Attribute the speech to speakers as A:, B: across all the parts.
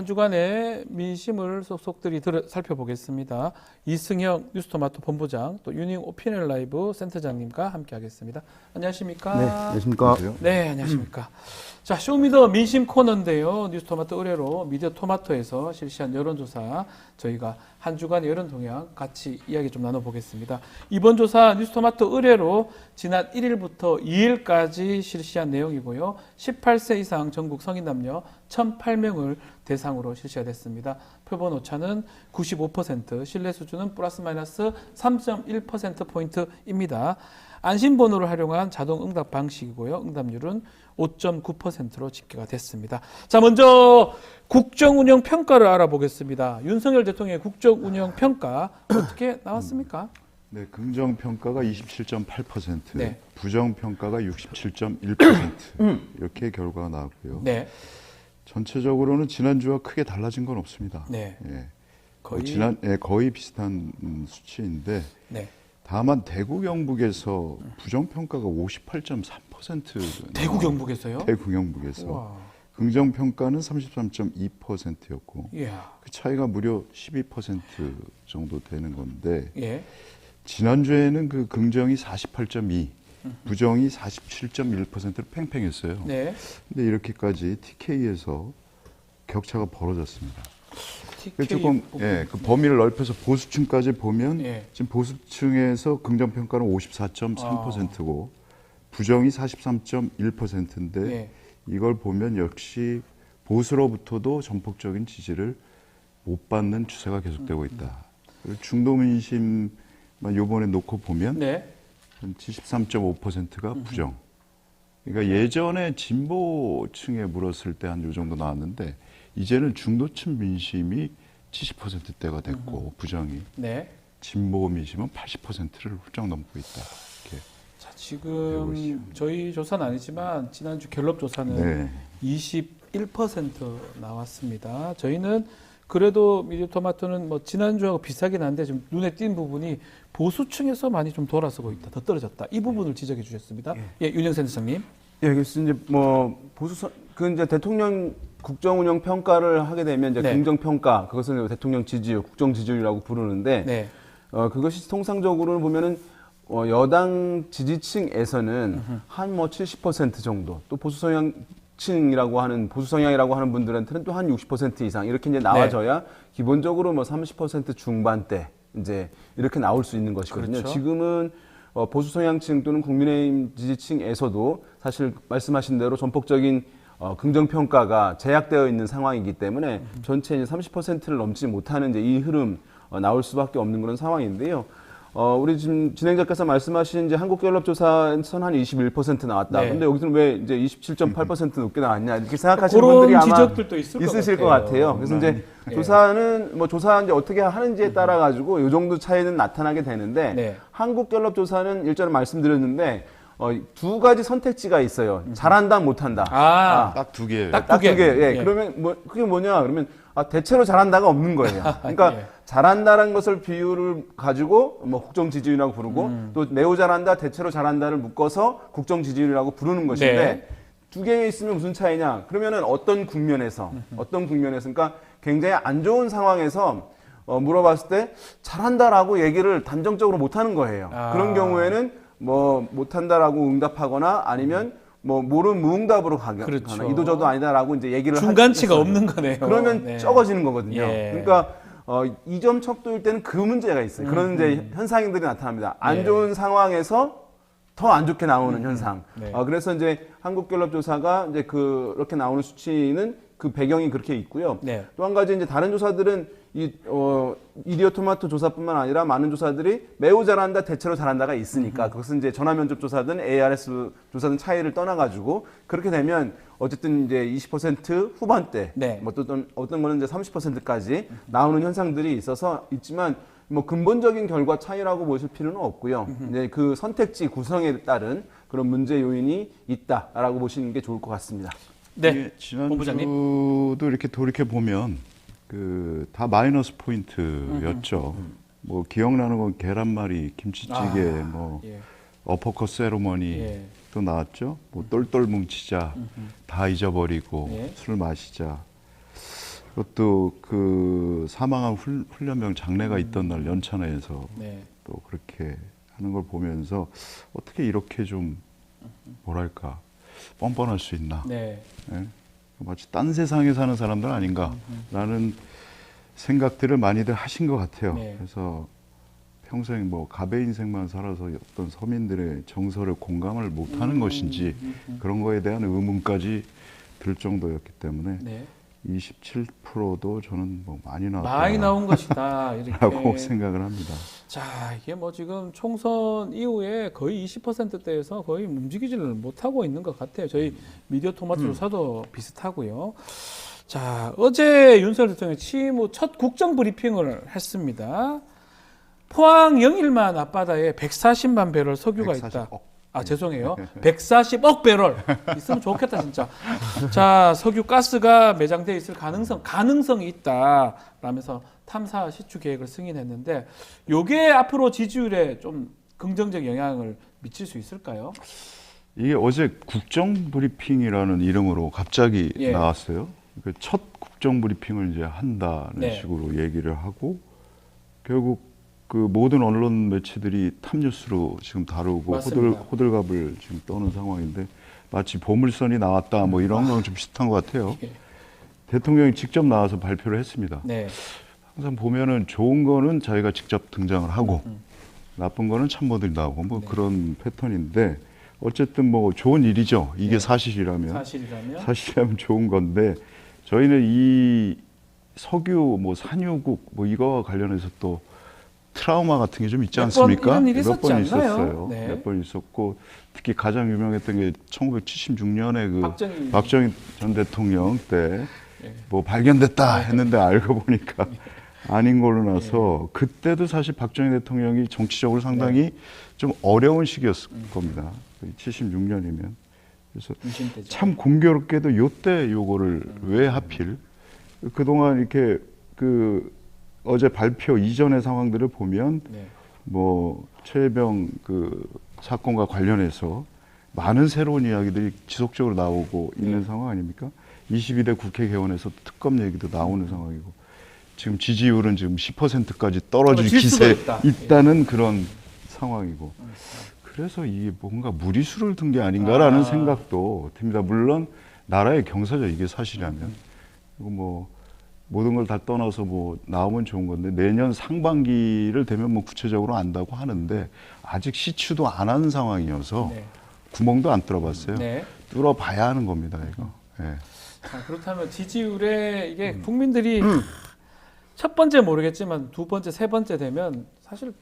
A: 한 주간의 민심을 속속들이 살펴보겠습니다. 이승영 뉴스토마토 본부장, 또 유닝 오피니언 라이브 센터장님과 함께하겠습니다. 안녕하십니까?
B: 네, 안녕하십니까?
A: 네, 안녕하십니까? 자, 쇼미더 민심 코너인데요. 뉴스토마토 의뢰로 미디어 토마토에서 실시한 여론조사, 저희가 한 주간 여론 동향 같이 이야기 좀 나눠보겠습니다. 이번 조사 뉴스토마토 의뢰로 지난 1일부터 2일까지 실시한 내용이고요. 18세 이상 전국 성인 남녀 1,008명을 대상으로 실시가 됐습니다. 표본 오차는 95%, 신뢰 수준은 플러스 마이너스 3.1%포인트입니다. 안심번호를 활용한 자동 응답 방식이고요. 응답률은 5.9%로 집계가 됐습니다. 자, 먼저 국정운영 평가를 알아보겠습니다. 윤석열 대통령의 국정운영 평가 어떻게 나왔습니까?
B: 네, 긍정 평가가 27.8%,
A: 네.
B: 부정 평가가 67.1% 이렇게 결과가 나왔고요.
A: 네.
B: 전체적으로는 지난주와 크게 달라진 건 없습니다.
A: 네.
B: 예.
A: 거의
B: 거의 비슷한 수치인데
A: 네.
B: 다만 대구 경북에서 부정 평가가 58.3%
A: 대구 경북에서요?
B: 대구 경북에서
A: 우와.
B: 긍정 평가는 33.2%였고
A: 이야.
B: 그 차이가 무려 12% 정도 되는 건데
A: 예.
B: 지난주에는 그 긍정이 48.2, 부정이 47.1%로 팽팽했어요.
A: 네.
B: 근데 이렇게까지 TK에서 격차가 벌어졌습니다.
A: TK
B: 조금 그 범위를 넓혀서 보수층까지 보면
A: 예.
B: 지금 보수층에서 긍정 평가는 54.3%고 부정이 43.1%인데
A: 예.
B: 이걸 보면 역시 보수로부터도 전폭적인 지지를 못 받는 추세가 계속되고 있다. 그리고 중도 민심만 요번에 놓고 보면
A: 네.
B: 73.5%가 부정. 그러니까 예전에 진보층에 물었을 때 한 요 정도 나왔는데 이제는 중도층 민심이 70%대가 됐고 부정이
A: 네.
B: 진보 민심은 80%를 훌쩍 넘고 있다. 이렇게.
A: 자, 지금 저희 조사는 아니지만 지난주 갤럽 조사는
B: 네.
A: 21% 나왔습니다. 저희는 그래도 미디어 토마토는 뭐 지난주하고 비슷하긴 한데 좀 눈에 띈 부분이 보수층에서 많이 좀 돌아서고 있다, 더 떨어졌다. 이 부분을 지적해 주셨습니다. 예, 윤영 센터장님.
C: 예, 그래서 이제 뭐 이제 대통령 국정운영 평가를 하게 되면 이제
A: 네.
C: 긍정 평가, 그것은 대통령 지지율, 국정 지지율이라고 부르는데,
A: 네.
C: 그것이 통상적으로는 보면은 여당 지지층에서는 한 뭐 70% 정도, 또 보수 성향이라고 하는 분들한테는 또 한 60% 이상 이렇게 이제 나와줘야 기본적으로 뭐 30% 중반대 이제 이렇게 나올 수 있는 것이거든요.
A: 그렇죠.
C: 지금은 보수 성향층 또는 국민의힘 지지층에서도 사실 말씀하신 대로 전폭적인 긍정 평가가 제약되어 있는 상황이기 때문에 전체 이제 30%를 넘지 못하는 이제 이 흐름 나올 수밖에 없는 그런 상황인데요. 우리 지금 진행자께서 말씀하신 이제 한국갤럽 조사에서는 한 21% 나왔다.
A: 네.
C: 근데 여기서는 왜 이제 27.8% 높게 나왔냐 이렇게 생각하시는
A: 그런
C: 분들이 아마
A: 지적들도 있을
C: 것 같아요. 그래서 이제 조사는 뭐 조사 이제 어떻게 하는지에 따라 가지고 이 정도 차이는 나타나게 되는데
A: 네.
C: 한국갤럽 조사는 일전에 말씀드렸는데 두 가지 선택지가 있어요. 잘한다, 못한다.
B: 딱 두 개예요.
A: 딱
C: 딱
A: 두 개.
C: 두 개. 예.
A: 예.
C: 그러면 뭐 그게 뭐냐? 그러면 대체로 잘한다가 없는 거예요. 그러니까
A: 예.
C: 잘한다라는 것을 비율을 가지고 뭐 국정 지지율이라고 부르고 또 매우 잘한다, 대체로 잘한다를 묶어서 국정 지지율이라고 부르는 것인데
A: 네.
C: 두 개 있으면 무슨 차이냐? 그러면은 어떤 국면에서 그러니까 굉장히 안 좋은 상황에서 물어봤을 때 잘한다라고 얘기를 단정적으로 못 하는 거예요. 그런 경우에는 뭐 못한다라고 응답하거나 아니면 뭐 모른 무응답으로 가거나
A: 그렇죠.
C: 이도저도 아니다라고 이제 얘기를
A: 중간치가
C: 했어요.
A: 없는 거네요.
C: 그러면
A: 네.
C: 적어지는 거거든요.
A: 예.
C: 그러니까 2점 척도일 때는 그 문제가 있어요. 그런 이제 현상들이 나타납니다. 안 좋은 상황에서 더 안 좋게 나오는 현상.
A: 네.
C: 그래서 이제 한국갤럽 조사가 이제 그렇게 나오는 수치는 그 배경이 그렇게 있고요.
A: 네.
C: 또 한 가지 이제 다른 조사들은 미디어 토마토 조사뿐만 아니라 많은 조사들이 매우 잘한다, 대체로 잘한다가 있으니까 그것은 이제 전화 면접 조사든 ARS 조사든 차이를 떠나가지고 그렇게 되면 어쨌든 이제 20% 후반대,
A: 네.
C: 뭐 어떤 거는 이제 30%까지 나오는 현상들이 있지만 뭐 근본적인 결과 차이라고 보실 필요는 없고요. 이제 그 선택지 구성에 따른 그런 문제 요인이 있다라고 보시는 게 좋을 것 같습니다.
A: 네.
B: 지난주도 이렇게 돌이켜 보면 다 마이너스 포인트였죠. 뭐 기억나는 건 계란말이, 김치찌개,
A: 예.
B: 어퍼컷 세로머니
A: 예.
B: 또 나왔죠. 뭐 똘똘 뭉치자, 다 잊어버리고
A: 예.
B: 술 마시자. 그것도 그 사망한 훈련병 장례가 있던 날 연찬회에서
A: 네.
B: 또 그렇게 하는 걸 보면서 어떻게 이렇게 좀 뭐랄까 뻔뻔할 수 있나.
A: 네.
B: 예? 마치 딴 세상에 사는 사람들 아닌가라는 생각들을 많이들 하신 것 같아요.
A: 네.
B: 그래서 평생 뭐 갑의 인생만 살아서 어떤 서민들의 정서를 공감을 못하는 것인지 그런 거에 대한 의문까지 들 정도였기 때문에
A: 네.
B: 27%도 저는 뭐 많이 나왔다.
A: 많이 나온 것이다. 이렇게.
B: 라고 생각을 합니다.
A: 자, 이게 뭐 지금 총선 이후에 거의 20%대에서 거의 움직이지를 못하고 있는 것 같아요. 저희 미디어 토마토 조사도 비슷하고요. 자, 어제 윤석열 대통령이 취임 후 첫 국정 브리핑을 했습니다. 포항 영일만 앞바다에 140만 배럴 석유가 있다.
B: 140억.
A: 아, 죄송해요. 140억 배럴 있으면 좋겠다, 진짜. 자, 석유 가스가 매장되어 있을 가능성이 있다. 라면서 탐사 시추 계획을 승인했는데, 요게 앞으로 지지율에 좀 긍정적 영향을 미칠 수 있을까요?
B: 이게 어제 국정 브리핑이라는 이름으로 갑자기
A: 예.
B: 나왔어요. 그 첫 국정 브리핑을 이제 한다는
A: 네.
B: 식으로 얘기를 하고 결국 그 모든 언론 매체들이 탑뉴스로 지금 다루고
A: 맞습니다.
B: 호들갑을 지금 떠는 상황인데 마치 보물선이 나왔다 뭐 이런 거랑 좀 비슷한 것 같아요.
A: 예.
B: 대통령이 직접 나와서 발표를 했습니다.
A: 네.
B: 항상 보면은 좋은 거는 자기가 직접 등장을 하고 나쁜 거는 참모들이 나오고 뭐
A: 네.
B: 그런 패턴인데 어쨌든 뭐 좋은 일이죠. 이게
A: 네.
B: 사실이라면 좋은 건데 저희는 이 석유 뭐 산유국 뭐 이거와 관련해서 또 트라우마 같은 게 좀 있지 않습니까?
A: 이런 일이
B: 몇 번
A: 있었지 않나요?
B: 있었어요.
A: 네.
B: 몇 번 있었고 특히 가장 유명했던 게 1976년에 그
A: 박정희
B: 전 대통령 때
A: 예.
B: 뭐 발견됐다 했는데 알고 보니까 아닌 걸로 나서 그때도 사실 박정희 대통령이 정치적으로 상당히 좀 어려운 시기였을 겁니다. 76년이면. 그래서
A: 임신 때죠.
B: 참 공교롭게도 요때 요거를 왜 하필 그동안 이렇게 그 어제 발표 이전의 상황들을 보면
A: 네.
B: 뭐 최혜병 그 사건과 관련해서 많은 새로운 이야기들이 지속적으로 나오고 있는 상황 아닙니까? 22대 국회 개원에서 특검 얘기도 나오는 상황이고 지금 지지율은 지금 10%까지 떨어질 기세에 있다는 그런 상황이고 그래서 이게 뭔가 무리수를 둔 게 아닌가라는 생각도 듭니다. 물론 나라의 경사죠. 이게 사실이라면. 그리고 뭐 모든 걸 다 떠나서 뭐 나오면 좋은 건데 내년 상반기를 되면 뭐 구체적으로 안다고 하는데 아직 시추도 안 한 상황이어서
A: 네.
B: 구멍도 안 뚫어봤어요.
A: 네.
B: 뚫어봐야 하는 겁니다. 이거. 네.
A: 자, 그렇다면 지지율에 이게 국민들이 첫 번째 모르겠지만 두 번째, 세 번째 되면 사실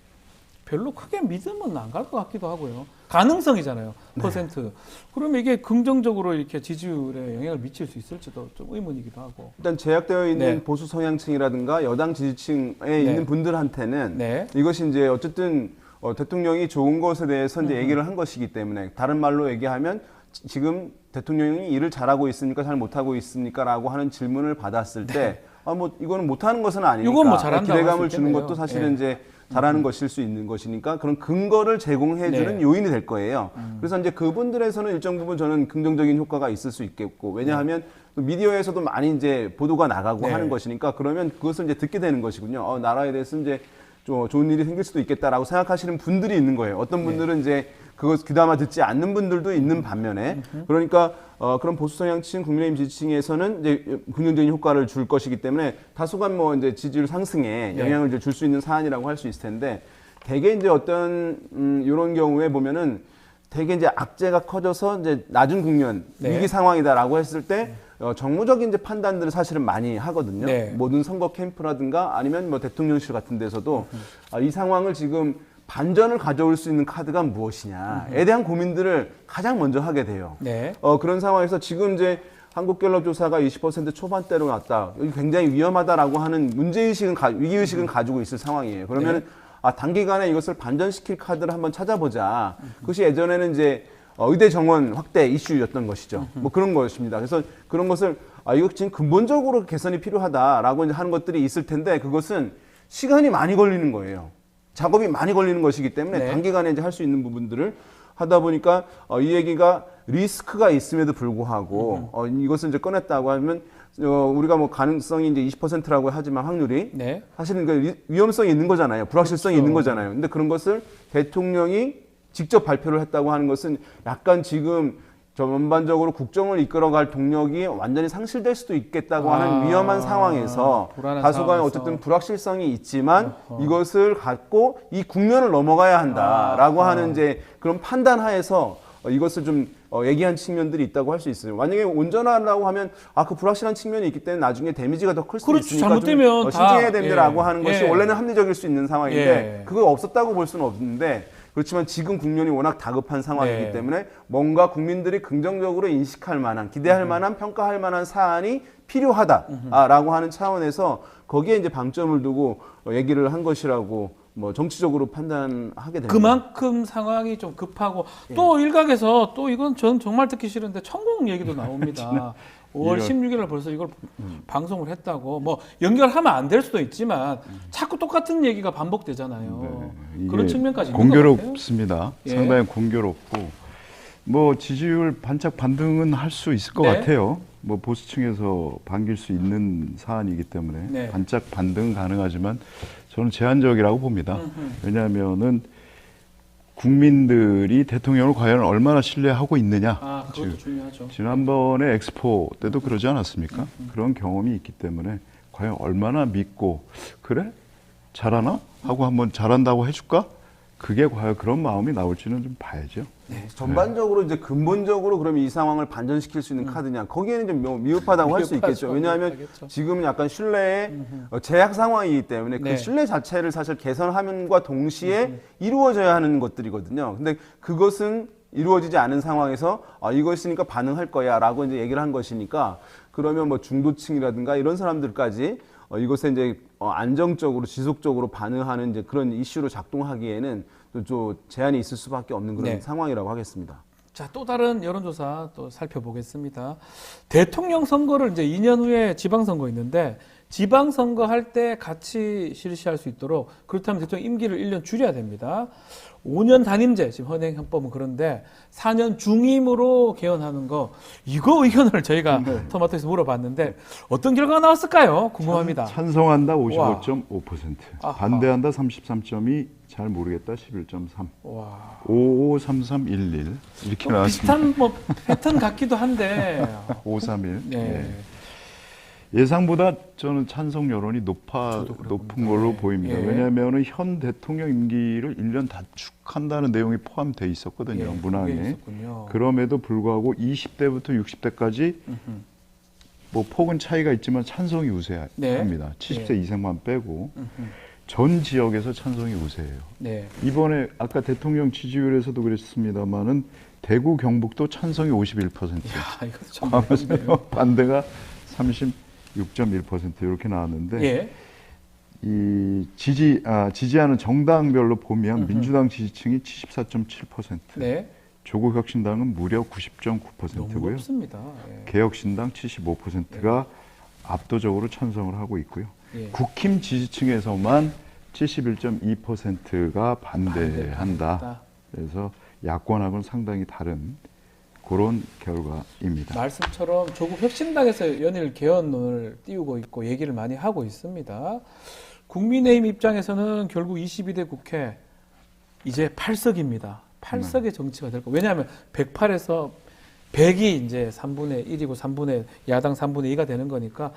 A: 별로 크게 믿음은 안 갈 것 같기도 하고요. 가능성이잖아요. 퍼센트. 그러면 이게 긍정적으로 이렇게 지지율에 영향을 미칠 수 있을지도 좀 의문이기도 하고.
C: 일단 제약되어 있는
A: 네.
C: 보수 성향층이라든가 여당 지지층에 있는 분들한테는
A: 네.
C: 이것이 이제 어쨌든 대통령이 좋은 것에 대해서 이제 얘기를 한 것이기 때문에 다른 말로 얘기하면 지금 대통령이 일을 잘하고 있습니까? 잘 못하고 있습니까? 라고 하는 질문을 받았을 때 뭐 이거는 못하는 것은 아니니까
A: 이건 뭐 잘한다고
C: 기대감을
A: 할수
C: 주는
A: 있겠네요.
C: 것도 사실은
A: 예.
C: 이제 잘하는 것일 수 있는 것이니까 그런 근거를 제공해주는
A: 네.
C: 요인이 될 거예요. 그래서 이제 그분들에서는 일정 부분 저는 긍정적인 효과가 있을 수 있겠고 왜냐하면 또 미디어에서도 많이 이제 보도가 나가고
A: 네.
C: 하는 것이니까 그러면 그것을 이제 듣게 되는 것이군요. 나라에 대해서 이제 좀 좋은 일이 생길 수도 있겠다라고 생각하시는 분들이 있는 거예요. 어떤 분들은 이제 그것 귀담아 듣지 않는 분들도 있는 반면에 그러니까 그런 보수 성향층, 국민의힘 지지층에서는 이제 긍정적인 효과를 줄 것이기 때문에 다소간 뭐 이제 지지율 상승에 영향을 이제 줄 수 있는 사안이라고 할 수 있을 텐데 대개 이제 어떤 이런 경우에 보면은 대개 이제 악재가 커져서 이제 낮은 국면
A: 네.
C: 위기 상황이다라고 했을 때 정무적인 이제 판단들을 사실은 많이 하거든요.
A: 네.
C: 모든 선거 캠프라든가 아니면 뭐 대통령실 같은 데서도 이 상황을 지금 반전을 가져올 수 있는 카드가 무엇이냐에 대한 고민들을 가장 먼저 하게 돼요.
A: 네.
C: 그런 상황에서 지금 이제 한국갤럽 조사가 20% 초반대로 왔다. 여기 굉장히 위험하다라고 하는 문제의식은, 위기의식은 가지고 있을 상황이에요. 그러면 단기간에 이것을 반전시킬 카드를 한번 찾아보자. 그것이 예전에는 이제 의대 정원 확대 이슈였던 것이죠. 뭐 그런 것입니다. 그래서 그런 것을 이거 지금 근본적으로 개선이 필요하다라고 이제 하는 것들이 있을 텐데 그것은 시간이 많이 걸리는 거예요. 작업이 많이 걸리는 것이기 때문에
A: 네.
C: 단기간에 이제 할 수 있는 부분들을 하다 보니까 이 얘기가 리스크가 있음에도 불구하고 이것을 이제 꺼냈다고 하면 우리가 뭐 가능성이 이제 20%라고 하지만 확률이
A: 네.
C: 사실은 그 위험성이 있는 거잖아요. 불확실성이
A: 그렇죠.
C: 있는 거잖아요. 근데 그런 것을 대통령이 직접 발표를 했다고 하는 것은 약간 지금 전반적으로 국정을 이끌어갈 동력이 완전히 상실될 수도 있겠다고 하는 위험한 상황에서
A: 불안한
C: 다소간
A: 상황에서.
C: 어쨌든 불확실성이 있지만 이것을 갖고 이 국면을 넘어가야 한다라고 하는 이제 그런 판단하에서 이것을 좀 얘기한 측면들이 있다고 할 수 있어요. 만약에 온전하다고 하면 그 불확실한 측면이 있기 때문에 나중에 데미지가 더 클 수도
A: 그렇죠.
C: 있으니까
A: 잘못되면
C: 좀
A: 다,
C: 신중해야 된다라고
A: 예.
C: 하는 것이
A: 예.
C: 원래는 합리적일 수 있는 상황인데
A: 예.
C: 그거 없었다고 볼 수는 없는데 그렇지만 지금 국면이 워낙 다급한 상황이기
A: 네.
C: 때문에 뭔가 국민들이 긍정적으로 인식할 만한 기대할 만한 평가할 만한 사안이 필요하다라고 하는 차원에서 거기에 이제 방점을 두고 얘기를 한 것이라고 뭐 정치적으로 판단하게 됩니다.
A: 그만큼 상황이 좀 급하고 또 일각에서 또 이건 전 정말 듣기 싫은데 천공 얘기도 나옵니다. 5월 16일 날 벌써 이걸 방송을 했다고 뭐 연결하면 안 될 수도 있지만 자꾸 똑같은 얘기가 반복되잖아요.
B: 네,
A: 그런 측면까지 있는 것
B: 공교롭습니다.
A: 예.
B: 상당히 공교롭고 뭐 지지율 반짝 반등은 할 수 있을 것
A: 네.
B: 같아요. 뭐 보수층에서 반길 수 있는 사안이기 때문에
A: 네.
B: 반짝 반등은 가능하지만 저는 제한적이라고 봅니다. 왜냐하면은 국민들이 대통령을 과연 얼마나 신뢰하고 있느냐.
A: 그것도 중요하죠.
B: 지난번에 엑스포 때도 그러지 않았습니까? 그런 경험이 있기 때문에 과연 얼마나 믿고 그래? 잘하나? 하고 한번 잘한다고 해줄까? 그게 과연 그런 마음이 나올지는 좀 봐야죠.
C: 전반적으로 이제 근본적으로 그러면 이 상황을 반전시킬 수 있는 카드냐 거기에는 좀 미흡하다고 할 수 있겠죠. 왜냐하면
A: 미흡하겠죠.
C: 지금은 약간 신뢰의 제약 상황이기 때문에
A: 네.
C: 그 신뢰 자체를 사실 개선함과 동시에 이루어져야 하는 것들이거든요. 근데 그것은 이루어지지 않은 상황에서 이거 있으니까 반응할 거야라고 이제 얘기를 한 것이니까 그러면 뭐 중도층이라든가 이런 사람들까지 이것에 이제 안정적으로 지속적으로 반응하는 이제 그런 이슈로 작동하기에는 좀 제한이 있을 수밖에 없는 그런
A: 네.
C: 상황이라고 하겠습니다.
A: 자, 또 다른 여론조사 또 살펴보겠습니다. 대통령 선거를 이제 2년 후에 지방선거 있는데 지방선거 할 때 같이 실시할 수 있도록 그렇다면 대통령 임기를 1년 줄여야 됩니다. 5년 단임제, 지금 현행 헌법은 그런데 4년 중임으로 개헌하는 거 이거 의견을 저희가 토마토에서 물어봤는데 어떤 결과가 나왔을까요? 궁금합니다.
B: 찬성한다 55.5%,
A: 아하.
B: 반대한다 33.2%, 잘 모르겠다 11.3%,
A: 와.
B: 553311 이렇게
A: 좀
B: 나왔습니다.
A: 비슷한 뭐 패턴 같기도 한데
B: 531.
A: 네.
B: 예상보다 저는 찬성 여론이
A: 저도 그렇군요.
B: 높은 걸로
A: 네.
B: 보입니다.
A: 예.
B: 왜냐하면 현 대통령 임기를 1년 단축한다는 내용이 포함되어 있었거든요.
A: 예, 그게
B: 문항에.
A: 있었군요.
B: 그럼에도 불구하고 20대부터 60대까지 뭐 폭은 차이가 있지만 찬성이 우세합니다.
A: 네.
B: 70세 이상만 빼고 전 지역에서 찬성이 우세해요.
A: 네.
B: 이번에 아까 대통령 지지율에서도 그랬습니다만은 대구 경북도 찬성이 51%.
A: 야, 이것도 참 어렵네요.
B: 반대가 36.1% 이렇게 나왔는데
A: 예.
B: 이 지지하는 정당별로 보면 민주당 지지층이 74.7%,
A: 네.
B: 조국혁신당은 무려
A: 너무
B: 90.9%고요.
A: 높습니다. 예.
B: 개혁신당 75%가 압도적으로 찬성을 하고 있고요.
A: 예.
B: 국힘 지지층에서만 71.2%가 반대한다. 그래서 야권하고는 상당히 다른 그런 결과입니다.
A: 말씀처럼 조국 혁신당에서 연일 개헌론을 띄우고 있고 얘기를 많이 하고 있습니다. 국민의힘 입장에서는 결국 22대 국회 이제 8석입니다. 8석의 정치가 될 거. 왜냐하면 108에서 100이 이제 3분의 1이고 3분의 야당 3분의 2가 되는 거니까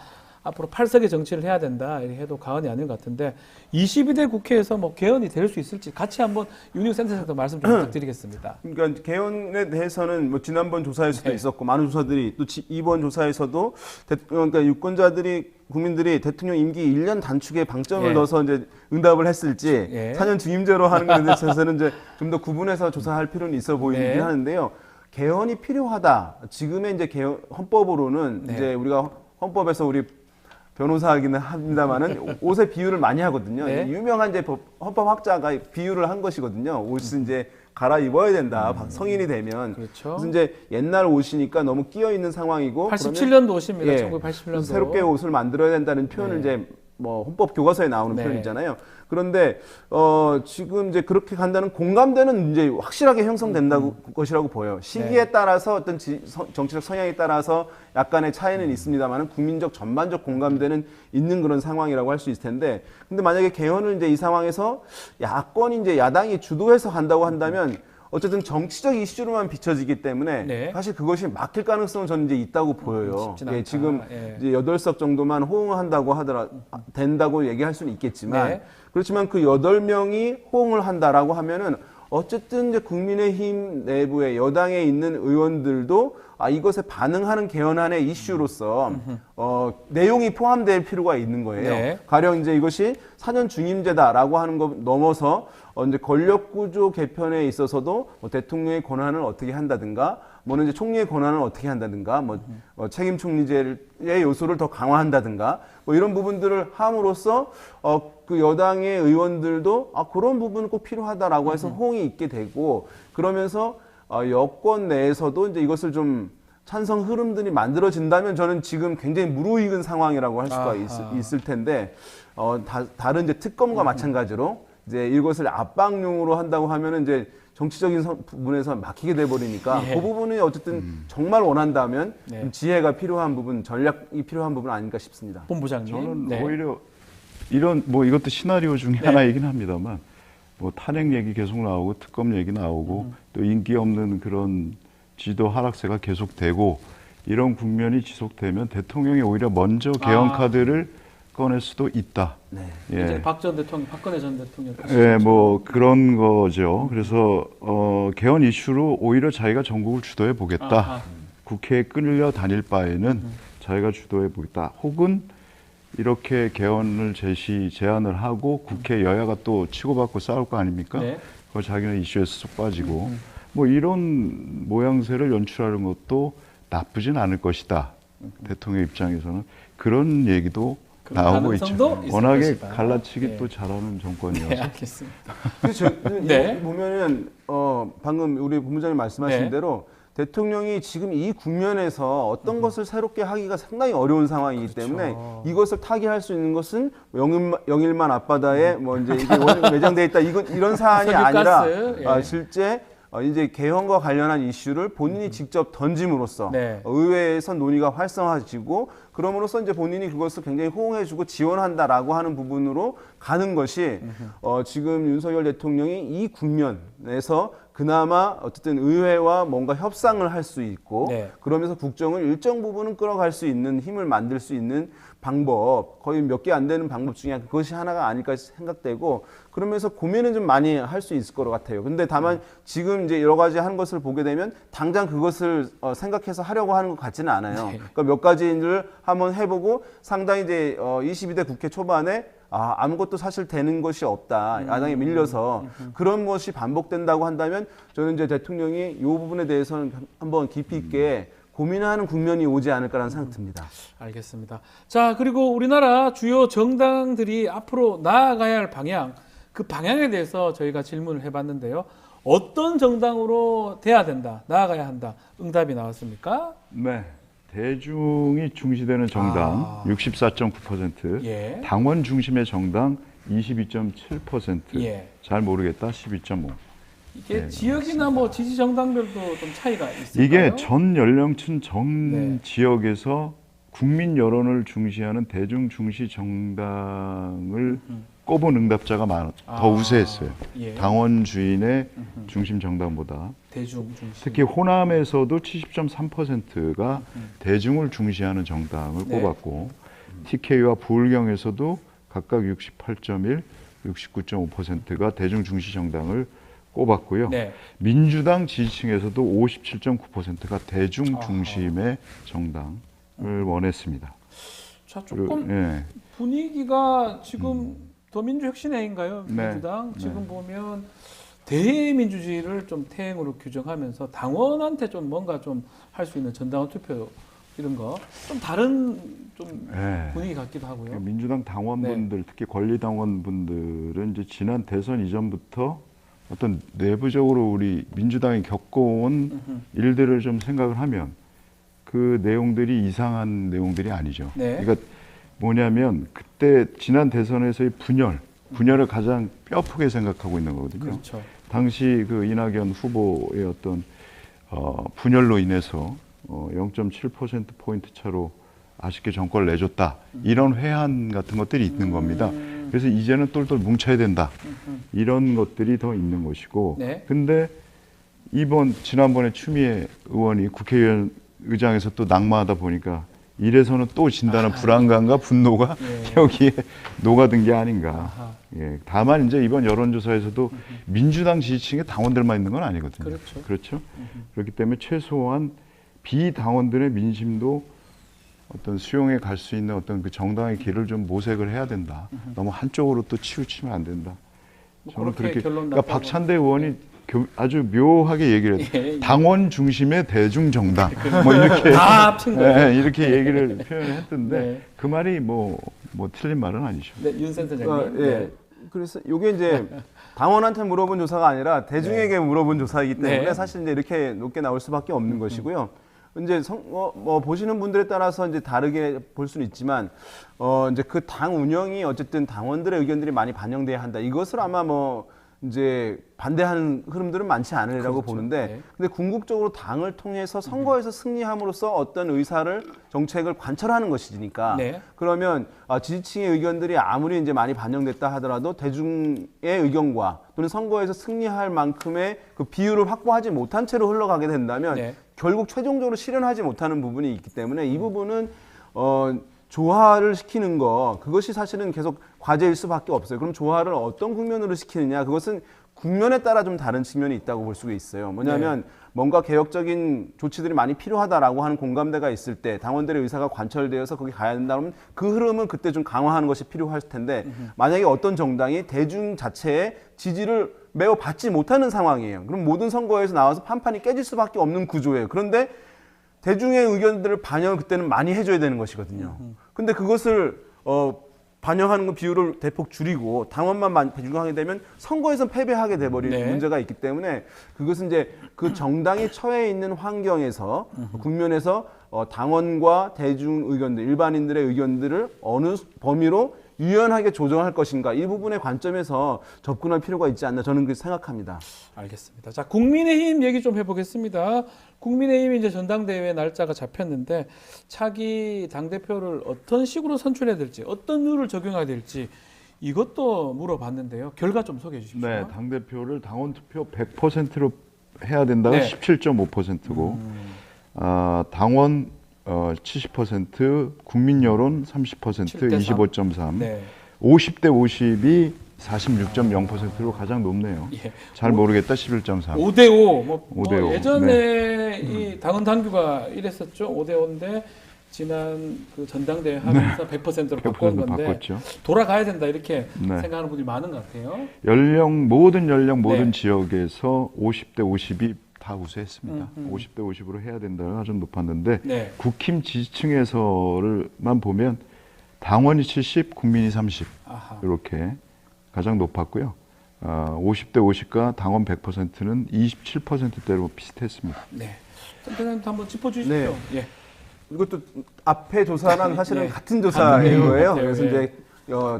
A: 앞으로 8석의 정치를 해야 된다. 이렇게 해도 과언이 아닌 것 같은데 22대 국회에서 뭐 개헌이 될 수 있을지 같이 한번 윤희용 센터장도 말씀 좀 부탁드리겠습니다.
C: 그러니까 개헌에 대해서는 뭐 지난번 조사에서도
A: 네.
C: 있었고 많은 조사들이 또 이번 조사에서도 그러니까 유권자들이 국민들이 대통령 임기 1년 단축에 방점을
A: 예.
C: 넣어서 이제 응답을 했을지
A: 예.
C: 4년 중임제로 하는 것에 대해서는 이제 좀 더 구분해서 조사할 필요는 있어 보이긴
A: 네.
C: 하는데요. 개헌이 필요하다. 지금의 이제 헌법으로는
A: 네.
C: 이제 우리가 헌법에서 우리 변호사이기는 합니다만은 옷의 비유를 많이 하거든요.
A: 네.
C: 유명한 이제 헌법학자가 비유를 한 것이거든요. 옷은 이제 갈아입어야 된다. 성인이 되면.
A: 그렇죠.
C: 그래서 이제 옛날 옷이니까 너무 끼어 있는 상황이고.
A: 87년도 옷입니다.
C: 예.
A: 1987년도.
C: 새롭게 옷을 만들어야 된다는 표현을
A: 네.
C: 이제 뭐 헌법 교과서에 나오는
A: 네.
C: 표현이잖아요. 그런데 지금 이제 그렇게 간다는 공감대는 이제 확실하게 형성된다고 것이라고 보여요. 시기에 따라서 어떤 정치적 성향에 따라서 약간의 차이는 있습니다만은 국민적 전반적 공감대는 있는 그런 상황이라고 할 수 있을 텐데, 근데 만약에 개헌을 이제 이 상황에서 야권이 이제 야당이 주도해서 한다고 한다면 어쨌든 정치적 이슈로만 비춰지기 때문에
A: 네.
C: 사실 그것이 막힐 가능성은 저는 이제 있다고 보여요.
A: 쉽지는
C: 예,
A: 않다.
C: 지금
A: 예.
C: 이제 8석 정도만 호응한다고 된다고 얘기할 수는 있겠지만
A: 네.
C: 그렇지만 그 8명이 호응을 한다라고 하면은 어쨌든 이제 국민의힘 내부에 여당에 있는 의원들도 이것에 반응하는 개헌안의 이슈로서 내용이 포함될 필요가 있는 거예요.
A: 네.
C: 가령 이제 이것이 4년 중임제다라고 하는 것 넘어서 이제 권력구조 개편에 있어서도 뭐 대통령의 권한을 어떻게 한다든가, 뭐는 이제 총리의 권한을 어떻게 한다든가, 책임 총리제의 요소를 더 강화한다든가, 뭐 이런 부분들을 함으로써 그 여당의 의원들도 그런 부분은 꼭 필요하다라고 해서 호응이 있게 되고, 그러면서 여권 내에서도 이제 이것을 좀 찬성 흐름들이 만들어진다면 저는 지금 굉장히 무르익은 상황이라고 할 수가 있을 텐데, 다른 이제 특검과 마찬가지로 이제 이것을 압박용으로 한다고 하면은 이제 정치적인 부분에서 막히게 돼 버리니까
A: 예.
C: 그 부분이 어쨌든 정말 원한다면
A: 네.
C: 좀 지혜가 필요한 부분, 전략이 필요한 부분 아닐까 싶습니다.
A: 본부장님.
B: 저는
A: 네.
B: 오히려 이런 뭐 이것도 시나리오 중에 하나이긴 합니다만, 뭐 탄핵 얘기 계속 나오고 특검 얘기 나오고 또 인기 없는 그런 지도 하락세가 계속되고 이런 국면이 지속되면 대통령이 오히려 먼저 개헌 카드를 꺼낼 수도 있다.
C: 네.
A: 이제 박근혜 전 대통령.
B: 예, 뭐 그런 거죠. 그래서 개헌 이슈로 오히려 자기가 전국을 주도해 보겠다.
A: 아하.
B: 국회에 끌려 다닐 바에는 자기가 주도해 보겠다. 혹은 이렇게 개헌을 제안을 하고 국회 여야가 또 치고받고 싸울 거 아닙니까?
A: 네.
B: 그걸 자기는 이슈에서 쏙 빠지고 뭐 이런 모양새를 연출하는 것도 나쁘진 않을 것이다. 대통령 입장에서는 그런 얘기도 나오고 있죠.
A: 가능성도 있을
B: 워낙에
A: 것이다.
B: 갈라치기
A: 네.
B: 또 잘하는 정권이어서.
A: 네, 알겠습니다.
C: 그래서
A: 네.
C: 보면은 방금 우리 본부장님 말씀하신
A: 네.
C: 대로 대통령이 지금 이 국면에서 어떤 것을 새롭게 하기가 상당히 어려운 상황이기
A: 그렇죠.
C: 때문에 이것을 타개할 수 있는 것은 영일만 앞바다에 뭐 이제 이게 매장돼 있다 이런 사안이 아니라
A: 석유가스, 예.
C: 실제 이제 개헌과 관련한 이슈를 본인이 직접 던짐으로써
A: 네.
C: 의회에서 논의가 활성화지고 그럼으로써 이제 본인이 그것을 굉장히 호응해주고 지원한다라고 하는 부분으로 가는 것이 지금 윤석열 대통령이 이 국면에서 그나마 어쨌든 의회와 뭔가 협상을 할 수 있고
A: 네.
C: 그러면서 국정을 일정 부분은 끌어갈 수 있는 힘을 만들 수 있는 방법, 거의 몇 개 안 되는 방법 중에 그것이 하나가 아닐까 생각되고 그러면서 고민은 좀 많이 할 수 있을 것 같아요. 근데 다만 지금 이제 여러 가지 하는 것을 보게 되면 당장 그것을 생각해서 하려고 하는 것 같지는 않아요.
A: 네.
C: 그러니까 몇 가지를 한번 해보고 상당히 이제 22대 국회 초반에 아무것도 사실 되는 것이 없다. 야당에 밀려서 그런 것이 반복된다고 한다면 저는 이제 대통령이 이 부분에 대해서는 한번 깊이 있게 고민하는 국면이 오지 않을까라는 생각 듭니다.
A: 알겠습니다. 자, 그리고 우리나라 주요 정당들이 앞으로 나아가야 할 방향, 그 방향에 대해서 저희가 질문을 해봤는데요. 어떤 정당으로 돼야 된다, 나아가야 한다, 응답이 나왔습니까?
B: 네. 대중이 중시되는 정당 64.9%,
A: 예.
B: 당원 중심의 정당 22.7%,
A: 예.
B: 잘 모르겠다 12.5%.
A: 이게
B: 네,
A: 지역이나 뭐 지지 정당별도 좀 차이가 있을까요?
B: 이게 전 연령층 전
A: 네.
B: 지역에서 국민 여론을 중시하는 대중 중시 정당을 꼽은 응답자가 더 우세했어요.
A: 예.
B: 당원 주인의 중심 정당보다.
A: 대중 중심.
B: 특히 호남에서도 70.3%가 대중을 중시하는 정당을
A: 네.
B: 꼽았고 TK와 부울경에서도 각각 68.1, 69.5%가 대중 중시 정당을 꼽았고요.
A: 네.
B: 민주당 지지층에서도 57.9%가 대중 중심의 정당을 원했습니다.
A: 자, 조금
B: 예.
A: 분위기가 지금 더민주혁신회인가요?
B: 네.
A: 민주당 지금 보면 대민주주의를 좀 태행으로 규정하면서 당원한테 좀 뭔가 좀 할 수 있는 전당원 투표 이런 거 좀 다른 좀
B: 네.
A: 분위기 같기도 하고요.
B: 민주당 당원분들, 특히 권리 당원분들은 이제 지난 대선 이전부터 어떤 내부적으로 우리 민주당이 겪어온 일들을 좀 생각을 하면 그 내용들이 이상한 내용들이 아니죠.
A: 네.
B: 그러니까 뭐냐면 그때 지난 대선에서의 분열을 가장 뼈아프게 생각하고 있는 거거든요.
A: 그렇죠.
B: 당시 그 이낙연 후보의 어떤 분열로 인해서 0.7% 포인트 차로 아쉽게 정권을 내줬다. 이런 회한 같은 것들이 있는 겁니다. 그래서 이제는 똘똘 뭉쳐야 된다. 이런 것들이 더 있는 것이고.
A: 네.
B: 근데 지난번에 추미애 의원이 국회의원 의장에서 또 낙마하다 보니까 이래서는 또 진다는 불안감과 분노가
A: 예.
B: 여기에 녹아든 게 아닌가.
A: 아하.
B: 예. 다만 이제 이번 여론조사에서도 민주당 지지층의 당원들만 있는 건 아니거든요.
A: 그렇죠.
B: 그렇죠? 그렇기 때문에 최소한 비당원들의 민심도 어떤 수용해 갈 수 있는 어떤 그 정당의 길을 좀 모색을 해야 된다. 너무 한쪽으로 또 치우치면 안 된다.
A: 뭐
B: 저는
A: 그렇게
B: 그렇게
A: 결론
B: 그러니까
A: 났다고.
B: 박찬대 의원이 아주 묘하게 얘기를 해요.
A: 예, 예.
B: 당원 중심의 대중정당 뭐 이렇게
A: 다 합친 거예요.
B: 예, 이렇게 얘기를 표현을 했던데
A: 네.
B: 그 말이 뭐 틀린 말은 아니죠.
A: 네, 윤 센터장님.
C: 예.
A: 네.
C: 그래서 이게 이제 당원한테 물어본 조사가 아니라 대중에게 물어본 조사이기 때문에
A: 네.
C: 사실 이제 이렇게 높게 나올 수밖에 없는 것이고요. 이제 뭐 보시는 분들에 따라서 이제 다르게 볼 수는 있지만 이제 그 당 운영이 어쨌든 당원들의 의견들이 많이 반영돼야 한다. 이것을 아마 뭐 이제 반대하는 흐름들은 많지 않으리라고
A: 그렇죠.
C: 보는데,
A: 네.
C: 근데 궁극적으로 당을 통해서 선거에서 승리함으로써 어떤 의사를 정책을 관철하는 것이니까
A: 네.
C: 그러면 지지층의 의견들이 아무리 이제 많이 반영됐다 하더라도 대중의 의견과 또는 선거에서 승리할 만큼의 그 비율을 확보하지 못한 채로 흘러가게 된다면
A: 네.
C: 결국 최종적으로 실현하지 못하는 부분이 있기 때문에 이 부분은 조화를 시키는 그것이 사실은 계속 과제일 수밖에 없어요. 그럼 조화를 어떤 국면으로 시키느냐, 그것은 국면에 따라 좀 다른 측면이 있다고 볼 수가 있어요. 뭐냐면 뭔가 개혁적인 조치들이 많이 필요하다라고 하는 공감대가 있을 때 당원들의 의사가 관철되어서 거기 가야 된다 그러면 그 흐름은 그때 좀 강화하는 것이 필요할 텐데, 만약에 어떤 정당이 대중 자체의 지지를 매우 받지 못하는 상황이에요. 그럼 모든 선거에서 나와서 판판이 깨질 수밖에 없는 구조예요. 그런데 대중의 의견들을 반영을 그때는 많이 해줘야 되는 것이거든요. 근데 그것을 반영하는 그 비율을 대폭 줄이고 당원만 배중하게 되면 선거에서 패배하게 돼버리는
A: 네.
C: 문제가 있기 때문에 그것은 이제 그 정당이 처해 있는 환경에서 국면에서 당원과 대중 의견들, 일반인들의 의견들을 어느 범위로 유연하게 조정할 것인가, 이 부분의 관점에서 접근할 필요가 있지 않나, 저는 그렇게 생각합니다.
A: 알겠습니다. 자, 국민의힘 얘기 좀 해보겠습니다. 국민의힘이 이제 전당대회 날짜가 잡혔는데 차기 당대표를 어떤 식으로 선출해야 될지, 어떤 룰을 적용해야 될지 이것도 물어봤는데요. 결과 좀 소개해 주십시오.
B: 네, 당 대표를 당원 투표 100%로 해야 된다가
A: 네.
B: 17.5%고, 당원 70%, 국민 여론 30%,
A: 7대3.
B: 25.3,
A: 네.
B: 50대 50이 46.0%로 가장 높네요.
A: 예.
B: 잘 모르겠다 11.3.
A: 5대5. 뭐
B: 5대5.
A: 예전에 이 당원 당규가 이랬었죠. 5대5인데 지난 그 전당대회 하면서 100%로 바꾼
B: 100%
A: 건데
B: 바꿨죠.
A: 돌아가야 된다 이렇게
B: 네.
A: 생각하는 분들이 많은 것 같아요.
B: 모든 연령, 모든
A: 네.
B: 지역에서 50대 50이 다 우세했습니다. 50대 50으로 해야 된다가 좀 높았는데,
A: 네.
B: 국힘 지지층에서만 보면 당원이 70, 국민이 30
A: 아하.
B: 이렇게 가장 높았고요. 50대 50과 당원 100%는 27%대로 비슷했습니다.
A: 네. 센터장님도 한번 짚어주십시오.
C: 네.
A: 예.
C: 이것도 앞에 조사랑 사실은
A: 네.
C: 같은 조사인
A: 같은
C: 거예요.
A: 같아요.
C: 그래서
A: 예.
C: 이제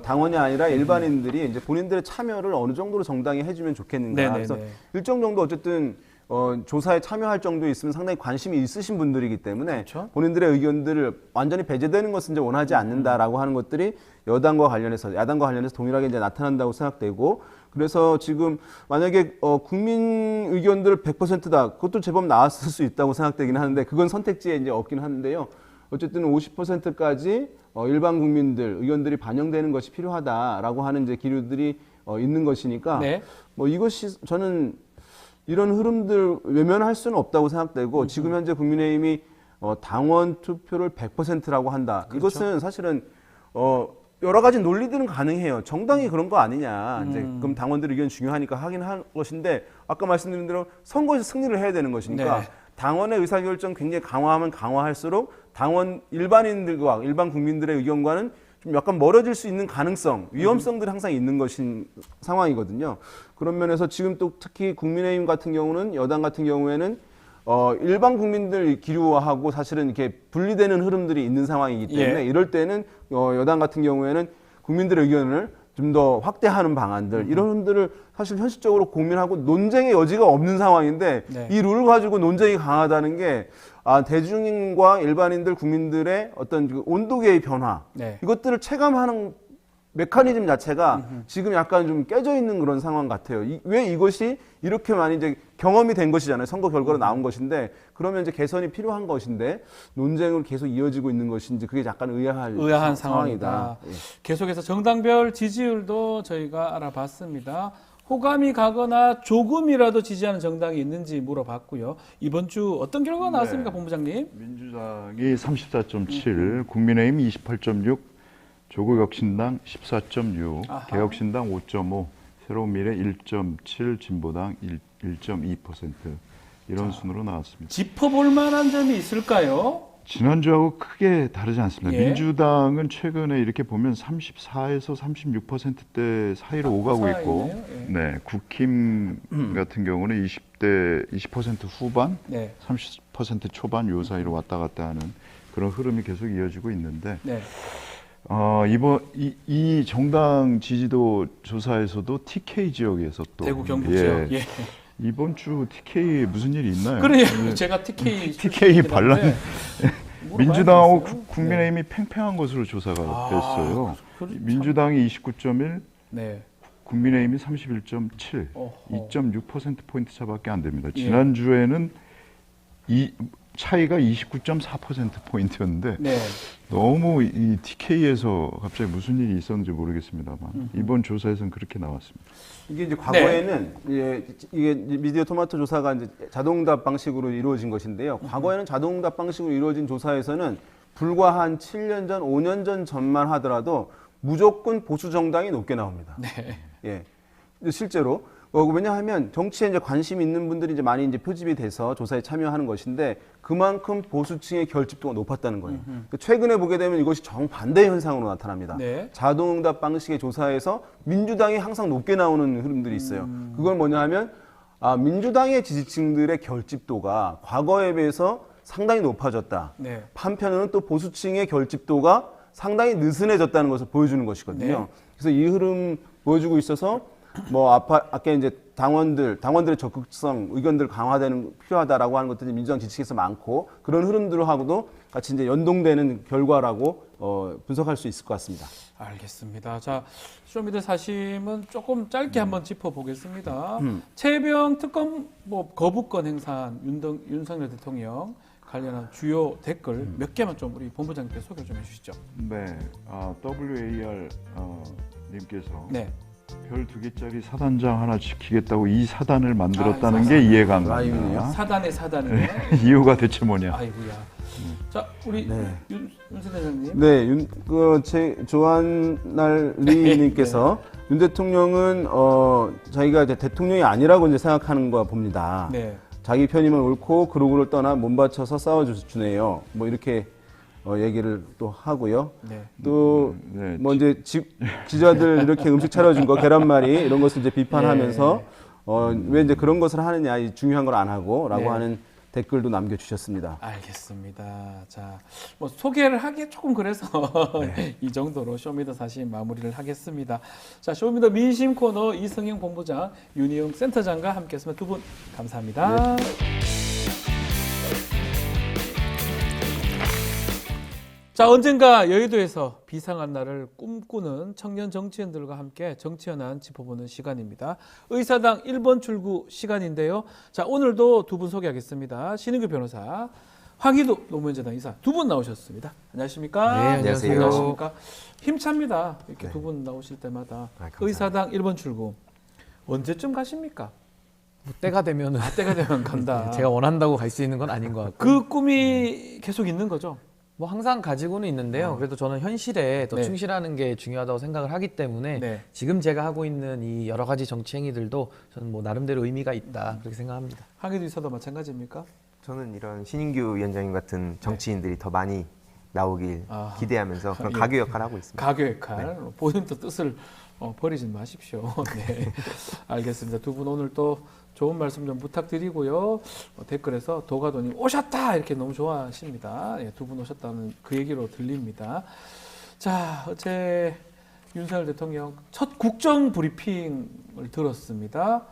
C: 당원이 아니라 일반인들이 이제 본인들의 참여를 어느 정도로 정당히 해주면 좋겠는가.
A: 네네네.
C: 그래서 일정 정도 어쨌든 조사에 참여할 정도 있으면 상당히 관심이 있으신 분들이기 때문에
A: 그렇죠.
C: 본인들의 의견들을 완전히 배제되는 것은 이제 원하지 않는다라고 하는 것들이 야당과 관련해서 동일하게 이제 나타난다고 생각되고, 그래서 지금 만약에 국민 의견들 100%다, 그것도 제법 나왔을 수 있다고 생각되긴 하는데 그건 선택지에 이제 없긴 하는데요. 어쨌든 50%까지 일반 국민들 의견들이 반영되는 것이 필요하다라고 하는 이제 기류들이 있는 것이니까
A: 네.
C: 뭐 이것이 저는 이런 흐름들 외면할 수는 없다고 생각되고, 지금 현재 국민의힘이 당원 투표를 100%라고 한다.
A: 그렇죠.
C: 이것은 사실은 여러 가지 논리들은 가능해요. 정당이 그런 거 아니냐. 이제 그럼 당원들 의견 중요하니까 하긴 할 것인데, 아까 말씀드린 대로 선거에서 승리를 해야 되는 것이니까
A: 네.
C: 당원의 의사결정 굉장히 강화하면 강화할수록 당원 일반인들과 일반 국민들의 의견과는 좀 약간 멀어질 수 있는 가능성, 위험성들이 항상 있는 것인 상황이거든요. 그런 면에서 지금 또 특히 국민의힘 같은 경우는, 여당 같은 경우에는 일반 국민들 기류하고 사실은 이렇게 분리되는 흐름들이 있는 상황이기 때문에
A: 예.
C: 이럴 때는 여당 같은 경우에는 국민들의 의견을 좀 더 확대하는 방안들 이런 흐름들을 사실 현실적으로 고민하고 논쟁의 여지가 없는 상황인데
A: 네.
C: 이 룰을 가지고 논쟁이 강하다는 게 대중과 일반인들 국민들의 어떤 그 온도계의 변화
A: 네.
C: 이것들을 체감하는 메커니즘 자체가 지금 약간 좀 깨져 있는 그런 상황 같아요. 왜 이것이 이렇게 많이 이제 경험이 된 것이잖아요. 선거 결과로 나온 것인데 그러면 이제 개선이 필요한 것인데 논쟁을 계속 이어지고 있는 것인지 그게 약간
A: 의아한 상황이다.
C: 예.
A: 계속해서 정당별 지지율도 저희가 알아봤습니다. 호감이 가거나 조금이라도 지지하는 정당이 있는지 물어봤고요. 이번 주 어떤 결과가 나왔습니까,
B: 네.
A: 본부장님?
B: 민주당이 34.7, 국민의힘 28.6, 조국혁신당 14.6,
A: 아하.
B: 개혁신당 5.5, 새로운미래 1.7, 진보당 1.2% 이런 순으로 나왔습니다.
A: 짚어볼 만한 점이 있을까요?
B: 지난주하고 크게 다르지 않습니다.
A: 예.
B: 민주당은 최근에 이렇게 보면 34에서 36%대 사이로 오가고 있고,
A: 사이네요. 예.
B: 네, 국힘 같은 경우는 20% 후반,
A: 네.
B: 30% 초반 요 사이로 왔다 갔다 하는 그런 흐름이 계속 이어지고 있는데,
A: 네.
B: 이 정당 지지도 조사에서도 TK 지역에서 또
A: 대구 경북 지역. 예.
B: 이번 주 TK에 무슨 일이 있나요?
A: 그래요.
B: 네.
A: 제가 TK
B: TK 반란 민주당하고
A: 되겠어요.
B: 국민의힘이 팽팽한 것으로 조사가 됐어요.
A: 그렇죠.
B: 민주당이 29.1,
A: 네.
B: 국민의힘이 31.7,
A: 어허.
B: 2.6%포인트 차밖에 안 됩니다.
A: 예.
B: 지난주에는 이 차이가 29.4%포인트였는데
A: 네.
B: 너무 이 TK에서 갑자기 무슨 일이 있었는지 모르겠습니다만 이번 조사에서는 그렇게 나왔습니다.
C: 이게 이제 과거에는 이게 미디어 토마토 조사가 이제 자동응답 방식으로 이루어진 것인데요. 과거에는 자동응답 방식으로 이루어진 조사에서는 불과 한 7년 전, 5년 전만 하더라도 무조건 보수 정당이 높게 나옵니다.
A: 네.
C: 예. 실제로 왜냐하면 정치에 이제 관심 있는 분들이 이제 많이 이제 표집이 돼서 조사에 참여하는 것인데 그만큼 보수층의 결집도가 높았다는 거예요. 최근에 보게 되면 이것이 정반대 현상으로 나타납니다.
A: 네.
C: 자동응답 방식의 조사에서 민주당이 항상 높게 나오는 흐름들이 있어요. 그건 뭐냐 하면 민주당의 지지층들의 결집도가 과거에 비해서 상당히 높아졌다.
A: 네.
C: 한편으로는 또 보수층의 결집도가 상당히 느슨해졌다는 것을 보여주는 것이거든요.
A: 네.
C: 그래서 이 흐름 보여주고 있어서 아까 이제 당원들의 적극성, 의견들 강화되는 필요하다라고 하는 것들이 민주당 지지층에서 많고 그런 흐름들하고도 같이 이제 연동되는 결과라고 분석할 수 있을 것 같습니다.
A: 알겠습니다. 자, 쇼미더 사심은 조금 짧게 한번 짚어보겠습니다. 최병 특검 거부권 행사한 윤석열 대통령 관련한 주요 댓글 몇 개만 좀 우리 본부장님께서 소개 좀 해주시죠.
B: 네, WAR 님께서
A: 네.
B: 별 2개짜리 사단장 하나 지키겠다고 이 사단을 만들었다는
A: 이
B: 게
A: 사단.
B: 이해가 안
C: 라임이네요.
B: 갑니다.
A: 사단이네.
B: 이유가 대체 뭐냐?
A: 아이고야. 자, 우리
C: 네.
A: 윤 선생님.
C: 네, 조한날 리님께서 윤 대통령은 자기가 이제 대통령이 아니라고 이제 생각하는 거 봅니다.
A: 네.
C: 자기 편이면 옳고 그룹을 떠나 몸바쳐서 싸워주네요. 뭐 이렇게 얘기를 또 하고요.
A: 네.
C: 또
B: 네,
C: 뭐 이제 지자들 이렇게 음식 차려준 거 계란말이 이런 것을 이제 비판하면서 왜 이제 그런 것을 하느냐 이 중요한 걸 안 하고라고
A: 네.
C: 하는 댓글도 남겨주셨습니다.
A: 알겠습니다. 자, 소개를 하기 조금 그래서 이 정도로 쇼미더 사실 마무리를 하겠습니다. 자, 쇼미더 민심 코너 이승영 본부장, 윤희용 센터장과 함께했습니다. 두 분 감사합니다.
C: 네.
A: 자, 언젠가 여의도에서 비상한 날을 꿈꾸는 청년 정치인들과 함께 정치 현안 짚어보는 시간입니다. 의사당 1번 출구 시간인데요. 자, 오늘도 두 분 소개하겠습니다. 신인규 변호사, 황희도 노무현재단 이사 두 분 나오셨습니다. 안녕하십니까?
D: 네, 안녕하세요.
A: 안녕하십니까? 힘찹니다. 이렇게
C: 네.
A: 두 분 나오실 때마다.
D: 감사합니다.
A: 의사당 1번 출구 언제쯤 가십니까?
D: 뭐 때가 되면은
A: 때가 되면 간다.
D: 제가 원한다고 갈 수 있는 건 아닌 것 같고
A: 그 꿈이 계속 있는 거죠?
D: 뭐 항상 가지고는 있는데요. 그래도 저는 현실에 더
A: 네.
D: 충실하는 게 중요하다고 생각을 하기 때문에
A: 네.
D: 지금 제가 하고 있는 이 여러 가지 정치 행위들도 저는 뭐 나름대로 의미가 있다 그렇게 생각합니다.
A: 황희도 이사도 마찬가지입니까?
E: 저는 이런 신인규 위원장님 같은 정치인들이 더 많이 나오길
A: 아하.
E: 기대하면서 그런
A: 예.
E: 가교 역할을 하고 있습니다.
A: 가교 역할. 본인도 뜻을 버리지 마십시오. 네. 알겠습니다. 두 분 오늘 또 좋은 말씀 좀 부탁드리고요. 댓글에서 도가도님 오셨다 이렇게 너무 좋아하십니다. 예, 두 분 오셨다는 그 얘기로 들립니다. 자, 어제 윤석열 대통령 첫 국정 브리핑을 들었습니다.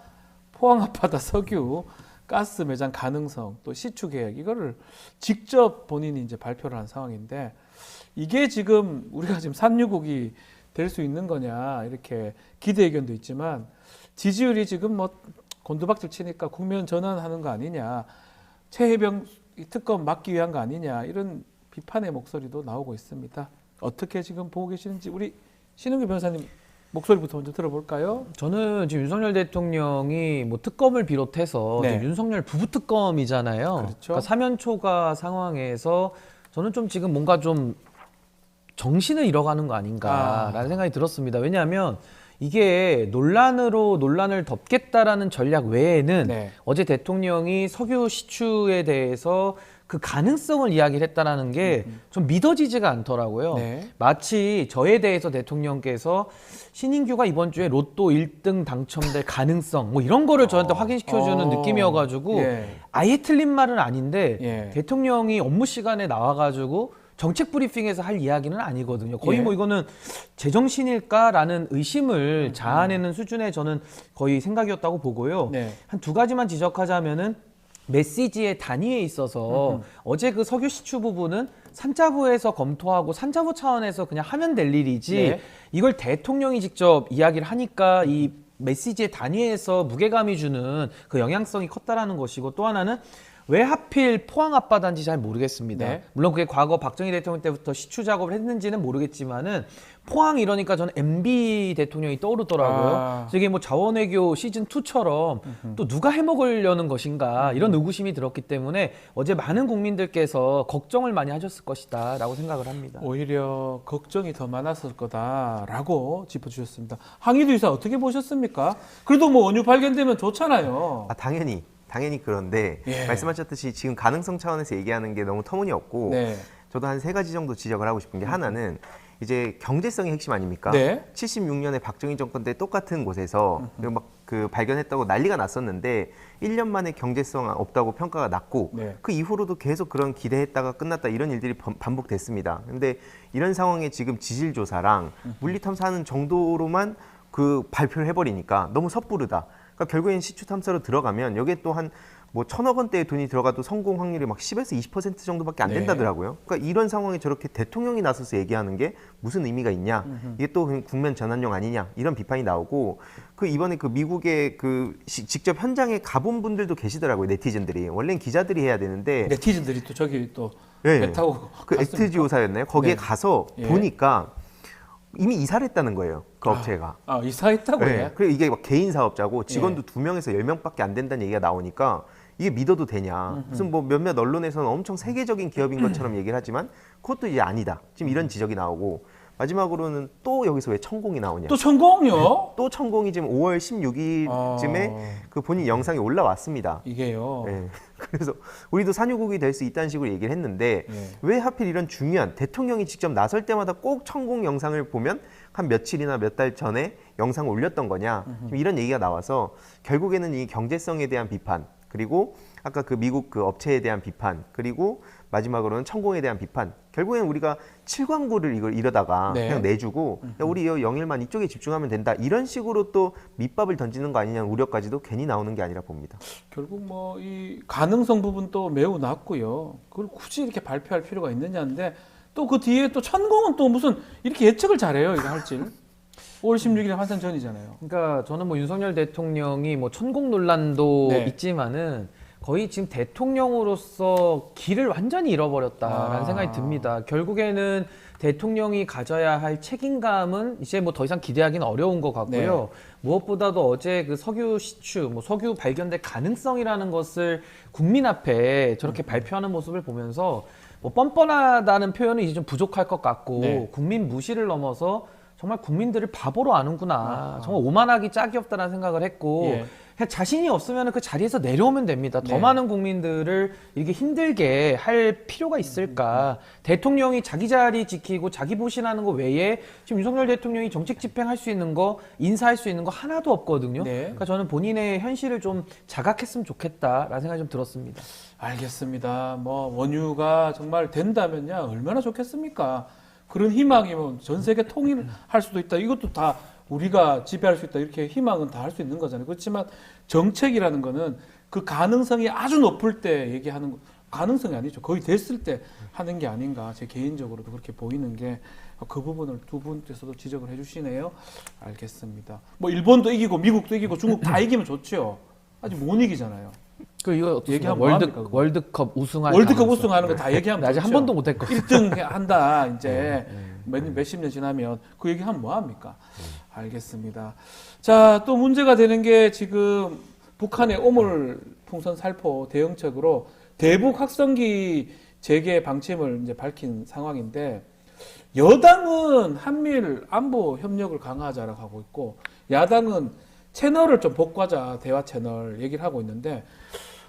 A: 포항 앞바다 석유 가스 매장 가능성 또 시추 계획 이거를 직접 본인이 이제 발표를 한 상황인데 이게 지금 우리가 지금 산유국이 될 수 있는 거냐 이렇게 기대 의견도 있지만 지지율이 지금 뭐 곤두박질 치니까 국면 전환하는 거 아니냐 최혜병 특검 막기 위한 거 아니냐 이런 비판의 목소리도 나오고 있습니다. 어떻게 지금 보고 계시는지 우리 신은규 변호사님 목소리부터 먼저 들어볼까요?
D: 저는 지금 윤석열 대통령이 뭐 특검을 비롯해서
A: 네.
D: 지금 윤석열 부부 특검이잖아요.
A: 그렇죠.
D: 그러니까 사면 초과 상황에서 저는 좀 지금 뭔가 좀 정신을 잃어가는 거 아닌가라는 생각이 들었습니다. 왜냐하면 이게 논란으로 논란을 덮겠다라는 전략 외에는
A: 네.
D: 어제 대통령이 석유 시추에 대해서 그 가능성을 이야기를 했다라는 게 좀 믿어지지가 않더라고요.
A: 네.
D: 마치 저에 대해서 대통령께서 신인규가 이번 주에 로또 1등 당첨될 가능성 뭐 이런 거를 저한테 확인시켜주는 느낌이어가지고
A: 예.
D: 아예 틀린 말은 아닌데
A: 예.
D: 대통령이 업무 시간에 나와가지고 정책 브리핑에서 할 이야기는 아니거든요. 거의
A: 예.
D: 뭐 이거는 제정신일까라는 의심을 자아내는 수준의 저는 거의 생각이었다고 보고요.
A: 네.
D: 한 두 가지만 지적하자면은 메시지의 단위에 있어서 어제 그 석유 시추 부분은 산자부에서 검토하고 산자부 차원에서 그냥 하면 될 일이지
A: 네.
D: 이걸 대통령이 직접 이야기를 하니까 이 메시지의 단위에서 무게감이 주는 그 영향성이 컸다라는 것이고 또 하나는 왜 하필 포항 앞바다인지 잘 모르겠습니다.
A: 네.
D: 물론 그게 과거 박정희 대통령 때부터 시추 작업을 했는지는 모르겠지만은 포항 이러니까 저는 MB 대통령이 떠오르더라고요.
A: 아.
D: 그래서 이게 뭐 자원외교 시즌 2처럼 또 누가 해먹으려는 것인가 이런 의구심이 들었기 때문에 어제 많은 국민들께서 걱정을 많이 하셨을 것이다라고 생각을 합니다.
A: 오히려 걱정이 더 많았을 거다라고 짚어주셨습니다. 항의도 이사 어떻게 보셨습니까? 그래도 뭐 원유 발견되면 좋잖아요.
E: 아, 당연히 그런데
A: 예.
E: 말씀하셨듯이 지금 가능성 차원에서 얘기하는 게 너무 터무니없고
A: 네.
E: 저도 한 세 가지 정도 지적을 하고 싶은 게 하나는 이제 경제성이 핵심 아닙니까?
A: 네.
E: 76년에 박정희 정권 때 똑같은 곳에서 막 그 발견했다고 난리가 났었는데 1년 만에 경제성 없다고 평가가 났고
A: 네.
E: 그 이후로도 계속 그런 기대했다가 끝났다 이런 일들이 반복됐습니다. 근데 이런 상황에 지금 지질 조사랑 물리 탐사하는 정도로만 그 발표를 해버리니까 너무 섣부르다. 그러니까 결국엔 시추 탐사로 들어가면 여기에 또 한 뭐 1,000억 원대의 돈이 들어가도 성공 확률이 막 10에서 20% 정도밖에 안
A: 네.
E: 된다더라고요. 그러니까 이런 상황에 저렇게 대통령이 나서서 얘기하는 게 무슨 의미가 있냐? 이게 또 그냥 국면 전환용 아니냐? 이런 비판이 나오고 그 이번에 그 미국의 그 직접 현장에 가본 분들도 계시더라고요. 네티즌들이. 원래는 기자들이 해야 되는데
A: 네티즌들이 또 저기 또
E: 예.
A: 배 타고
E: 그
A: 갔습니까?
E: 액트지오사였나요? 거기에
A: 네.
E: 가서
A: 예.
E: 보니까 이미 이사를 했다는 거예요. 그 업체가.
A: 아, 이사했다고요?
E: 네. 그리고 이게 막 개인 사업자고 직원도 2명에서 10명밖에 안 된다는 얘기가 나오니까 이게 믿어도 되냐. 무슨 뭐 몇몇 언론에서는 엄청 세계적인 기업인 것처럼 얘기를 하지만 그것도 이제 아니다. 지금 이런 지적이 나오고 마지막으로는 또 여기서 왜 천공이 나오냐.
A: 또 천공요?
E: 또 천공이 지금 5월 16일쯤에 그 본인 영상이 올라왔습니다.
A: 이게요.
E: 네. 그래서 우리도 산유국이 될 수 있다는 식으로 얘기를 했는데
A: 예.
E: 왜 하필 이런 중요한 대통령이 직접 나설 때마다 꼭 천공 영상을 보면 한 며칠이나 몇 달 전에 영상을 올렸던 거냐 지금 이런 얘기가 나와서 결국에는 이 경제성에 대한 비판 그리고 아까 그 미국 그 업체에 대한 비판 그리고 마지막으로는 천공에 대한 비판 결국에는 우리가 7광구를 이걸 이러다가
A: 네.
E: 그냥 내주고 야, 우리 이 영일만 이쪽에 집중하면 된다 이런 식으로 또 밑밥을 던지는 거 아니냐는 우려까지도 괜히 나오는 게 아니라 봅니다.
A: 결국 뭐 이 가능성 부분도 매우 낮고요. 그걸 굳이 이렇게 발표할 필요가 있느냐인데 또 그 뒤에 또 천공은 또 무슨 이렇게 예측을 잘해요. 이거 할지. 5월 16일에 환산 전이잖아요.
D: 그러니까 저는 뭐 윤석열 대통령이 뭐 천공 논란도
A: 네.
D: 있지만은 거의 지금 대통령으로서 길을 완전히 잃어버렸다라는
A: 아.
D: 생각이 듭니다. 결국에는 대통령이 가져야 할 책임감은 이제 뭐 더 이상 기대하기는 어려운 것 같고요. 무엇보다도 어제 그 석유 시추, 뭐 석유 발견될 가능성이라는 것을 국민 앞에 저렇게 발표하는 모습을 보면서 뭐 뻔뻔하다는 표현은 이제 좀 부족할 것 같고
A: 네.
D: 국민 무시를 넘어서 정말 국민들을 바보로 아는구나. 정말 오만하기 짝이 없다는 생각을 했고
A: 예.
D: 그냥 자신이 없으면 그 자리에서 내려오면 됩니다. 더
A: 네.
D: 많은 국민들을 이렇게 힘들게 할 필요가 있을까? 대통령이 자기 자리 지키고 자기 보신하는 거 외에 지금 윤석열 대통령이 정책 집행할 수 있는 거, 인사할 수 있는 거 하나도 없거든요.
A: 네.
D: 그러니까 저는 본인의 현실을 좀 자각했으면 좋겠다라는 생각이 좀 들었습니다.
A: 알겠습니다. 뭐 원유가 정말 된다면야 얼마나 좋겠습니까? 그런 희망이면 전 세계 통일할 수도 있다. 이것도 다 우리가 지배할 수 있다. 이렇게 희망은 다 할 수 있는 거잖아요. 그렇지만 정책이라는 거는 그 가능성이 아주 높을 때 얘기하는 거, 가능성이 아니죠. 거의 됐을 때 하는 게 아닌가. 제 개인적으로도 그렇게 보이는 게 그 부분을 두 분께서도 지적을 해주시네요. 알겠습니다. 뭐 일본도 이기고 미국도 이기고 중국 다 이기면 좋죠. 아직 못 이기잖아요.
D: 그 이거 어떻습니까?
A: 얘기하면 뭐합니까, 그거?
D: 월드컵 우승할
A: 월드컵
D: 가능성.
A: 우승하는 거 다 얘기하면
D: 아직 한
A: 좋죠.
D: 번도 못 했거든요.
A: 1등 한다 이제 몇십 년 지나면 그 얘기하면 뭐 합니까? 알겠습니다. 자, 또 문제가 되는 게 지금 북한의 오물 풍선 살포 대응책으로 대북 확성기 재개 방침을 이제 밝힌 상황인데 여당은 한미일 안보 협력을 강화하자라고 하고 있고 야당은 채널을 좀 복구하자 대화 채널 얘기를 하고 있는데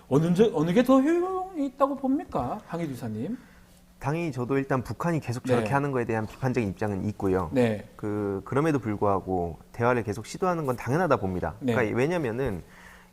A: 어느 게 더 효용이 있다고 봅니까? 황희두 이사님.
E: 당연히 저도 일단 북한이 계속 저렇게
A: 네.
E: 하는 거에 대한 비판적인 입장은 있고요.
A: 네.
E: 그럼에도 불구하고 대화를 계속 시도하는 건 당연하다 봅니다.
A: 네.
E: 그러니까 왜냐면은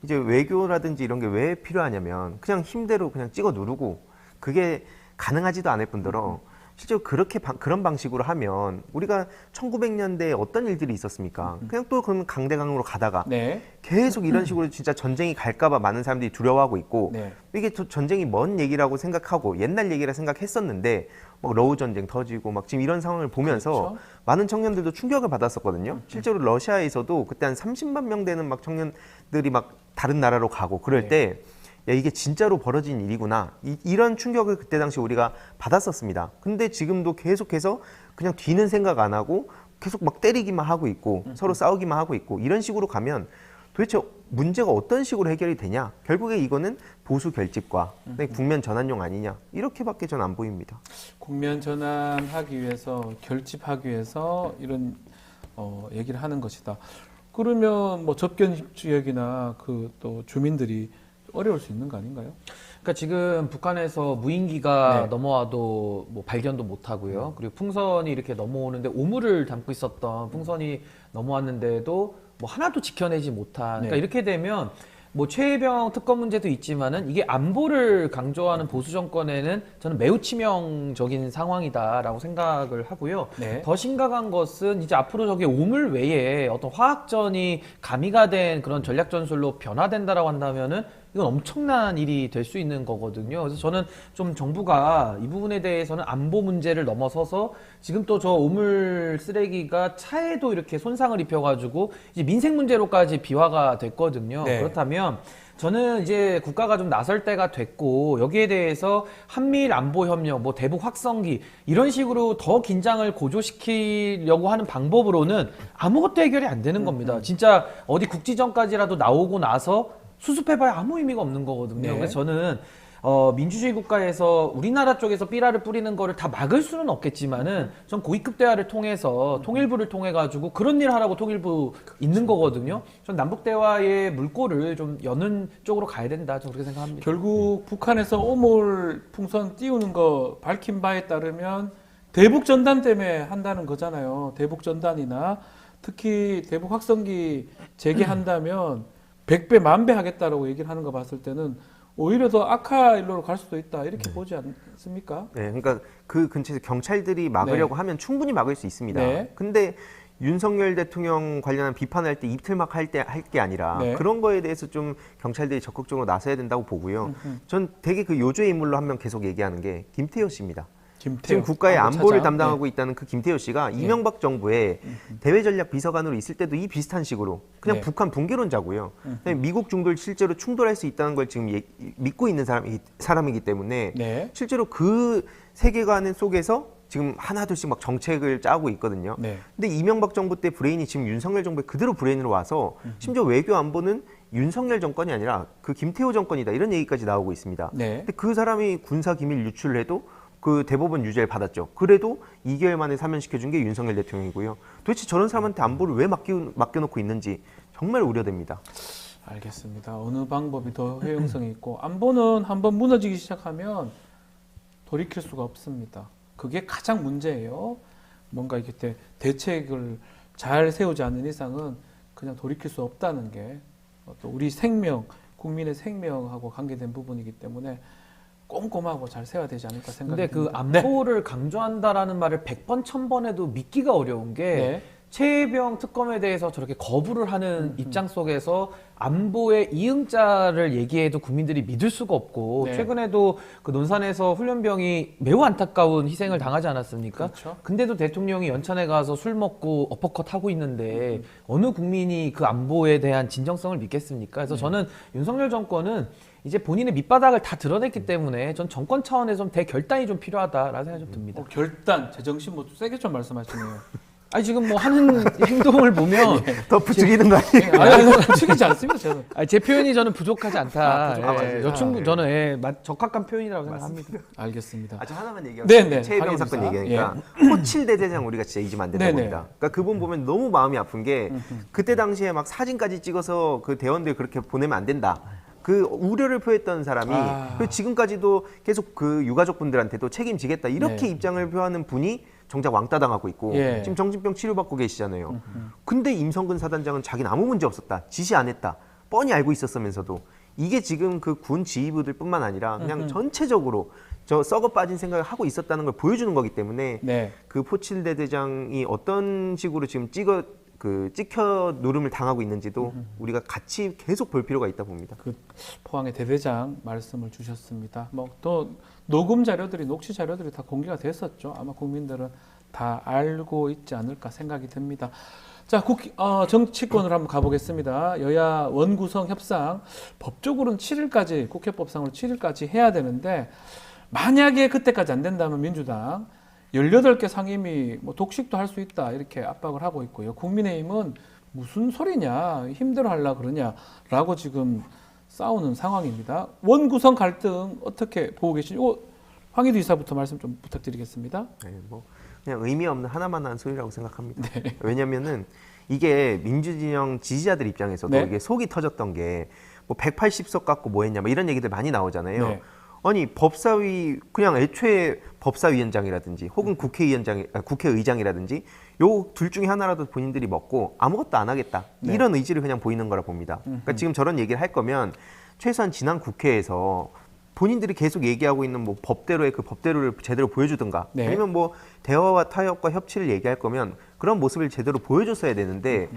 E: 이제 외교라든지 이런 게 왜 필요하냐면 그냥 힘대로 그냥 찍어 누르고 그게 가능하지도 않을 뿐더러 실제로 그렇게 그런 방식으로 하면 우리가 1900년대에 어떤 일들이 있었습니까? 그냥 또 그런 강대강으로 가다가
A: 네.
E: 계속 이런 식으로 진짜 전쟁이 갈까봐 많은 사람들이 두려워하고 있고
A: 네.
E: 이게 또 전쟁이 먼 얘기라고 생각하고 옛날 얘기라 생각했었는데 막 러우 전쟁 터지고 막 지금 이런 상황을 보면서
A: 그렇죠.
E: 많은 청년들도 충격을 받았었거든요. 실제로 러시아에서도 그때 한 30만 명 되는 막 청년들이 막 다른 나라로 가고 그럴
A: 네.
E: 때 야, 이게 진짜로 벌어진 일이구나. 이런 충격을 그때 당시 우리가 받았었습니다. 근데 지금도 계속해서 그냥 뒤는 생각 안 하고 계속 막 때리기만 하고 있고 서로 싸우기만 하고 있고 이런 식으로 가면 도대체 문제가 어떤 식으로 해결이 되냐? 결국에 이거는 보수 결집과 국면 전환용 아니냐? 이렇게밖에 전 안 보입니다.
A: 국면 전환하기 위해서 결집하기 위해서 이런 얘기를 하는 것이다. 그러면 뭐 접견 지역이나 그 또 주민들이 어려울 수 있는 거 아닌가요?
D: 그러니까 지금 북한에서 무인기가
A: 네.
D: 넘어와도 뭐 발견도 못 하고요. 그리고 풍선이 이렇게 넘어오는데 오물을 담고 있었던 풍선이 넘어왔는데도 뭐 하나도 지켜내지 못한. 그러니까
A: 네.
D: 이렇게 되면 뭐 최혜병 특검 문제도 있지만은 이게 안보를 강조하는 보수 정권에는 저는 매우 치명적인 상황이다라고 생각을 하고요.
A: 네.
D: 더 심각한 것은 이제 앞으로 저게 오물 외에 어떤 화학전이 가미가 된 그런 전략 전술로 변화된다라고 한다면은 이건 엄청난 일이 될 수 있는 거거든요. 그래서 저는 좀 정부가 이 부분에 대해서는 안보 문제를 넘어서서 지금 또 저 오물 쓰레기가 차에도 이렇게 손상을 입혀가지고 이제 민생 문제로까지 비화가 됐거든요.
A: 네.
D: 그렇다면 저는 이제 국가가 좀 나설 때가 됐고 여기에 대해서 한미일 안보 협력, 뭐 대북 확성기 이런 식으로 더 긴장을 고조시키려고 하는 방법으로는 아무것도 해결이 안 되는 겁니다. 진짜 어디 국지전까지라도 나오고 나서 수습해봐야 아무 의미가 없는 거거든요.
A: 네.
D: 그래서 저는 민주주의 국가에서 우리나라 쪽에서 삐라를 뿌리는 거를 다 막을 수는 없겠지만은 전 고위급 대화를 통해서 통일부를 통해 가지고 그런 일 하라고 통일부 있는 거거든요. 전 남북 대화의 물꼬를 좀 여는 쪽으로 가야 된다. 저는 그렇게 생각합니다.
A: 결국 북한에서 오물 풍선 띄우는 거 밝힌 바에 따르면 대북 전단 때문에 한다는 거잖아요. 대북 전단이나 특히 대북 확성기 재개한다면 100배, 1000배 하겠다라고 얘기를 하는 거 봤을 때는 오히려 더 악화 일로로 갈 수도 있다. 이렇게 보지 않습니까?
E: 네, 그러니까 그 근처에서 경찰들이 막으려고 하면 충분히 막을 수 있습니다.
A: 네.
E: 근데 윤석열 대통령 관련한 비판을 할 때 이틀막 할 게 아니라
A: 네.
E: 그런 거에 대해서 좀 경찰들이 적극적으로 나서야 된다고 보고요. 전 되게 그 요조의 인물로 한 명 계속 얘기하는 게 김태효 씨입니다.
A: 김태호.
E: 지금 국가의
A: 안보
E: 안보를
A: 차장.
E: 담당하고 있다는 그 김태효 씨가 이명박 정부의 대외전략 비서관으로 있을 때도 이 비슷한 식으로 그냥
A: 네.
E: 북한 붕괴론자고요. 그냥 미국 중들 실제로 충돌할 수 있다는 걸 지금 믿고 있는 사람이기 때문에
A: 네.
E: 실제로 그 세계관 속에서 지금 하나둘씩 막 정책을 짜고 있거든요.
A: 네.
E: 근데 이명박 정부 때 브레인이 지금 윤석열 정부에 그대로 브레인으로 와서 심지어 외교 안보는 윤석열 정권이 아니라 그 김태호 정권이다 이런 얘기까지 나오고 있습니다.
A: 네.
E: 근데 그 사람이 군사 기밀 유출을 해도 그 대법원 유죄를 받았죠. 그래도 2개월 만에 사면시켜준 게 윤석열 대통령이고요. 도대체 저런 사람한테 안보를 왜 맡겨놓고 있는지 정말 우려됩니다.
A: 알겠습니다. 어느 방법이 더 효용성이 있고 안보는 한번 무너지기 시작하면 돌이킬 수가 없습니다. 그게 가장 문제예요. 뭔가 이렇게 대책을 잘 세우지 않는 이상은 그냥 돌이킬 수 없다는 게 또 우리 생명, 국민의 생명하고 관계된 부분이기 때문에 꼼꼼하고 잘 세워야 되지 않을까
D: 근데
A: 생각이
D: 그
A: 듭니다.
D: 안보를 강조한다라는 말을 100번, 1000번 해도 믿기가 어려운 게
A: 네.
D: 최혜병 특검에 대해서 저렇게 거부를 하는 입장 속에서 안보의 이응자를 얘기해도 국민들이 믿을 수가 없고
A: 네.
D: 최근에도 그 논산에서 훈련병이 매우 안타까운 희생을 당하지 않았습니까?
A: 그렇죠.
D: 근데도 대통령이 연찬에 가서 술 먹고 어퍼컷 하고 있는데 어느 국민이 그 안보에 대한 진정성을 믿겠습니까? 그래서 저는 윤석열 정권은 이제 본인의 밑바닥을 다 드러냈기 때문에 전 정권 차원에서 좀 대결단이 좀 필요하다라는 생각이 좀 듭니다.
A: 결단, 제정신 뭐 세게 좀 말씀하시네요.
D: 아니 지금 뭐 하는 행동을 보면
E: 더 부추기는 거 아니에요?
A: 아니, 부추기지 않습니다. 저는.
D: 제 표현이 저는 부족하지 않다.
E: 부족하지 않다.
D: 충분 저는 적합한 표현이라고 생각합니다.
A: 알겠습니다.
E: 아주 하나만
A: 네,
E: 얘기하면
A: 네.
E: 최혜병
A: 황희부
E: 사건
A: 사.
E: 얘기하니까 호칠대대장 우리가 진짜 잊으면 안 된다고
A: 네, 네.
E: 봅니다. 그러니까 그분 보면 너무 마음이 아픈 게 그때 당시에 막 사진까지 찍어서 그 대원들 그렇게 보내면 안 된다. 그 우려를 표했던 사람이 그 지금까지도 계속 그 유가족분들한테도 책임지겠다 이렇게
A: 네.
E: 입장을 표하는 분이 정작 왕따 당하고 있고
A: 예.
E: 지금 정신병 치료받고 계시잖아요. 근데 임성근 사단장은 자기는 아무 문제 없었다. 지시 안 했다. 뻔히 알고 있었으면서도 이게 지금 그 군 지휘부들뿐만 아니라 그냥 전체적으로 저 썩어 빠진 생각을 하고 있었다는 걸 보여주는 거기 때문에
A: 네.
E: 그 포칠대대장이 어떤 식으로 지금 찍혀 누름을 당하고 있는지도 우리가 같이 계속 볼 필요가 있다 봅니다.
A: 그 포항의 대대장 말씀을 주셨습니다. 뭐 또 녹음 자료들이 녹취 자료들이 다 공개가 됐었죠. 아마 국민들은 다 알고 있지 않을까 생각이 듭니다. 자, 정치권으로 한번 가보겠습니다. 여야 원구성 협상 법적으로는 7일까지 국회법상으로 7일까지 해야 되는데 만약에 그때까지 안 된다면 민주당 18개 상임위 뭐 독식도 할 수 있다 이렇게 압박을 하고 있고요. 국민의힘은 무슨 소리냐 힘들어 하려고 그러냐라고 지금 싸우는 상황입니다. 원구성 갈등 어떻게 보고 계시죠? 황희두 이사부터 말씀 좀 부탁드리겠습니다.
E: 네, 뭐 그냥 의미 없는 하나만 한 소리라고 생각합니다. 왜냐면은 이게 민주진영 지지자들 입장에서도
A: 네.
E: 이게 속이 터졌던 게 뭐 180석 갖고 뭐 했냐 뭐 이런 얘기들 많이 나오잖아요.
A: 네.
E: 아니 법사위 그냥 애초에 법사위원장이라든지 혹은 국회의장이라든지 요 둘 중에 하나라도 본인들이 먹고 아무것도 안 하겠다
A: 네.
E: 이런 의지를 그냥 보이는 거라 봅니다. 그러니까 지금 저런 얘기를 할 거면 최소한 지난 국회에서 본인들이 계속 얘기하고 있는 뭐 법대로의 그 법대로를 제대로 보여주든가
A: 네.
E: 아니면 뭐 대화와 타협과 협치를 얘기할 거면 그런 모습을 제대로 보여줬어야 되는데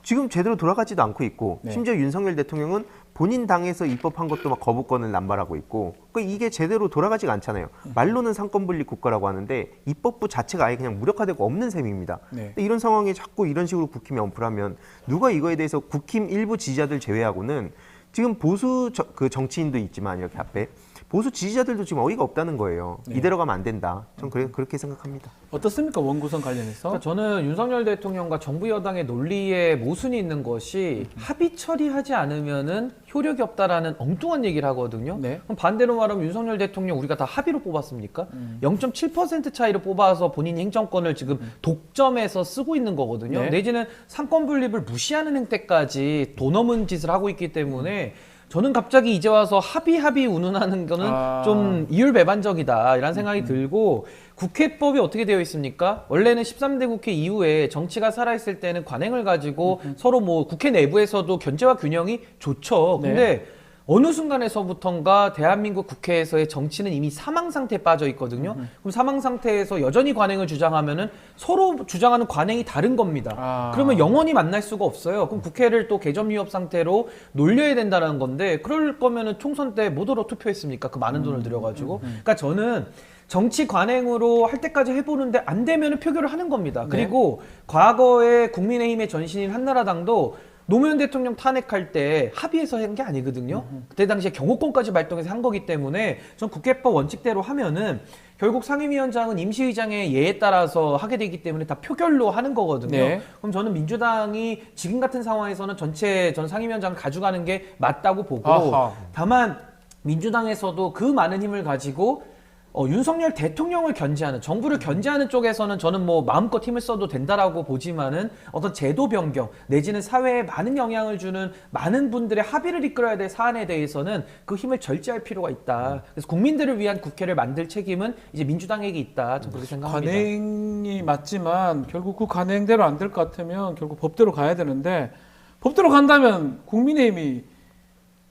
E: 지금 제대로 돌아가지도 않고 있고
A: 네.
E: 심지어 윤석열 대통령은 본인 당에서 입법한 것도 막 거부권을 남발하고 있고 그러니까 이게 제대로 돌아가지가 않잖아요. 말로는 상권분립 국가라고 하는데 입법부 자체가 아예 그냥 무력화되고 없는 셈입니다.
A: 네.
E: 근데 이런 상황에 자꾸 이런 식으로 국힘이 언플하면 누가 이거에 대해서 국힘 일부 지지자들 제외하고는 지금 보수 그 정치인도 있지만 이렇게 앞에 보수 지지자들도 지금 어이가 없다는 거예요.
A: 네.
E: 이대로 가면 안 된다. 전 그렇게 생각합니다.
A: 어떻습니까? 원구성 관련해서?
D: 그러니까 저는 윤석열 대통령과 정부 여당의 논리에 모순이 있는 것이 합의 처리하지 않으면은 효력이 없다라는 엉뚱한 얘기를 하거든요.
A: 네.
D: 그럼 반대로 말하면 윤석열 대통령 우리가 다 합의로 뽑았습니까? 0.7% 차이로 뽑아서 본인 행정권을 지금 독점해서 쓰고 있는 거거든요.
A: 네.
D: 내지는 상권 분립을 무시하는 행태까지 도 넘은 짓을 하고 있기 때문에 저는 갑자기 이제 와서 합의 운운하는 거는 좀 이율배반적이다 이런 생각이 들고 국회법이 어떻게 되어 있습니까? 원래는 13대 국회 이후에 정치가 살아있을 때는 관행을 가지고 서로 뭐 국회 내부에서도 견제와 균형이 좋죠. 근데 어느 순간에서부턴가 대한민국 국회에서의 정치는 이미 사망 상태에 빠져 있거든요. 그럼 사망 상태에서 여전히 관행을 주장하면은 서로 주장하는 관행이 다른 겁니다. 그러면 영원히 만날 수가 없어요. 그럼 국회를 또 개점 위협 상태로 놀려야 된다는 건데 그럴 거면은 총선 때 뭐더러 투표했습니까? 그 많은 돈을 들여가지고. 그러니까 저는 정치 관행으로 할 때까지 해보는데 안 되면은 표결을 하는 겁니다. 그리고 과거에 국민의힘의 전신인 한나라당도 노무현 대통령 탄핵할 때 합의해서 한 게 아니거든요. 그때 당시에 경호권까지 발동해서 한 거기 때문에 전 국회법 원칙대로 하면은 결국 상임위원장은 임시의장의 예에 따라서 하게 되기 때문에 다 표결로 하는 거거든요.
A: 네.
D: 그럼 저는 민주당이 지금 같은 상황에서는 전체 전 상임위원장을 가져가는 게 맞다고 보고
A: 아하.
D: 다만 민주당에서도 그 많은 힘을 가지고 윤석열 대통령을 견제하는, 정부를 견제하는 쪽에서는 저는 뭐 마음껏 힘을 써도 된다라고 보지만은 어떤 제도 변경 내지는 사회에 많은 영향을 주는 많은 분들의 합의를 이끌어야 될 사안에 대해서는 그 힘을 절제할 필요가 있다. 그래서 국민들을 위한 국회를 만들 책임은 이제 민주당에게 있다. 저는 그렇게 생각합니다.
A: 관행이 맞지만 결국 그 관행대로 안 될 것 같으면 결국 법대로 가야 되는데 법대로 간다면 국민의힘이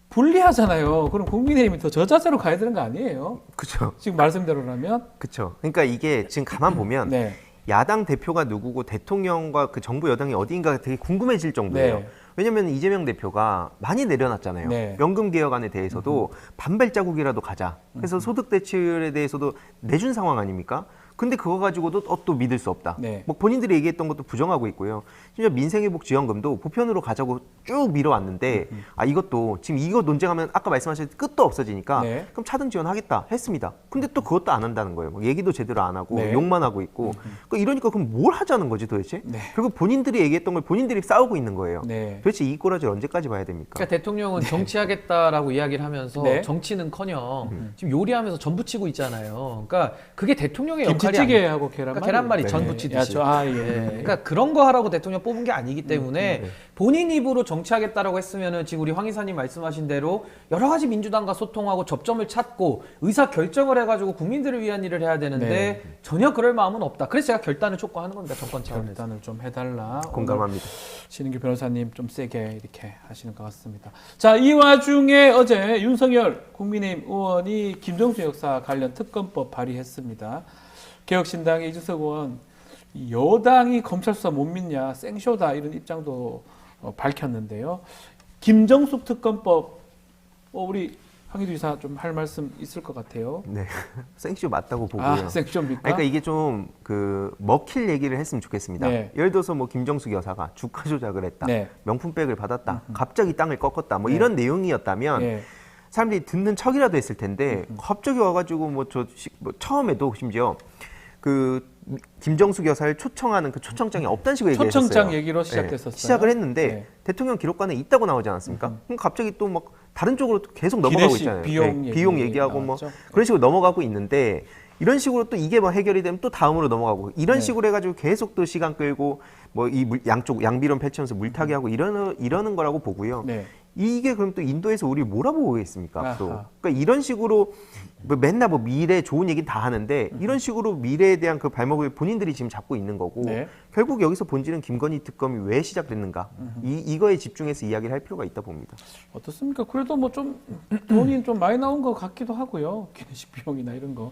A: 불리하잖아요. 그럼 국민의힘이 더 저자세로 가야 되는 거 아니에요?
E: 그렇죠.
A: 지금 말씀대로라면.
E: 그렇죠. 그러니까 이게 지금 가만 보면
A: 네.
E: 야당 대표가 누구고 대통령과 그 정부 여당이 어디인가 되게 궁금해질 정도예요.
A: 네.
E: 왜냐면 이재명 대표가 많이 내려놨잖아요.
A: 네.
E: 연금 개혁안에 대해서도 반발자국이라도 가자. 그래서 소득 대출에 대해서도 내준 상황 아닙니까? 근데 그거 가지고도 또 믿을 수 없다.
A: 네.
E: 뭐 본인들이 얘기했던 것도 부정하고 있고요. 진짜 민생회복지원금도 보편으로 가자고 쭉 밀어왔는데 이것도 지금 이거 논쟁하면 아까 말씀하신 끝도 없어지니까
A: 네.
E: 그럼 차등 지원하겠다 했습니다. 근데 또 그것도 안 한다는 거예요. 뭐 얘기도 제대로 안 하고
A: 네.
E: 욕만 하고 있고 그러니까 이러니까 그럼 뭘 하자는 거지 도대체?
A: 네.
E: 결국 본인들이 얘기했던 걸 본인들이 싸우고 있는 거예요.
A: 네.
E: 도대체 이 꼬라지를 언제까지 봐야 됩니까?
D: 그러니까 대통령은 정치하겠다라고 이야기를 하면서
A: 네.
D: 정치는커녕 지금 요리하면서 전 부치고 있잖아요. 그러니까 그게 대통령의 역할이
A: 김치찌개하고 계란말이.
D: 그러니까 계란말이
E: 네.
D: 전
A: 야,
D: 부치듯이.
A: 예.
D: 네. 그러니까 그런 거 하라고 대통령 뽑은 게 아니기 때문에 본인 입으로 정치하겠다라고 했으면은 지금 우리 황 이사님 말씀하신 대로 여러 가지 민주당과 소통하고 접점을 찾고 의사 결정을 해가지고 국민들을 위한 일을 해야 되는데
A: 네.
D: 전혀 그럴 마음은 없다. 그래서 제가 결단을 촉구하는 겁니다. 정권 차원에서.
A: 결단을 좀 해달라.
E: 공감합니다.
A: 신은규 변호사님 좀 세게 이렇게 하시는 것 같습니다. 자, 이 와중에 어제 윤석열 국민의힘 의원이 김정수 여사 관련 특검법 발의했습니다. 개혁신당의 이준석 의원, 여당이 검찰 수사 못 믿냐, 생쇼다 이런 입장도 밝혔는데요. 김정숙 특검법, 우리 황희두 이사 좀 할 말씀 있을 것 같아요.
E: 네, 생쇼 맞다고 보고요.
A: 아, 생쇼입니까?
E: 그러니까 이게 좀 그 먹힐 얘기를 했으면 좋겠습니다.
A: 네.
E: 예를 들어서 뭐 김정숙 여사가 주가 조작을 했다,
A: 네.
E: 명품백을 받았다, 갑자기 땅을 꺾었다, 뭐
A: 네.
E: 이런 내용이었다면
A: 예.
E: 사람들이 듣는 척이라도 했을 텐데 갑자기 와가지고 뭐 처음에도 심지어 그 김정숙 여사를 초청하는 그 초청장이 없다는 식으로 얘기했어요.
A: 초청장 얘기로 시작됐었어요.
E: 시작을 했는데
A: 네.
E: 대통령 기록관에 있다고 나오지 않았습니까? 그럼 갑자기 또 막 다른 쪽으로 또 계속 넘어가고
A: 기내식,
E: 있잖아요.
A: 비용
E: 비용
A: 얘기
E: 얘기하고 뭐
A: 나왔죠.
E: 그런 식으로 넘어가고 있는데 이런 식으로 또 이게 뭐 해결이 되면 또 다음으로 넘어가고 이런
A: 네.
E: 식으로 해가지고 계속 또 시간 끌고 뭐 이 양쪽 양비론 펼치면서 물타기 하고 이러는 거라고 보고요.
A: 네.
E: 이게 그럼 또 인도에서 우리 몰아보겠습니까?
A: 아하.
E: 또 그러니까 이런 식으로 뭐 맨날 뭐 미래 좋은 얘기 다 하는데 이런 식으로 미래에 대한 그 발목을 본인들이 지금 잡고 있는 거고
A: 네.
E: 결국 여기서 본질은 김건희 특검이 왜 시작됐는가 이거에 집중해서 이야기를 할 필요가 있다 봅니다.
A: 어떻습니까? 그래도 뭐 좀 돈이 좀 많이 나온 것 같기도 하고요. 기내식 비용이나 이런 거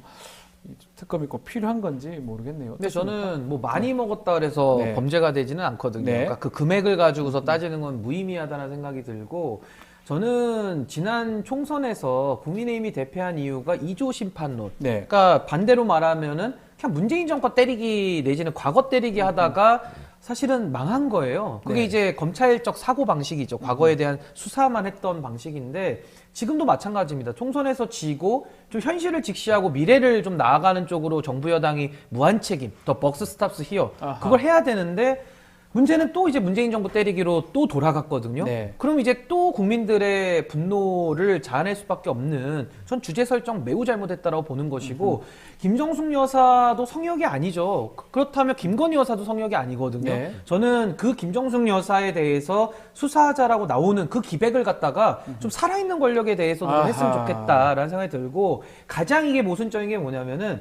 A: 특검이 꼭 필요한 건지 모르겠네요.
D: 근데
A: 어떻습니까?
D: 저는 뭐 많이 먹었다 그래서
A: 네.
D: 범죄가 되지는 않거든요.
A: 네.
D: 그러니까 그 금액을 가지고서 따지는 건 무의미하다는 생각이 들고 저는 지난 총선에서 국민의힘이 대패한 이유가 2조 심판론.
A: 네.
D: 그러니까 반대로 말하면은 그냥 문재인 정권 때리기 내지는 과거 때리기 하다가 사실은 망한 거예요. 그게
A: 네.
D: 이제 검찰적 사고 방식이죠. 과거에 대한 수사만 했던 방식인데 지금도 마찬가지입니다. 총선에서 지고 좀 현실을 직시하고 미래를 좀 나아가는 쪽으로 정부 여당이 무한 책임, 더 벅스 스탑스 히어
A: 아하.
D: 그걸 해야 되는데 문제는 또 이제 문재인 정부 때리기로 또 돌아갔거든요.
A: 네.
D: 그럼 이제 또 국민들의 분노를 자아낼 수밖에 없는 전 주제 설정 매우 잘못했다라고 보는 것이고 김정숙 여사도 성역이 아니죠. 그렇다면 김건희 여사도 성역이 아니거든요.
A: 네.
D: 저는 그 김정숙 여사에 대해서 수사하자라고 나오는 그 기백을 갖다가 좀 살아있는 권력에 대해서도 좀 했으면
A: 아하.
D: 좋겠다라는 생각이 들고 가장 이게 모순적인 게 뭐냐면은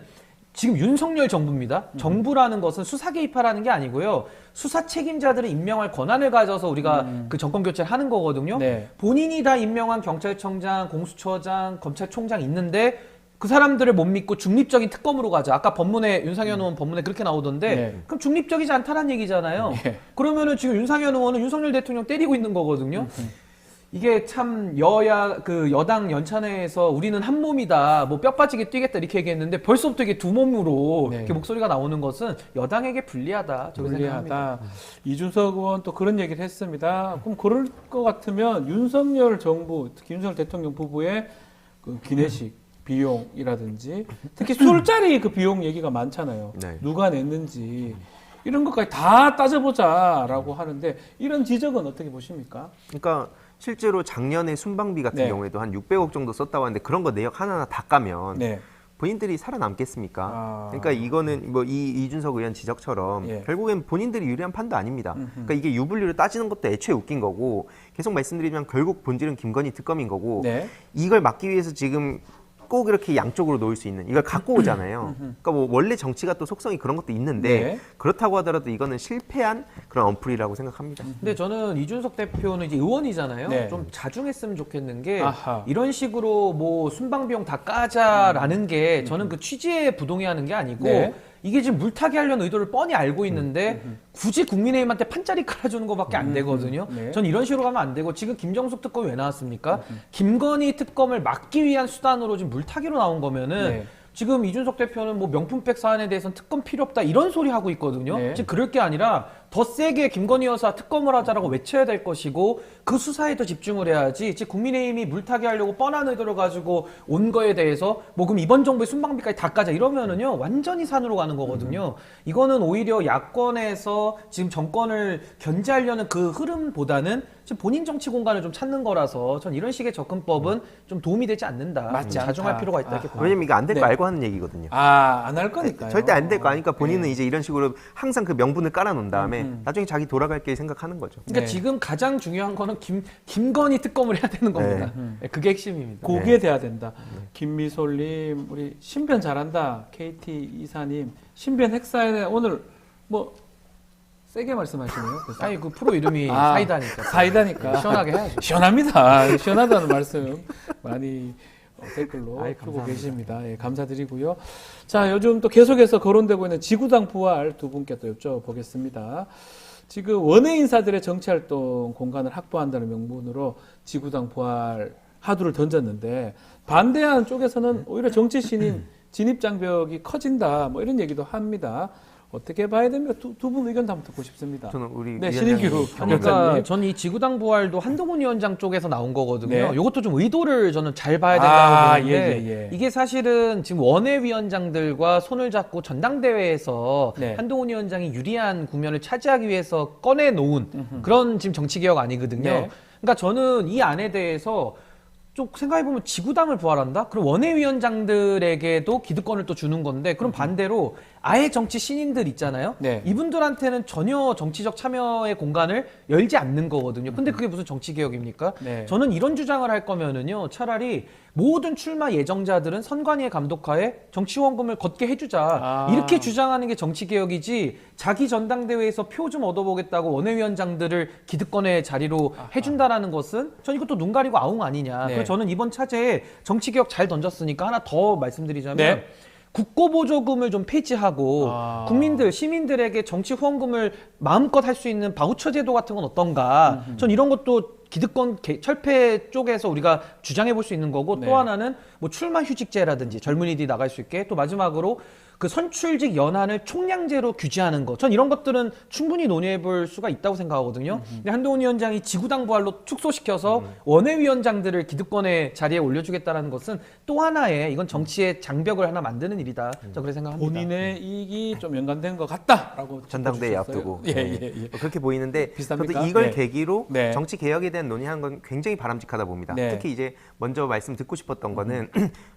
D: 지금 윤석열 정부입니다. 정부라는 것은 수사 개입하라는 게 아니고요. 수사 책임자들을 임명할 권한을 가져서 우리가 그 정권 교체를 하는 거거든요.
A: 네.
D: 본인이 다 임명한 경찰청장, 공수처장, 검찰총장 있는데 그 사람들을 못 믿고 중립적인 특검으로 가자. 아까 법문에 윤상현 의원 법문에 그렇게 나오던데
A: 네.
D: 그럼 중립적이지 않다는 얘기잖아요.
A: 네.
D: 그러면은 지금 윤상현 의원은 윤석열 대통령 때리고 있는 거거든요. 이게 참 여당 연찬회에서 우리는 한 몸이다, 뭐 뼈 빠지게 뛰겠다 이렇게 얘기했는데 벌써부터 이게 두 몸으로
A: 네.
D: 이렇게 목소리가 나오는 것은 여당에게 불리하다. 저는 생각합니다.
A: 불리하다. 이준석 의원 또 그런 얘기를 했습니다. 그럼 그럴 것 같으면 윤석열 정부, 특히 윤석열 대통령 부부의 그 기내식 비용이라든지 특히 술자리 그 비용 얘기가 많잖아요.
E: 네.
A: 누가 냈는지 이런 것까지 다 따져보자라고 하는데 이런 지적은 어떻게 보십니까?
E: 그러니까 실제로 작년에 순방비 같은
A: 네.
E: 경우에도 한 600억 정도 썼다고 하는데 그런 거 내역 하나하나 다 까면
A: 네.
E: 본인들이 살아남겠습니까?
A: 아.
E: 그러니까 이거는 뭐 이준석 의원 지적처럼
A: 예.
E: 결국엔 본인들이 유리한 판도 아닙니다. 그러니까 이게 유불리로 따지는 것도 애초에 웃긴 거고 계속 말씀드리면 결국 본질은 김건희 특검인 거고
A: 네.
E: 이걸 막기 위해서 지금 꼭 이렇게 양쪽으로 놓을 수 있는 이걸 갖고 오잖아요. 그러니까 뭐 원래 정치가 또 속성이 그런 것도 있는데
A: 네.
E: 그렇다고 하더라도 이거는 실패한 그런 언플이라고 생각합니다.
D: 근데 저는 이준석 대표는 이제 의원이잖아요.
A: 네.
D: 좀 자중했으면 좋겠는 게
A: 아하.
D: 이런 식으로 뭐 순방비용 다 까자라는 게 저는 그 취지에 부동의하는 게 아니고
A: 네.
D: 이게 지금 물타기 하려는 의도를 뻔히 알고 있는데 굳이 국민의힘한테 판짜리 깔아주는 것밖에 안 되거든요.
A: 네.
D: 전 이런 식으로 가면 안 되고 지금 김정숙 특검이 왜 나왔습니까? 김건희 특검을 막기 위한 수단으로 지금 물타기로 나온 거면은
A: 네.
D: 지금 이준석 대표는 뭐 명품백 사안에 대해서는 특검 필요 없다 이런 소리 하고 있거든요.
A: 네.
D: 지금 그럴 게 아니라 더 세게 김건희 여사 특검을 하자라고 외쳐야 될 것이고 그 수사에 더 집중을 해야지. 지금 국민의힘이 물타기 하려고 뻔한 의도를 가지고 온 거에 대해서 뭐 그럼 이번 정부의 순방비까지 다 까자 이러면은요 완전히 산으로 가는 거거든요. 이거는 오히려 야권에서 지금 정권을 견제하려는 그 흐름보다는 지금 본인 정치 공간을 좀 찾는 거라서 전 이런 식의 접근법은 좀 도움이 되지 않는다.
A: 맞지
D: 자중할
A: 않다.
D: 필요가 있다 이렇게
A: 아하.
D: 봅니다.
E: 왜냐면 이거 안 될 거
A: 네.
E: 알고 하는 얘기거든요.
A: 아, 안 할 거니까요.
E: 절대 안 될 거 아니까 본인은
A: 네.
E: 이제 이런 식으로 항상 그 명분을 깔아놓은 다음에 나중에 자기 돌아갈 게 생각하는 거죠.
D: 그러니까
A: 네.
D: 지금 가장 중요한 거는 김건희 특검을 해야 되는 겁니다. 네, 그게 핵심입니다.
A: 그게 돼야 된다. 김미솔님, 우리 신변 잘한다. KT 이사님, 신변 핵사에 오늘 뭐 세게 말씀하시네요. 그래서.
D: 아니 그 프로 이름이
A: 아,
D: 사이다니까.
A: 사이다니까.
D: 시원하게 해야죠.
A: 시원합니다. 시원하다는 말씀 많이 댓글로
D: 아이,
A: 주고
D: 감사합니다.
A: 계십니다. 예, 감사드리고요. 자, 요즘 또 계속해서 거론되고 있는 지구당 부활 두 분께 또 여쭤보겠습니다. 지금 원외 인사들의 정치활동 공간을 확보한다는 명분으로 지구당 부활 하두를 던졌는데 반대하는 쪽에서는 오히려 정치 신인 진입 장벽이 커진다. 뭐 이런 얘기도 합니다. 어떻게 봐야 됩니까? 두 분 의견도 한번 듣고 싶습니다.
E: 저는 우리
A: 네,
E: 위원장님
A: 신인규
D: 그러니까
A: 변호사님.
D: 전 이 지구당 부활도 한동훈 위원장 쪽에서 나온 거거든요.
A: 네.
D: 이것도 좀 의도를 저는 잘 봐야 된다고
A: 아,
D: 보는데
A: 예, 예, 예.
D: 이게 사실은 지금 원외위원장들과 손을 잡고 전당대회에서
A: 네.
D: 한동훈 위원장이 유리한 국면을 차지하기 위해서 꺼내놓은 그런 지금 정치개혁 아니거든요.
A: 네.
D: 그러니까 저는 이 안에 대해서 좀 생각해보면 지구당을 부활한다? 그럼 원외위원장들에게도 기득권을 또 주는 건데 그럼 반대로 아예 정치 신인들 있잖아요.
A: 네.
D: 이분들한테는 전혀 정치적 참여의 공간을 열지 않는 거거든요. 근데 그게 무슨 정치 개혁입니까?
A: 네.
D: 저는 이런 주장을 할 거면은요. 차라리 모든 출마 예정자들은 선관위의 감독하에 정치 후원금을 걷게 해주자.
A: 아.
D: 이렇게 주장하는 게 정치 개혁이지. 자기 전당대회에서 표 좀 얻어보겠다고 원외위원장들을 기득권의 자리로 해준다라는 것은 전 이것도 눈 가리고 아웅 아니냐.
A: 네.
D: 그래서 저는 이번 차제에 정치 개혁 잘 던졌으니까 하나 더 말씀드리자면.
A: 네.
D: 국고보조금을 좀 폐지하고
A: 아.
D: 국민들, 시민들에게 정치 후원금을 마음껏 할 수 있는 바우처 제도 같은 건 어떤가. 전 이런 것도 기득권 철폐 쪽에서 우리가 주장해 볼 수 있는 거고
A: 네.
D: 또 하나는 뭐 출마 휴직제라든지 젊은이들이 나갈 수 있게 또 마지막으로 그 선출직 연한을 총량제로 규제하는 거. 전 이런 것들은 충분히 논의해 볼 수가 있다고 생각하거든요. 근데 한동훈 위원장이 지구당 부활로 축소시켜서 원외위원장들을 기득권의 자리에 올려주겠다는 것은 또 하나의 이건 정치의 장벽을 하나 만드는 일이다. 저 그렇게 생각합니다.
A: 본인의 이익이 좀 연관된 것 같다라고
E: 전당대회
A: 짚어주셨어요.
E: 앞두고
A: 예,
E: 네.
A: 예, 예.
E: 그렇게 보이는데
A: 비슷합니까?
E: 저도 이걸
A: 네.
E: 계기로
A: 네.
E: 정치 개혁에 대한 논의하는 건 굉장히 바람직하다 봅니다.
A: 네.
E: 특히 이제 먼저 말씀 듣고 싶었던 거는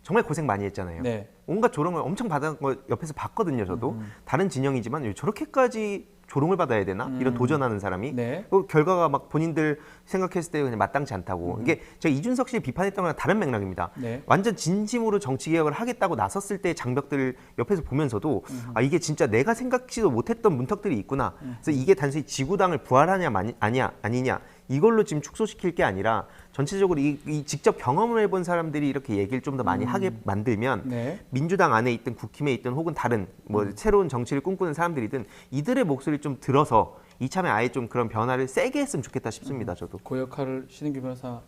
E: 정말 고생 많이 했잖아요.
A: 네.
E: 온갖 조롱을 엄청 받은 거 옆에서 봤거든요. 저도 다른 진영이지만 왜 저렇게까지 조롱을 받아야 되나 이런 도전하는 사람이
A: 네.
E: 그 결과가 막 본인들 생각했을 때 그냥 마땅치 않다고 이게 제가 이준석 씨를 비판했던 거랑 다른 맥락입니다.
A: 네.
E: 완전 진심으로 정치 개혁을 하겠다고 나섰을 때 장벽들을 옆에서 보면서도 아 이게 진짜 내가 생각지도 못했던 문턱들이 있구나. 그래서 이게 단순히 지구당을 부활하냐 아니냐 이걸로 지금 축소시킬 게 아니라 전체적으로 이 직접 경험을 해본 사람들이 이렇게 얘기를 좀 더 많이 하게 만들면
A: 네.
E: 민주당 안에 있든 국힘에 있든 혹은 다른 뭐 새로운 정치를 꿈꾸는 사람들이든 이들의 목소리를 좀 들어서 이참에 아예 좀 그런 변화를 세게 했으면 좋겠다 싶습니다. 저도.
A: 그 역할을 신인규 변호사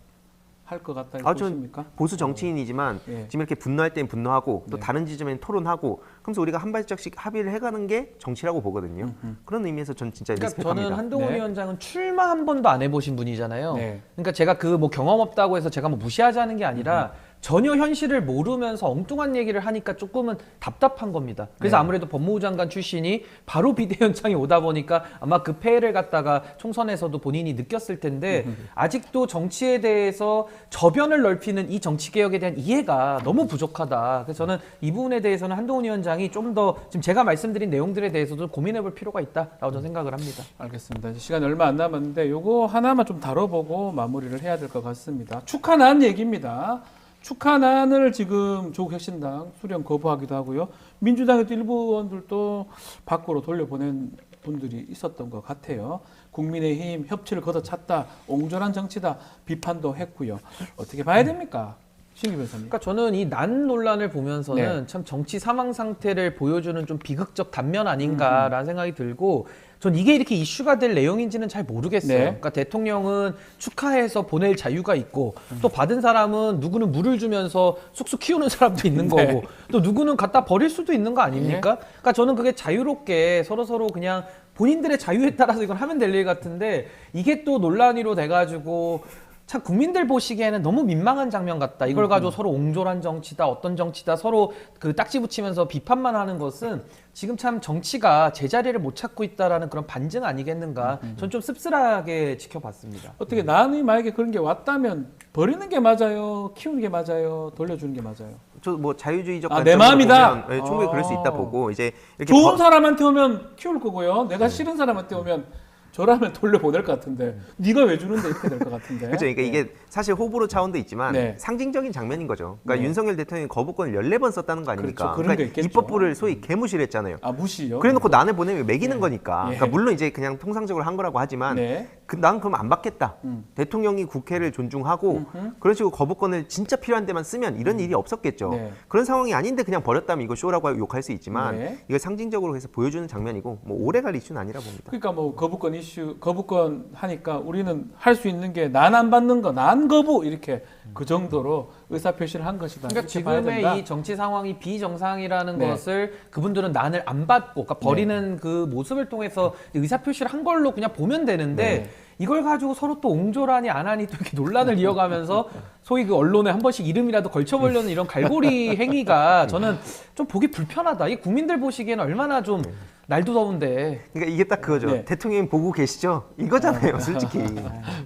A: 할 것 같다
E: 전
A: 보십니까?
E: 보수 정치인이지만
A: 예.
E: 지금 이렇게 분노할 땐 분노하고 또
A: 네.
E: 다른 지점엔 토론하고 그러면서 우리가 한 발짝씩 합의를 해가는 게 정치라고 보거든요. 그런 의미에서 전 진짜
D: 그러니까
E: 리스펙합니다.
D: 저는 한동훈
A: 네.
D: 위원장은 출마 한 번도 안 해보신 분이잖아요.
A: 네.
D: 그러니까 제가 그 뭐 경험 없다고 해서 제가 뭐 무시하자는 게 아니라 전혀 현실을 모르면서 엉뚱한 얘기를 하니까 조금은 답답한 겁니다. 그래서
A: 네.
D: 아무래도 법무부 장관 출신이 바로 비대위원장이 오다 보니까 아마 그 폐해를 갖다가 총선에서도 본인이 느꼈을 텐데 아직도 정치에 대해서 저변을 넓히는 이 정치개혁에 대한 이해가 너무 부족하다. 그래서 저는 이 부분에 대해서는 한동훈 위원장이 좀 더 지금 제가 말씀드린 내용들에 대해서도 고민해 볼 필요가 있다라고 저는 생각을 합니다.
A: 알겠습니다. 이제 시간이 얼마 안 남았는데 요거 하나만 좀 다뤄보고 마무리를 해야 될 것 같습니다. 축하난 얘기입니다. 축하난을 지금 조국혁신당 수령 거부하기도 하고요. 민주당의 또 일부 의원들도 밖으로 돌려보낸 분들이 있었던 것 같아요. 국민의힘 협치를 걷어찼다, 옹졸한 정치다 비판도 했고요. 어떻게 봐야 됩니까? 신기 변호사님.
D: 그러니까 저는 이 난 논란을 보면서는
A: 네.
D: 참 정치 사망 상태를 보여주는 좀 비극적 단면 아닌가라는 생각이 들고 전 이게 이렇게 이슈가 될 내용인지는 잘 모르겠어요.
A: 네.
D: 그러니까 대통령은 축하해서 보낼 자유가 있고 또 받은 사람은 누구는 물을 주면서 쑥쑥 키우는 사람도 있는
A: 네.
D: 거고 또 누구는 갖다 버릴 수도 있는 거 아닙니까? 그러니까 저는 그게 자유롭게 서로 그냥 본인들의 자유에 따라서 이건 하면 될 일 같은데 이게 또 논란으로 돼가지고 참 국민들 보시기에는 너무 민망한 장면 같다. 이걸 가지고 서로 옹졸한 정치다, 어떤 정치다 서로 그 딱지 붙이면서 비판만 하는 것은 지금 참 정치가 제자리를 못 찾고 있다라는 그런 반증 아니겠는가. 전 좀 씁쓸하게 지켜봤습니다.
A: 어떻게 나는 만약에 그런 게 왔다면 버리는 게 맞아요? 키우는 게 맞아요? 돌려주는 게 맞아요?
E: 저 뭐 자유주의적
A: 아, 내
E: 관점으로
A: 마음이다.
E: 보면, 네, 충분히 그럴 수 있다
A: 아.
E: 보고 이제 이렇게
A: 좋은 사람한테 오면 키울 거고요. 내가 싫은 사람한테 오면 저라면 돌려보낼 것 같은데 네가 왜 주는데 이렇게 될 것 같은데.
E: 그렇죠. 그러니까 이게 사실 호불호 차원도 있지만
A: 네.
E: 상징적인 장면인 거죠. 그러니까
A: 네.
E: 윤석열 대통령이 거부권을 14번 썼다는 거 아닙니까?
A: 그렇죠. 그런 게 있겠죠.
E: 입법부를 소위 개무시를 했잖아요.
A: 아 무시요?
E: 그래놓고 난을 보내면 매기는 거니까.
A: 예.
E: 그러니까 물론 이제 그냥 통상적으로 한 거라고 하지만
A: 네.
E: 난 그럼 안 받겠다. 대통령이 국회를 존중하고 그런 식으로 거부권을 진짜 필요한 데만 쓰면 이런 일이 없었겠죠.
A: 네.
E: 그런 상황이 아닌데 그냥 버렸다면 이거 쇼라고 욕할 수 있지만
A: 네.
E: 이걸 상징적으로 해서 보여주는 장면이고 뭐 오래 갈 이슈는 아니라 봅니다.
A: 그러니까 뭐 거부권 이슈, 거부권 하니까 우리는 할 수 있는 게 난 안 받는 거, 난 거부 이렇게 그 정도로 의사 표시를 한 것이다.
D: 그러니까
A: 이렇게 봐야 된다.
D: 지금의 이 정치 상황이 비정상이라는
A: 네.
D: 것을 그분들은 난을 안 받고 그러니까 버리는 그 모습을 통해서 의사 표시를 한 걸로 그냥 보면 되는데
A: 네.
D: 이걸 가지고 서로 또 옹졸하니 안 하니 또 이렇게 논란을 이어가면서 소위 그 언론에 한 번씩 이름이라도 걸쳐보려는 이런 갈고리 행위가 저는 좀 보기 불편하다. 이 국민들 보시기에는 얼마나 좀 날도 더운데.
E: 그러니까 이게 딱 그거죠.
A: 네.
E: 대통령이 보고 계시죠? 이거잖아요, 솔직히.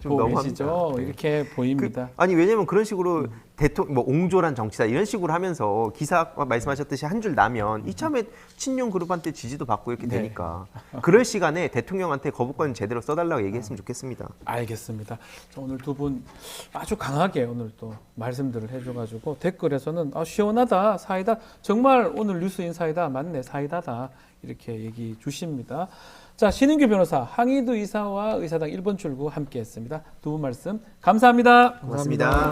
E: 좀
A: 보고
E: 너무합니다.
A: 계시죠?
E: 네.
A: 이렇게 보입니다.
E: 아니 왜냐면 그런 식으로 대통령 뭐 옹졸한 정치다 이런 식으로 하면서 기사 말씀하셨듯이 한 줄 나면 이참에 친윤 그룹한테 지지도 받고 이렇게
A: 네.
E: 되니까 그럴 시간에 대통령한테 거부권 제대로 써달라고 얘기했으면 좋겠습니다.
A: 알겠습니다. 자, 오늘 두 분 아주 강하게 오늘 또 말씀들을 해줘가지고 댓글에서는 아, 시원하다, 사이다. 정말 오늘 뉴스 인사이다, 맞네, 사이다다 이렇게 얘기 주십니다. 자, 신인규 변호사, 항의도 이사와 의사당 1번 출구 함께했습니다. 두 분 말씀 감사합니다.
E: 고맙습니다.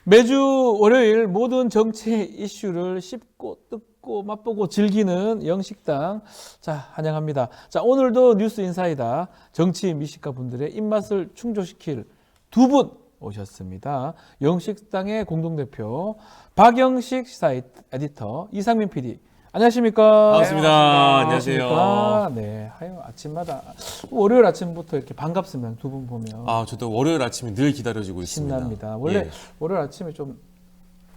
A: 매주 월요일 모든 정치 이슈를 씹고 뜯고 맛보고 즐기는 영식당. 자, 환영합니다. 자, 오늘도 뉴스 인사이다. 정치 미식가 분들의 입맛을 충족시킬 두 분 오셨습니다. 영식당의 공동대표 박영식 시사 에디터 이상민 PD. 안녕하십니까?
F: 반갑습니다. 안녕하세요.
A: 안녕하십니까? 네, 하여 아침마다 월요일 아침부터 이렇게 반갑습니다. 두 분 보면.
F: 아, 저도 월요일 아침이 늘 기다려지고 있습니다.
A: 신납니다. 원래
F: 예.
A: 월요일 아침에 좀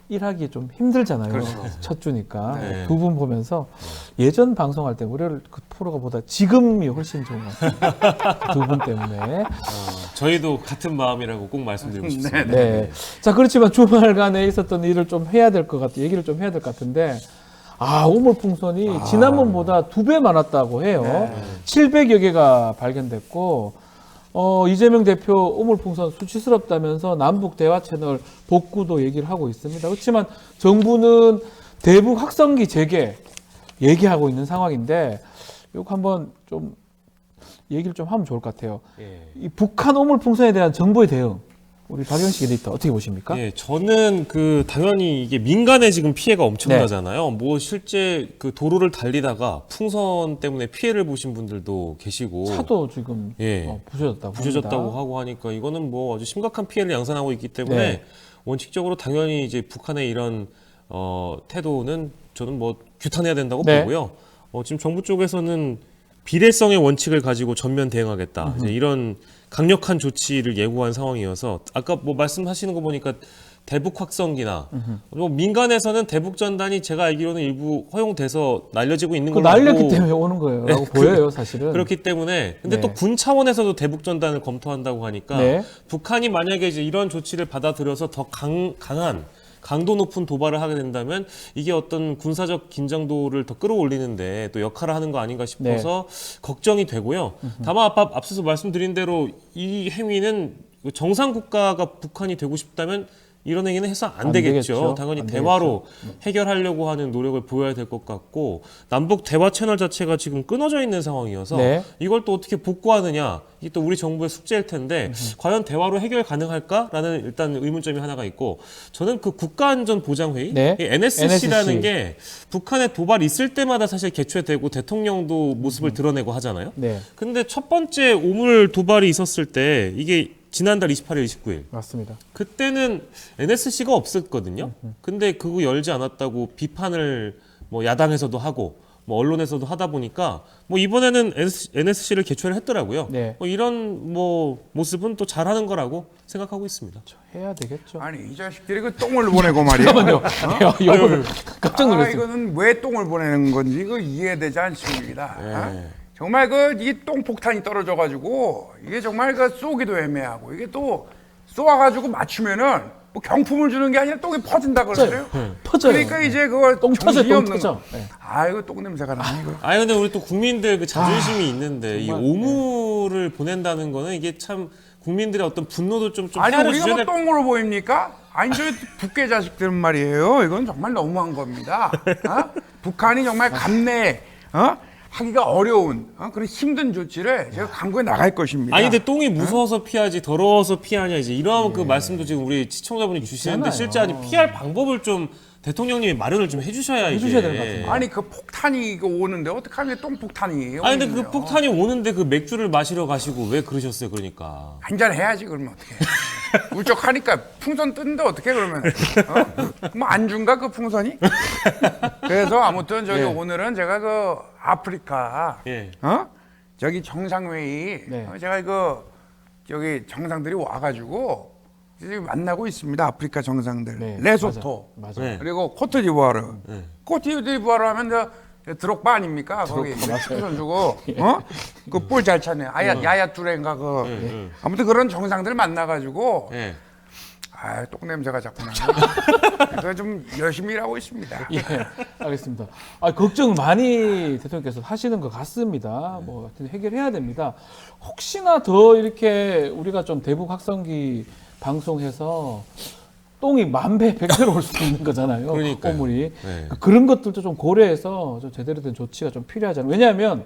A: 일하기 좀 힘들잖아요.
F: 그렇죠.
A: 첫 주니까
F: 네.
A: 두 분 보면서 예전 방송할 때 월요일 그 프로가 보다 지금이 훨씬 좋은 것 같아요. 두 분 때문에.
F: 저희도 같은 마음이라고 꼭 말씀드리고 싶습니다.
A: 네. 자, 그렇지만 주말간에 있었던 일을 좀 해야 될 것 같아요. 얘기를 좀 해야 될 것 같은데. 아, 우물풍선이 지난번보다 2배 많았다고 해요. 700여 개가 발견됐고, 이재명 대표 우물풍선 수치스럽다면서 남북 대화 채널 복구도 얘기를 하고 있습니다. 그렇지만 정부는 대북 확성기 재개 얘기하고 있는 상황인데, 이거 한번 좀 얘기를 좀 하면 좋을 것 같아요.
F: 예.
A: 이 북한 우물풍선에 대한 정부의 대응, 우리 박영식 에디터 어떻게 보십니까?
F: 예, 저는 당연히 이게 민간에 지금 피해가 엄청나잖아요. 뭐 실제 그 도로를 달리다가 풍선 때문에 피해를 보신 분들도 계시고
A: 차도 지금
F: 예.
A: 부서졌다고
F: 부셔졌다고
A: 합니다.
F: 하고 하니까 이거는 뭐 아주 심각한 피해를 양산하고 있기 때문에
A: 네.
F: 원칙적으로 당연히 이제 북한의 이런 태도는 저는 뭐 규탄해야 된다고
A: 네.
F: 보고요. 지금 정부 쪽에서는 비례성의 원칙을 가지고 전면 대응하겠다. 이제 이런 강력한 조치를 예고한 상황이어서 아까 뭐 말씀하시는 거 보니까 대북 확성기나 뭐 민간에서는 대북 전단이 제가 알기로는 일부 허용돼서 날려지고 있는
A: 그
F: 걸로
A: 날렸기
F: 알고
A: 때문에 오는 거예요.라고 보여요, 사실은.
F: 그렇기 때문에 근데
A: 네.
F: 또 군 차원에서도 대북 전단을 검토한다고 하니까
A: 네.
F: 북한이 만약에 이제 이런 조치를 받아들여서 더 강한 강도 높은 도발을 하게 된다면 이게 어떤 군사적 긴장도를 더 끌어올리는데 또 역할을 하는 거 아닌가 싶어서 걱정이 되고요. 다만 앞서서 말씀드린 대로 이 행위는 정상 국가가 북한이 되고 싶다면 이런 행위는 해서 안 되겠죠. 당연히
A: 안
F: 대화로 해결하려고 하는 노력을 보여야 될 것 같고 남북 대화 채널 자체가 지금 끊어져 있는 상황이어서
A: 네.
F: 이걸 또 어떻게 복구하느냐 이게 또 우리 정부의 숙제일 텐데 과연 대화로 해결 가능할까라는 일단 의문점이 하나가 있고 저는 그 국가안전보장회의
A: 네.
F: 이 NSC라는
A: NSC.
F: 게 북한의 도발 있을 때마다 사실 개최되고 대통령도 모습을 드러내고 하잖아요.
A: 네,
F: 근데 첫 번째 오물 도발이 있었을 때 이게 지난달 28일, 29일
A: 맞습니다.
F: 그때는 NSC가 없었거든요. 근데 그거 열지 않았다고 비판을 뭐 야당에서도 하고 뭐 언론에서도 하다 보니까 뭐 이번에는 NSC를 개최를 했더라고요.
A: 네.
F: 뭐 이런 뭐 모습은 또 잘하는 거라고 생각하고 있습니다.
A: 해야 되겠죠.
G: 아니 이 자식들이 그 똥을 보내고 말이야.
A: 잠깐만요. 이거 깜짝 놀랐어요.
G: 이거는 왜 똥을 보내는 건지 이거 이해되지 않습니다.
F: 네.
G: 정말 그 이 똥 폭탄이 떨어져 가지고 이게 정말 그 쏘기도 애매하고 이게 또 쏘아가지고 맞추면은 뭐 경품을 주는 게 아니라 똥이 퍼진다 그러더래요.
A: 퍼져요.
G: 그러니까 이제 그거
A: 똥 터져,
G: 정신이
A: 똥
G: 없는
A: 터져.
G: 거.
A: 네.
G: 아 이거 똥 냄새가 나네 이거.
F: 아니 근데 우리 또 국민들 그 자존심이 있는데 이
A: 정말,
F: 오물을 보낸다는 거는 이게 참 국민들의 어떤 분노도 좀
G: 아니
F: 헤아려
G: 우리가
F: 주셔야
G: 뭐
F: 될
G: 똥으로 보입니까? 아니 저 북괴 자식들은 말이에요. 이건 정말 너무한 겁니다. 북한이 정말 감내 하기가 어려운 그런 힘든 조치를 제가 강구해 나갈 것입니다.
F: 아니 근데 똥이 무서워서 피하지 더러워서 피하냐 이제 이런 그 말씀도 지금 우리 시청자분이 주시는데
A: 있잖아요.
F: 실제 아니 피할 방법을 좀 대통령님이 마련을 좀 해주셔야 이게.
A: 해주셔야 될것 같은데.
G: 아니 그 폭탄이 이거 오는데 어떡하면 똥 폭탄이에요?
F: 아니 근데 그 폭탄이 오는데 그 맥주를 마시러 가시고 왜 그러셨어요 그러니까.
G: 한잔 해야지 그러면 어떻게? 울적하니까 풍선 뜬데 어떻게 그러면? 뭐 안준가 그 풍선이? 그래서 아무튼 저기
A: 예.
G: 오늘은 제가 그 아프리카
F: 예.
G: 저기 정상회의
A: 네.
G: 제가 이거 저기 정상들이 와가지고 지금 만나고 있습니다. 아프리카 정상들.
A: 네,
G: 레소토
A: 맞아.
F: 네.
G: 그리고 코트디부아르. 코트디부아르 하면 저 드록바 아닙니까? 거기 선수고 그볼 잘 차네. 야야 뚜레인가 그 아무튼 그런 정상들 만나가지고
F: 예.
G: 똥 냄새가 자꾸 나네. 그래서 좀 열심히 일하고 있습니다.
A: 예, 알겠습니다. 걱정 많이 대통령께서 하시는 것 같습니다. 뭐 하여튼 해결해야 됩니다. 혹시나 더 이렇게 우리가 좀 대북 확성기 방송해서 똥이 만배 백배로 올 수도 있는 거잖아요.
F: 그러니까요.
A: 오물이.
F: 네.
A: 그런 것들도 좀 고려해서 좀 제대로 된 조치가 좀 필요하잖아요. 왜냐하면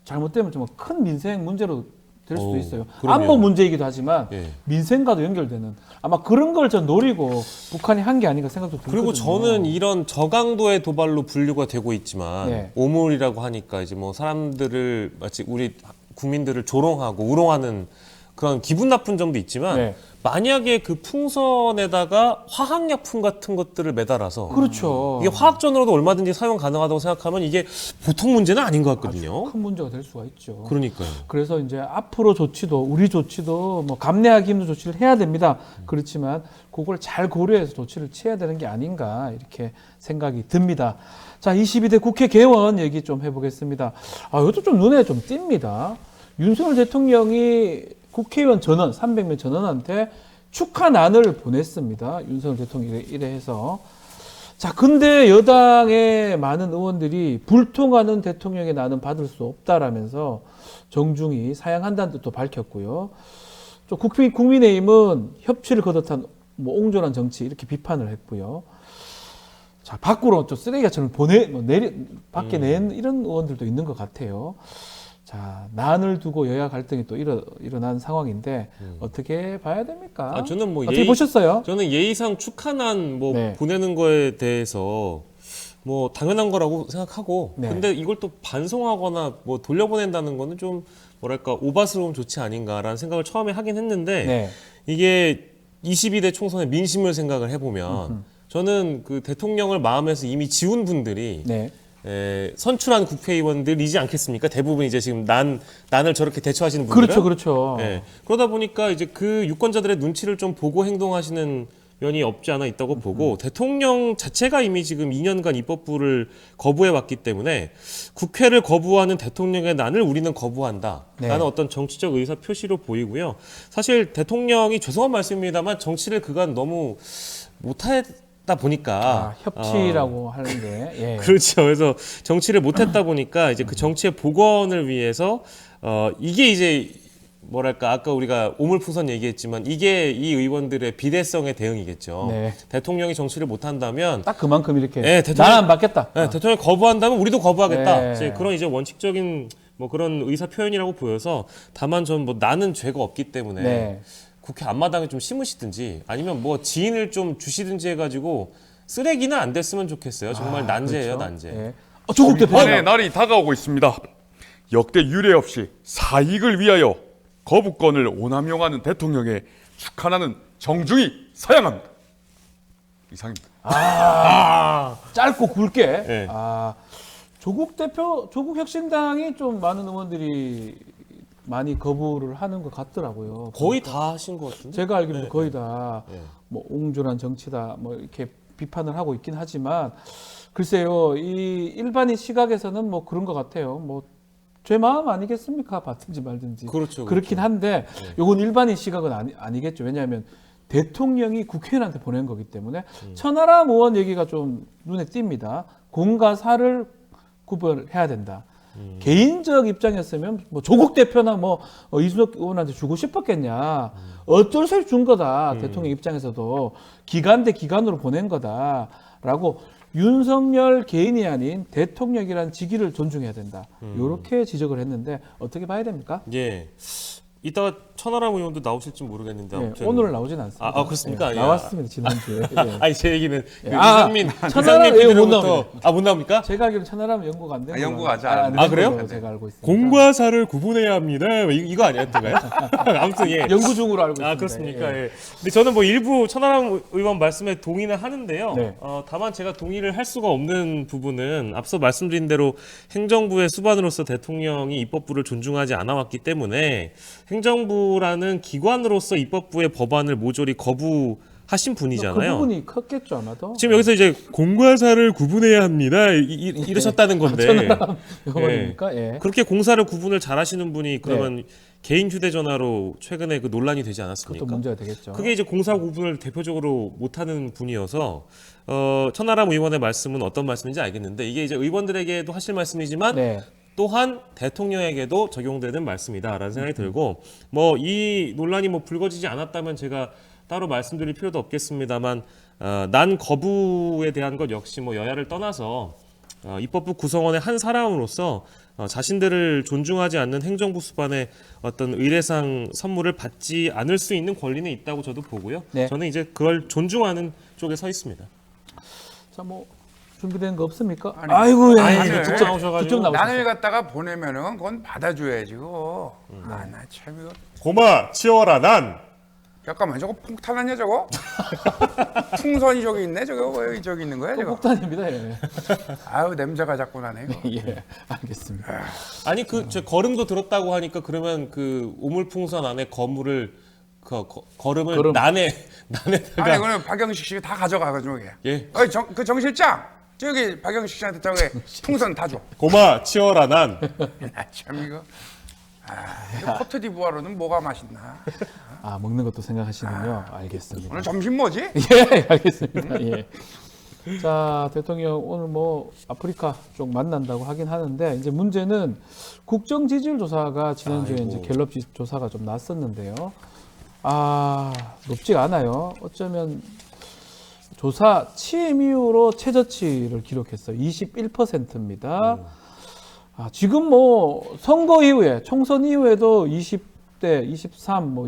A: 잘못되면 좀 큰 민생 문제로 될 수도 있어요.
F: 그럼요.
A: 안보 문제이기도 하지만
F: 예.
A: 민생과도 연결되는 아마 그런 걸 좀 노리고 북한이 한 게 아닌가 생각도 들거든요.
F: 그리고 저는 이런 저강도의 도발로 분류가 되고 있지만
A: 네.
F: 오물이라고 하니까 이제 뭐 사람들을 마치 우리 국민들을 조롱하고 우롱하는 그런 기분 나쁜 점도 있지만
A: 네.
F: 만약에 그 풍선에다가 화학약품 같은 것들을 매달아서
A: 그렇죠.
F: 이게 화학전으로도 얼마든지 사용 가능하다고 생각하면 이게 보통 문제는 아닌 것 같거든요.
A: 큰 문제가 될 수가 있죠.
F: 그러니까요.
A: 그래서 이제 앞으로 조치도 우리 조치도 뭐 감내하기 힘든 조치를 해야 됩니다. 그렇지만 그걸 잘 고려해서 조치를 취해야 되는 게 아닌가 이렇게 생각이 듭니다. 자, 22대 국회 개원 얘기 좀 해보겠습니다. 이것도 좀 눈에 좀 띕니다. 윤석열 대통령이 국회의원 전원 300명 전원한테 축하난을 보냈습니다. 윤석열 대통령이 이래 해서. 자, 근데 여당의 많은 의원들이 불통하는 대통령의 난은 받을 수 없다라면서 정중히 사양한다는 뜻도 밝혔고요. 또 국민의힘은 협치를 거듭한 뭐 옹졸한 정치 이렇게 비판을 했고요. 자, 밖으로 또 쓰레기처럼 밖에 낸 이런 의원들도 있는 것 같아요. 자, 난을 두고 여야 갈등이 또 일어난 상황인데 어떻게 봐야 됩니까?
F: 저는 뭐
A: 어떻게 보셨어요?
F: 저는 예의상 축하난 뭐
A: 네.
F: 보내는 거에 대해서 뭐 당연한 거라고 생각하고
A: 네.
F: 근데 이걸 또 반송하거나 뭐 돌려보낸다는 거는 좀 뭐랄까 오바스러운 조치 아닌가라는 생각을 처음에 하긴 했는데
A: 네.
F: 이게 22대 총선의 민심을 생각을 해보면 저는 그 대통령을 마음에서 이미 지운 분들이
A: 네.
F: 선출한 국회의원들이지 않겠습니까? 대부분 이제 지금 난을 저렇게 대처하시는 분들은
A: 그렇죠, 그렇죠.
F: 예. 그러다 보니까 이제 그 유권자들의 눈치를 좀 보고 행동하시는 면이 없지 않아 있다고 보고 대통령 자체가 이미 지금 2년간 입법부를 거부해 왔기 때문에 국회를 거부하는 대통령의 난을 우리는 거부한다. 라는
A: 네.
F: 어떤 정치적 의사 표시로 보이고요. 사실 대통령이 죄송한 말씀입니다만 정치를 그간 너무 못하다 보니까
A: 협치라고 하는데 예.
F: 그렇죠. 그래서 정치를 못했다 보니까 이제 그 정치의 복원을 위해서 이게 이제 뭐랄까 아까 우리가 오물풍선 얘기했지만 이게 이 의원들의 비대성의 대응이겠죠.
A: 네.
F: 대통령이 정치를 못한다면
A: 딱 그만큼 이렇게
F: 네, 대통령-
A: 나는 안 받겠다.
F: 대통령이 거부한다면 우리도 거부하겠다.
A: 네.
F: 이제 그런 이제 원칙적인 뭐 그런 의사 표현이라고 보여서 다만 전 뭐 나는 죄가 없기 때문에
A: 네.
F: 국회 앞마당에 좀 심으시든지 아니면 뭐 지인을 좀 주시든지 해가지고 쓰레기는 안 됐으면 좋겠어요. 정말 난제예요, 난제.
A: 예. 조국 대표.
H: 비판의 날이 다가오고 있습니다. 역대 유례 없이 사익을 위하여 거부권을 오남용하는 대통령에 축하나는 정중히 사양합니다. 이상입니다.
A: 짧고 굵게.
F: 네.
A: 조국 대표, 조국 혁신당이 좀 많은 의원들이 많이 거부를 하는 것 같더라고요.
F: 거의 다 하신 것 같은데.
A: 제가 알기로는 거의 다
F: 네.
A: 뭐 옹졸한 정치다 뭐 이렇게 비판을 하고 있긴 하지만 글쎄요 이 일반인 시각에서는 뭐 그런 것 같아요. 뭐 제 마음 아니겠습니까? 받든지 말든지.
F: 그렇죠,
A: 그렇긴 한데 요건 일반인 시각은 아니겠죠. 왜냐하면 대통령이 국회의원한테 보낸 거기 때문에 천하람 의원 얘기가 좀 눈에 띕니다. 공과 사를 구별해야 된다. 개인적 입장이었으면 뭐 조국 대표나 뭐 이준석 의원한테 주고 싶었겠냐. 어쩔 수 없이 준 거다. 대통령 입장에서도 기간 대 기간으로 보낸 거다라고 윤석열 개인이 아닌 대통령이라는 직위를 존중해야 된다. 이렇게 지적을 했는데 어떻게 봐야 됩니까?
F: 예. 이따가 천하람 의원도 나오실지 모르겠는데
A: 네,
F: 아무튼
A: 오늘 나오진 않습니다.
F: 그렇습니까?
A: 네,
F: 예.
A: 나왔습니다 지난주에. 예.
F: 아니 제 얘기는 그
A: 천하람
F: 이상민
A: 의원 못
F: PD로부터
A: 나옵니다.
F: 못 나옵니까?
A: 제가 알기로는 천하람 연구가 안 되는
G: 연구가
A: 걸로
G: 잘 안
A: 안
F: 그래요?
A: 된 걸로 제가 알고 있습니다.
F: 공과 사를 구분해야 합니다. 이거 아니었던가요? 아무튼 예.
A: 연구 중으로 알고 있습니다.
F: 그렇습니까?
A: 예.
F: 예. 근데 저는 뭐 일부 천하람 의원 말씀에 동의는 하는데요.
A: 네.
F: 다만 제가 동의를 할 수가 없는 부분은 앞서 말씀드린 대로 행정부의 수반으로서 대통령이 입법부를 존중하지 않아 왔기 때문에 행정부라는 기관으로서 입법부의 법안을 모조리 거부하신
A: 그
F: 분이잖아요.
A: 부분이 컸겠죠 아마도.
F: 지금 여기서 이제 공과 사를 구분해야 합니다. 이러셨다는 건데.
A: 천하람 의원입니까? 예.
F: 그렇게 공사를 구분을 잘하시는 분이 그러면 개인 휴대전화로 최근에 그 논란이 되지 않았습니까?
A: 그것도 문제가 되겠죠.
F: 그게 이제 공사 구분을 대표적으로 못하는 분이어서 천하람 의원의 말씀은 어떤 말씀인지 알겠는데 이게 이제 의원들에게도 하실 말씀이지만
A: 네.
F: 또한 대통령에게도 적용되는 말씀이다라는 생각이 들고 뭐 이 논란이 뭐 불거지지 않았다면 제가 따로 말씀드릴 필요도 없겠습니다만 난 거부에 대한 것 역시 뭐 여야를 떠나서 입법부 구성원의 한 사람으로서 자신들을 존중하지 않는 행정부 수반의 어떤 의례상 선물을 받지 않을 수 있는 권리는 있다고 저도 보고요.
A: 네.
F: 저는 이제 그걸 존중하는 쪽에 서 있습니다.
A: 자, 뭐 준비된 거 없습니까?
G: 아니,
A: 아이고, 예.
G: 아니,
A: 직접
G: 직접
F: 나오셔가지고.
A: 직접 나오셨어요.
G: 난을 갖다가 보내면은 그건 받아줘야지. 그거. 나 참 이거.
H: 고마 치워라 난.
G: 잠깐만 저거 폭탄 아니야 저거? 풍선이 저기 있네 저거 왜 저기 있는 거야
A: 또
G: 저거?
A: 폭탄입니다. 예.
G: 아유 냄새가 자꾸 나네. 이거.
A: 예, 알겠습니다.
F: 아니 저 걸음도 들었다고 하니까 그러면 그 오물풍선 안에 거물을 걸음을
A: 걸음.
F: 난에다가
G: 아니 그거는 박영식 씨가 다 가져가가지고 이게.
F: 예.
G: 어이 정 실장 저기 박영식 씨한테 저기 풍선 다 줘.
H: 고마 치워라 난.
G: 참 이거. 이거 코트디부아르는 뭐가 맛있나?
A: 먹는 것도 생각하시는군요. 알겠습니다.
G: 오늘 점심 뭐지?
A: 예, 알겠습니다. 예. 자, 대통령 오늘 뭐 아프리카 쪽 만난다고 하긴 하는데 이제 문제는 국정 지지율 조사가 지난주에 이제 갤럽 조사가 좀 났었는데요. 높지가 않아요. 어쩌면 조사 취임 이후로 최저치를 기록했어요. 21%입니다. 지금 뭐 선거 이후에 총선 이후에도 20대, 23, 뭐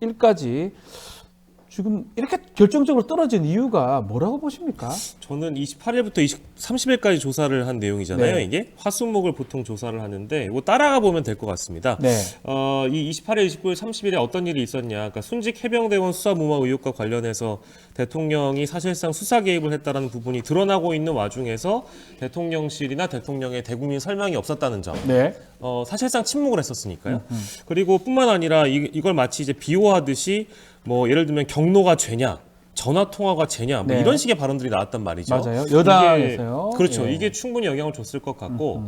A: 21까지 지금 이렇게 결정적으로 떨어진 이유가 뭐라고 보십니까?
F: 저는 28일부터 30일까지 조사를 한 내용이잖아요.
A: 네.
F: 이게 화수목을 보통 조사를 하는데 이거 따라가 보면 될 것 같습니다.
A: 네.
F: 이 28일, 29일, 30일에 어떤 일이 있었냐? 그러니까 순직 해병대원 수사 무마 의혹과 관련해서 대통령이 사실상 수사 개입을 했다라는 부분이 드러나고 있는 와중에서 대통령실이나 대통령의 대국민 설명이 없었다는 점.
A: 네.
F: 사실상 침묵을 했었으니까요. 그리고 뿐만 아니라 이걸 마치 이제 비호하듯이 뭐 예를 들면 경로가 죄냐, 전화 통화가 죄냐, 뭐
A: 네.
F: 이런 식의 발언들이 나왔단 말이죠.
A: 맞아요. 여당에서요.
F: 그렇죠.
A: 예.
F: 이게 충분히 영향을 줬을 것 같고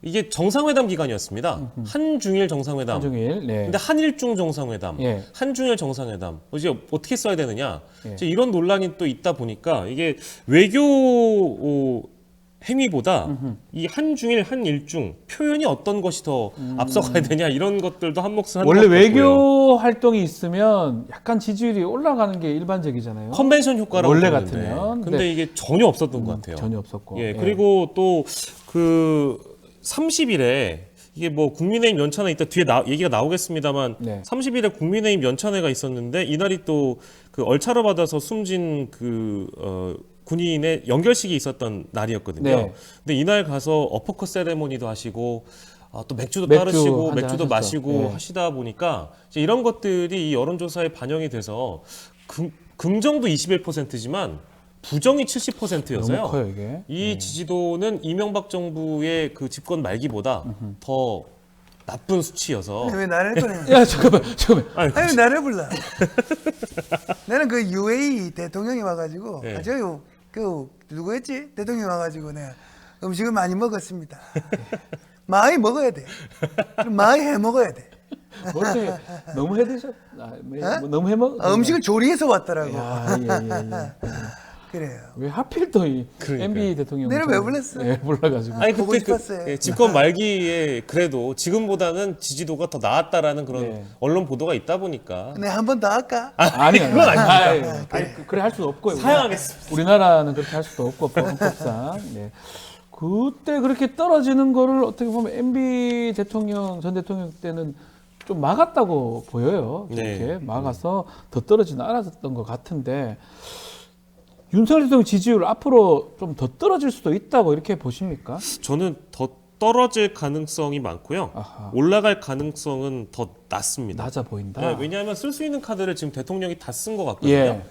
F: 이게 정상회담 기간이었습니다. 한중일 정상회담.
A: 한중일. 네.
F: 근데 한일중 정상회담,
A: 예.
F: 한중일 정상회담. 이제 어떻게 써야 되느냐?
A: 예.
F: 이제 이런 논란이 또 있다 보니까 이게 외교 행위보다 이 한중일, 한일중 표현이 어떤 것이 더 앞서가야 되냐 이런 것들도 한 몫을 하는
A: 원래
F: 것 같고요.
A: 외교 활동이 있으면 약간 지지율이 올라가는 게 일반적이잖아요.
F: 컨벤션 효과라고
A: 원래
F: 그러는데.
A: 같으면.
F: 근데
A: 네.
F: 이게 전혀 없었던 것 같아요.
A: 전혀 없었고.
F: 예, 그리고 또 그 30일에 이게 뭐 국민의힘 연찬회 이따 뒤에 얘기가 나오겠습니다만
A: 네.
F: 30일에 국민의힘 연찬회가 있었는데 이날이 또 그 얼차려 받아서 숨진 군인의 연결식이 있었던 날이었거든요.
A: 네.
F: 근데 이날 가서 어퍼컷 세레모니도 하시고 또 맥주도
A: 맥주
F: 따르시고
A: 한잔
F: 맥주도
A: 하셨죠.
F: 마시고
A: 네.
F: 하시다 보니까 이제 이런 것들이 이 여론조사에 반영이 돼서 긍정도 21%지만 부정이 70%였어요.
A: 너무 커요 이게.
F: 이 지지도는 이명박 정부의 그 집권 말기보다 더 나쁜 수치여서
I: 왜 나를 꺼내?
A: 야 잠깐만.
F: 아니,
I: 아니 나를 불러. 나는 그 UAE 대통령이 와가지고
F: 네.
I: 저기 그 누구였지? 대통령이 와가지고 내가 음식을 많이 먹었습니다. 많이 먹어야 돼. 많이 해 먹어야 돼.
A: 어떻게 너무 해드셨?
I: 어?
A: 너무 해먹?
I: 음식을 조리해서 왔더라고.
A: 야, 예.
I: 그래요.
A: 왜 하필 또 이
F: 그러니까요.
A: MB 대통령?
I: 내가 왜 불렀어?
A: 예, 불러가지고.
F: 아니
I: 보고
F: 그때
I: 싶었어요.
F: 집권 말기에 그래도 지금보다는 지지도가 더 나았다라는 그런
A: 네.
F: 언론 보도가 있다 보니까
I: 내가 한 번 더 할까?
A: 아니 그건 아닙니다. 그래 할 수도 없고요.
F: 사양하겠습니다.
A: 우리나라는 그렇게 할 수도 없고 헌법상. 네. 그때 그렇게 떨어지는 거를 어떻게 보면 MB 대통령 전 대통령 때는 좀 막았다고 보여요. 이렇게
F: 네.
A: 막아서 더 떨어지는 않았던 것 같은데 윤석열 대통령 지지율 앞으로 좀 더 떨어질 수도 있다고 이렇게 보십니까?
F: 저는 더 떨어질 가능성이 많고요.
A: 아하.
F: 올라갈 가능성은 더 낮습니다.
A: 낮아 보인다.
F: 네, 왜냐하면 쓸 수 있는 카드를 지금 대통령이 다 쓴 것 같거든요.
A: 예.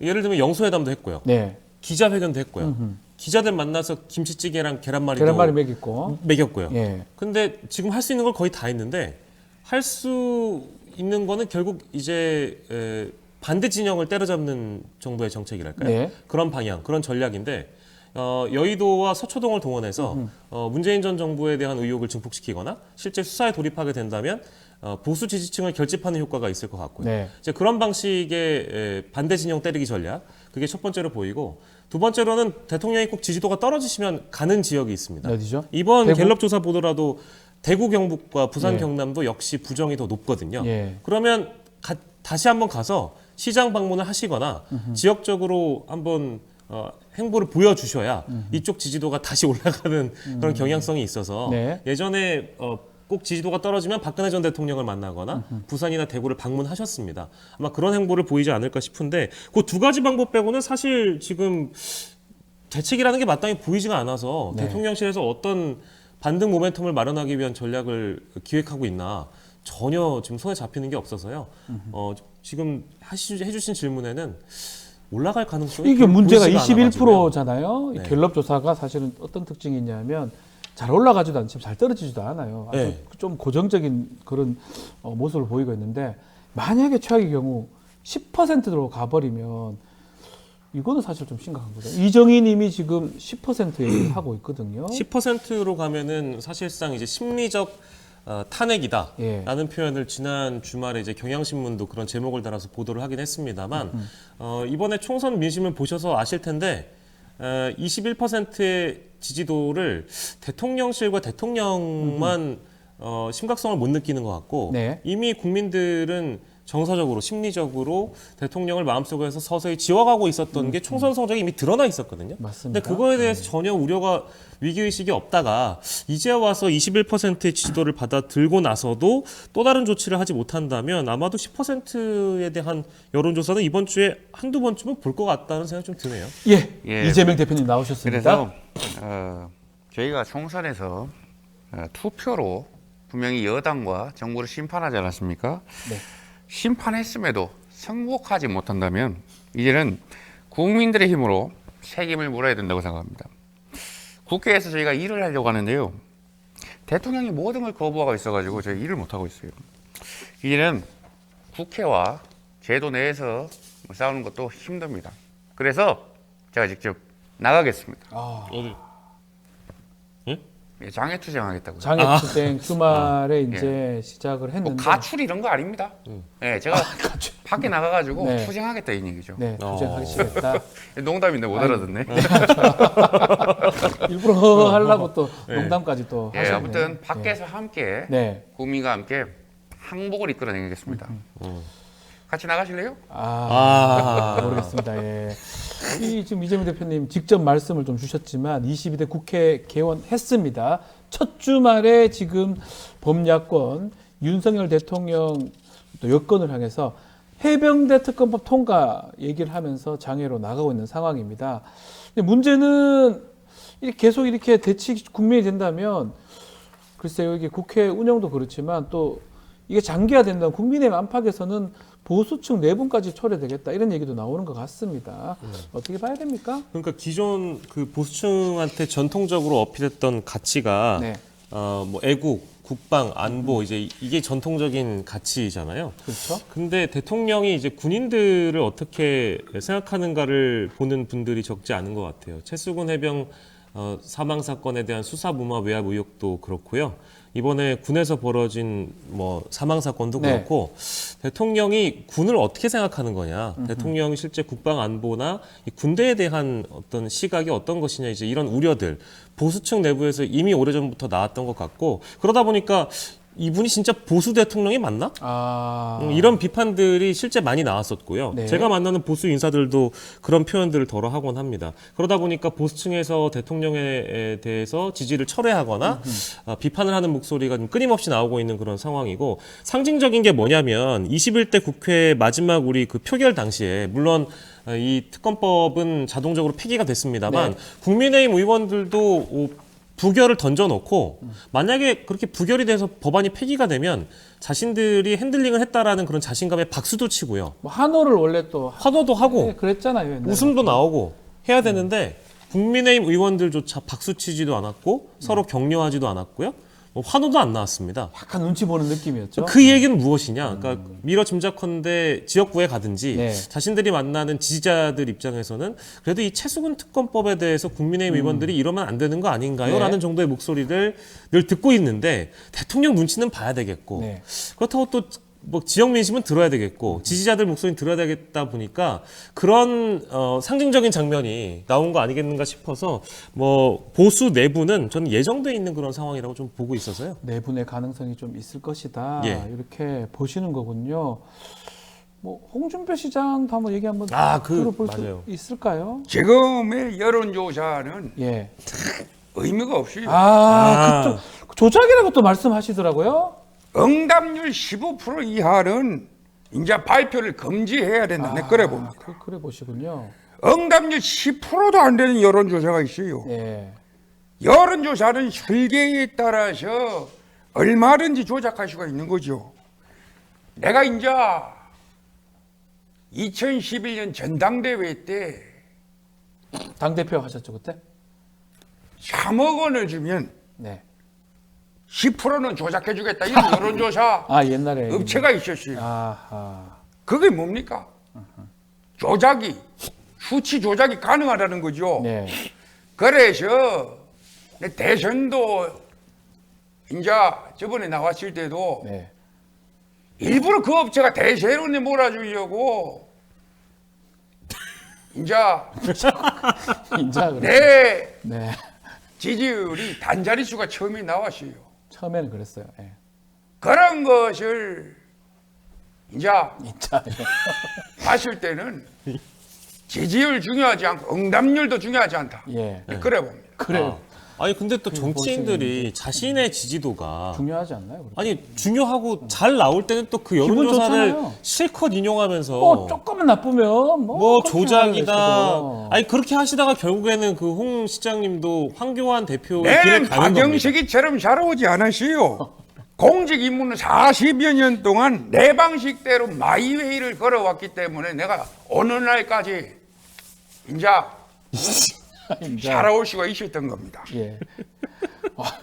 F: 예를 들면 영수회담도 했고요.
A: 네.
F: 기자회견도 했고요. 기자들 만나서 김치찌개랑 계란말이도
A: 계란말이 먹였고.
F: 먹였고요.
A: 예.
F: 근데 지금 할 수 있는 걸 거의 다 했는데 할 수 있는 거는 결국 이제 반대 진영을 때려잡는 정도의 정책이랄까요?
A: 네.
F: 그런 방향, 그런 전략인데 여의도와 서초동을 동원해서 문재인 전 정부에 대한 의혹을 증폭시키거나 실제 수사에 돌입하게 된다면 보수 지지층을 결집하는 효과가 있을 것 같고요.
A: 네.
F: 이제 그런 방식의 반대 진영 때리기 전략, 그게 첫 번째로 보이고 두 번째로는 대통령이 꼭 지지도가 떨어지시면 가는 지역이 있습니다.
A: 어디죠?
F: 이번
A: 대구?
F: 갤럽 조사 보더라도 대구 경북과 부산
A: 예.
F: 경남도 역시 부정이 더 높거든요.
A: 예.
F: 그러면 다시 한번 가서 시장 방문을 하시거나 지역적으로 한번 행보를 보여주셔야 이쪽 지지도가 다시 올라가는 그런 경향성이 있어서
A: 네.
F: 예전에 꼭 지지도가 떨어지면 박근혜 전 대통령을 만나거나 부산이나 대구를 방문하셨습니다. 아마 그런 행보를 보이지 않을까 싶은데 그 두 가지 방법 빼고는 사실 지금 대책이라는 게 마땅히 보이지가 않아서
A: 네.
F: 대통령실에서 어떤 반등 모멘텀을 마련하기 위한 전략을 기획하고 있나 전혀 지금 손에 잡히는 게 없어서요. 지금 해주신 질문에는 올라갈 가능성이
A: 이게 문제가
F: 보이지가 않아가지고요.
A: 21%잖아요.
F: 네.
A: 이 갤럽 조사가 사실은 어떤 특징이 있냐면 잘 올라가지도 않지만 잘 떨어지지도 않아요. 아주
F: 네.
A: 좀 고정적인 그런 모습을 보이고 있는데 만약에 최악의 경우 10%로 가버리면 이거는 사실 좀 심각한 거죠. 이정희 님이 지금 10% 얘기를 하고 있거든요.
F: 10%로 가면은 사실상 이제 심리적 탄핵이다라는
A: 예.
F: 표현을 지난 주말에 이제 경향신문도 그런 제목을 달아서 보도를 하긴 했습니다만 이번에 총선 민심을 보셔서 아실 텐데 21%의 지지도를 대통령실과 대통령만 심각성을 못 느끼는 것 같고
A: 네.
F: 이미 국민들은 정서적으로 심리적으로 대통령을 마음속에서 서서히 지워가고 있었던 게 총선 성적이 이미 드러나 있었거든요.
A: 맞습니다.
F: 근데 그거에 대해서 전혀 우려가 위기의식이 없다가 이제 와서 21%의 지지도를 받아 들고 나서도 또 다른 조치를 하지 못한다면 아마도 10%에 대한 여론조사는 이번 주에 한두 번쯤은 볼 것 같다는 생각이 좀 드네요.
A: 예, 이재명 대표님 나오셨습니다.
G: 그래서 저희가 총선에서 투표로 분명히 여당과 정부를 심판하지 않았습니까?
A: 네.
G: 심판했음에도 승복하지 못한다면 이제는 국민들의 힘으로 책임을 물어야 된다고 생각합니다. 국회에서 저희가 일을 하려고 하는데요. 대통령이 모든 걸 거부하고 있어가지고 저희 일을 못하고 있어요. 이제는 국회와 제도 내에서 싸우는 것도 힘듭니다. 그래서 제가 직접 나가겠습니다.
F: 어디?
G: 예, 장애투쟁하겠다고요.
A: 장애투쟁 주말에 이제 시작을
G: 뭐
A: 했는데
G: 가출 이런 거 아닙니다. 예, 제가 밖에 나가가지고
A: 네.
G: 투쟁하겠다 이 얘기죠.
A: 네, 투쟁하시겠다.
G: 농담인데 못 알아듣네.
A: 일부러 하려고 또 농담까지 또
G: 예,
A: 하셨네.
G: 아무튼 밖에서 함께
A: 네.
G: 국민과 함께 항복을 이끌어내겠습니다. 같이 나가실래요?
A: 모르겠습니다. 예. 지금 이재명 대표님 직접 말씀을 좀 주셨지만 22대 국회 개원했습니다. 첫 주말에 지금 범야권 윤석열 대통령 또 여권을 향해서 해병대 특검법 통과 얘기를 하면서 장애로 나가고 있는 상황입니다. 근데 문제는 계속 이렇게 대치 국면이 된다면 글쎄요, 이게 국회 운영도 그렇지만 또 이게 장기화된다면 국민의힘 안팎에서는 보수층 내분까지 초래되겠다 이런 얘기도 나오는 것 같습니다. 어떻게 봐야 됩니까?
F: 그러니까 기존 그 보수층한테 전통적으로 어필했던 가치가
A: 네.
F: 뭐 애국, 국방, 안보 이제 이게 전통적인 가치잖아요.
A: 그렇죠.
F: 근데 대통령이 이제 군인들을 어떻게 생각하는가를 보는 분들이 적지 않은 것 같아요. 최수근 해병 사망 사건에 대한 수사 무마 외압 의혹도 그렇고요. 이번에 군에서 벌어진 뭐 사망 사건도
A: 네.
F: 그렇고 대통령이 군을 어떻게 생각하는 거냐, 대통령이 실제 국방 안보나 이 군대에 대한 어떤 시각이 어떤 것이냐 이제 이런 우려들 보수층 내부에서 이미 오래전부터 나왔던 것 같고 그러다 보니까 이분이 진짜 보수 대통령이 맞나? 이런 비판들이 실제 많이 나왔었고요.
A: 네.
F: 제가 만나는 보수 인사들도 그런 표현들을 덜어 하곤 합니다. 그러다 보니까 보수층에서 대통령에 대해서 지지를 철회하거나 비판을 하는 목소리가 좀 끊임없이 나오고 있는 그런 상황이고 상징적인 게 뭐냐면 21대 국회 마지막 우리 그 표결 당시에 물론 이 특검법은 자동적으로 폐기가 됐습니다만
A: 네.
F: 국민의힘 의원들도 부결을 던져놓고 만약에 그렇게 부결이 돼서 법안이 폐기가 되면 자신들이 핸들링을 했다라는 그런 자신감에 박수도 치고요.
A: 뭐 한호를 원래 또
F: 환호도 하고
A: 네, 그랬잖아요. 옛날에.
F: 웃음도 나오고 해야 되는데 국민의힘 의원들조차 박수 치지도 않았고 서로 격려하지도 않았고요. 뭐 환호도 안 나왔습니다.
A: 약간 눈치 보는 느낌이었죠.
F: 그 얘기는 무엇이냐? 그러니까 미뤄 짐작컨대 지역구에 가든지
A: 네.
F: 자신들이 만나는 지지자들 입장에서는 그래도 이 최수근 특검법에 대해서 국민의힘 의원들이 이러면 안 되는 거 아닌가요?
A: 네.
F: 라는 정도의 목소리를 늘 듣고 있는데 대통령 눈치는 봐야 되겠고
A: 네.
F: 그렇다고 또 뭐 지역 민심은 들어야 되겠고 지지자들 목소리는 들어야 되겠다 보니까 그런 상징적인 장면이 나온 거 아니겠는가 싶어서 뭐 보수 내부는 저는 예정돼 있는 그런 상황이라고 좀 보고 있어서요.
A: 내분의 가능성이 좀 있을 것이다.
F: 예.
A: 이렇게 보시는 거군요. 뭐 홍준표 시장도 한번 얘기 한번
F: 그
A: 들어볼
F: 맞아요.
A: 수 있을까요?
G: 지금의 여론조사는
A: 예.
G: 의미가 없이
A: 그쪽 조작이라고 또 말씀하시더라고요.
G: 응답률 15% 이하는 이제 발표를 금지해야 된다. 내 그래 봅니다.
A: 그래 보시군요.
G: 응답률 10%도 안 되는 여론조사가 있어요.
A: 예.
G: 여론조사는 설계에 따라서 얼마든지 조작할 수가 있는 거죠. 내가 이제 2011년 전당대회 때
A: 당대표 하셨죠 그때?
G: 3억 원을 주면
A: 네.
G: 10%는 조작해주겠다. 이런 여론조사
A: 옛날에
G: 업체가 있었어요.
A: 아하.
G: 그게 뭡니까? 조작이, 수치 조작이 가능하다는 거죠.
A: 네.
G: 그래서 대선도 이제 저번에 나왔을 때도
A: 네.
G: 일부러 그 업체가 대세론에 몰아주려고 이제
A: 인자
G: 내
A: 네.
G: 지지율이 단자리 수가 처음에 나왔어요.
A: 처음에는 그랬어요. 예.
G: 그런 것을 이제
A: 진짜.
G: 봤을 때는 지지율 중요하지 않고 응답률도 중요하지 않다.
A: 예.
G: 그래 봅니다.
A: 그래요.
F: 아니 근데 또 정치인들이 자신의 지지도가
A: 중요하지 않나요? 그렇게?
F: 아니 중요하고 잘 나올 때는 또 그
A: 기분
F: 여론조사를
A: 좋잖아요.
F: 실컷 인용하면서
A: 뭐 조금만 나쁘면
F: 뭐 조작이다.
A: 하시고.
F: 아니 그렇게 하시다가 결국에는 그 홍 시장님도 황교안 대표의 길을
G: 내는
F: 가는 겁니다.
G: 박영식이처럼 자라오지 않으시오. 공직 입문은 40여 년 동안 내 방식대로 마이웨이를 걸어왔기 때문에 내가 어느 날까지 이제 자라올 수가 있었던 겁니다.
A: 예.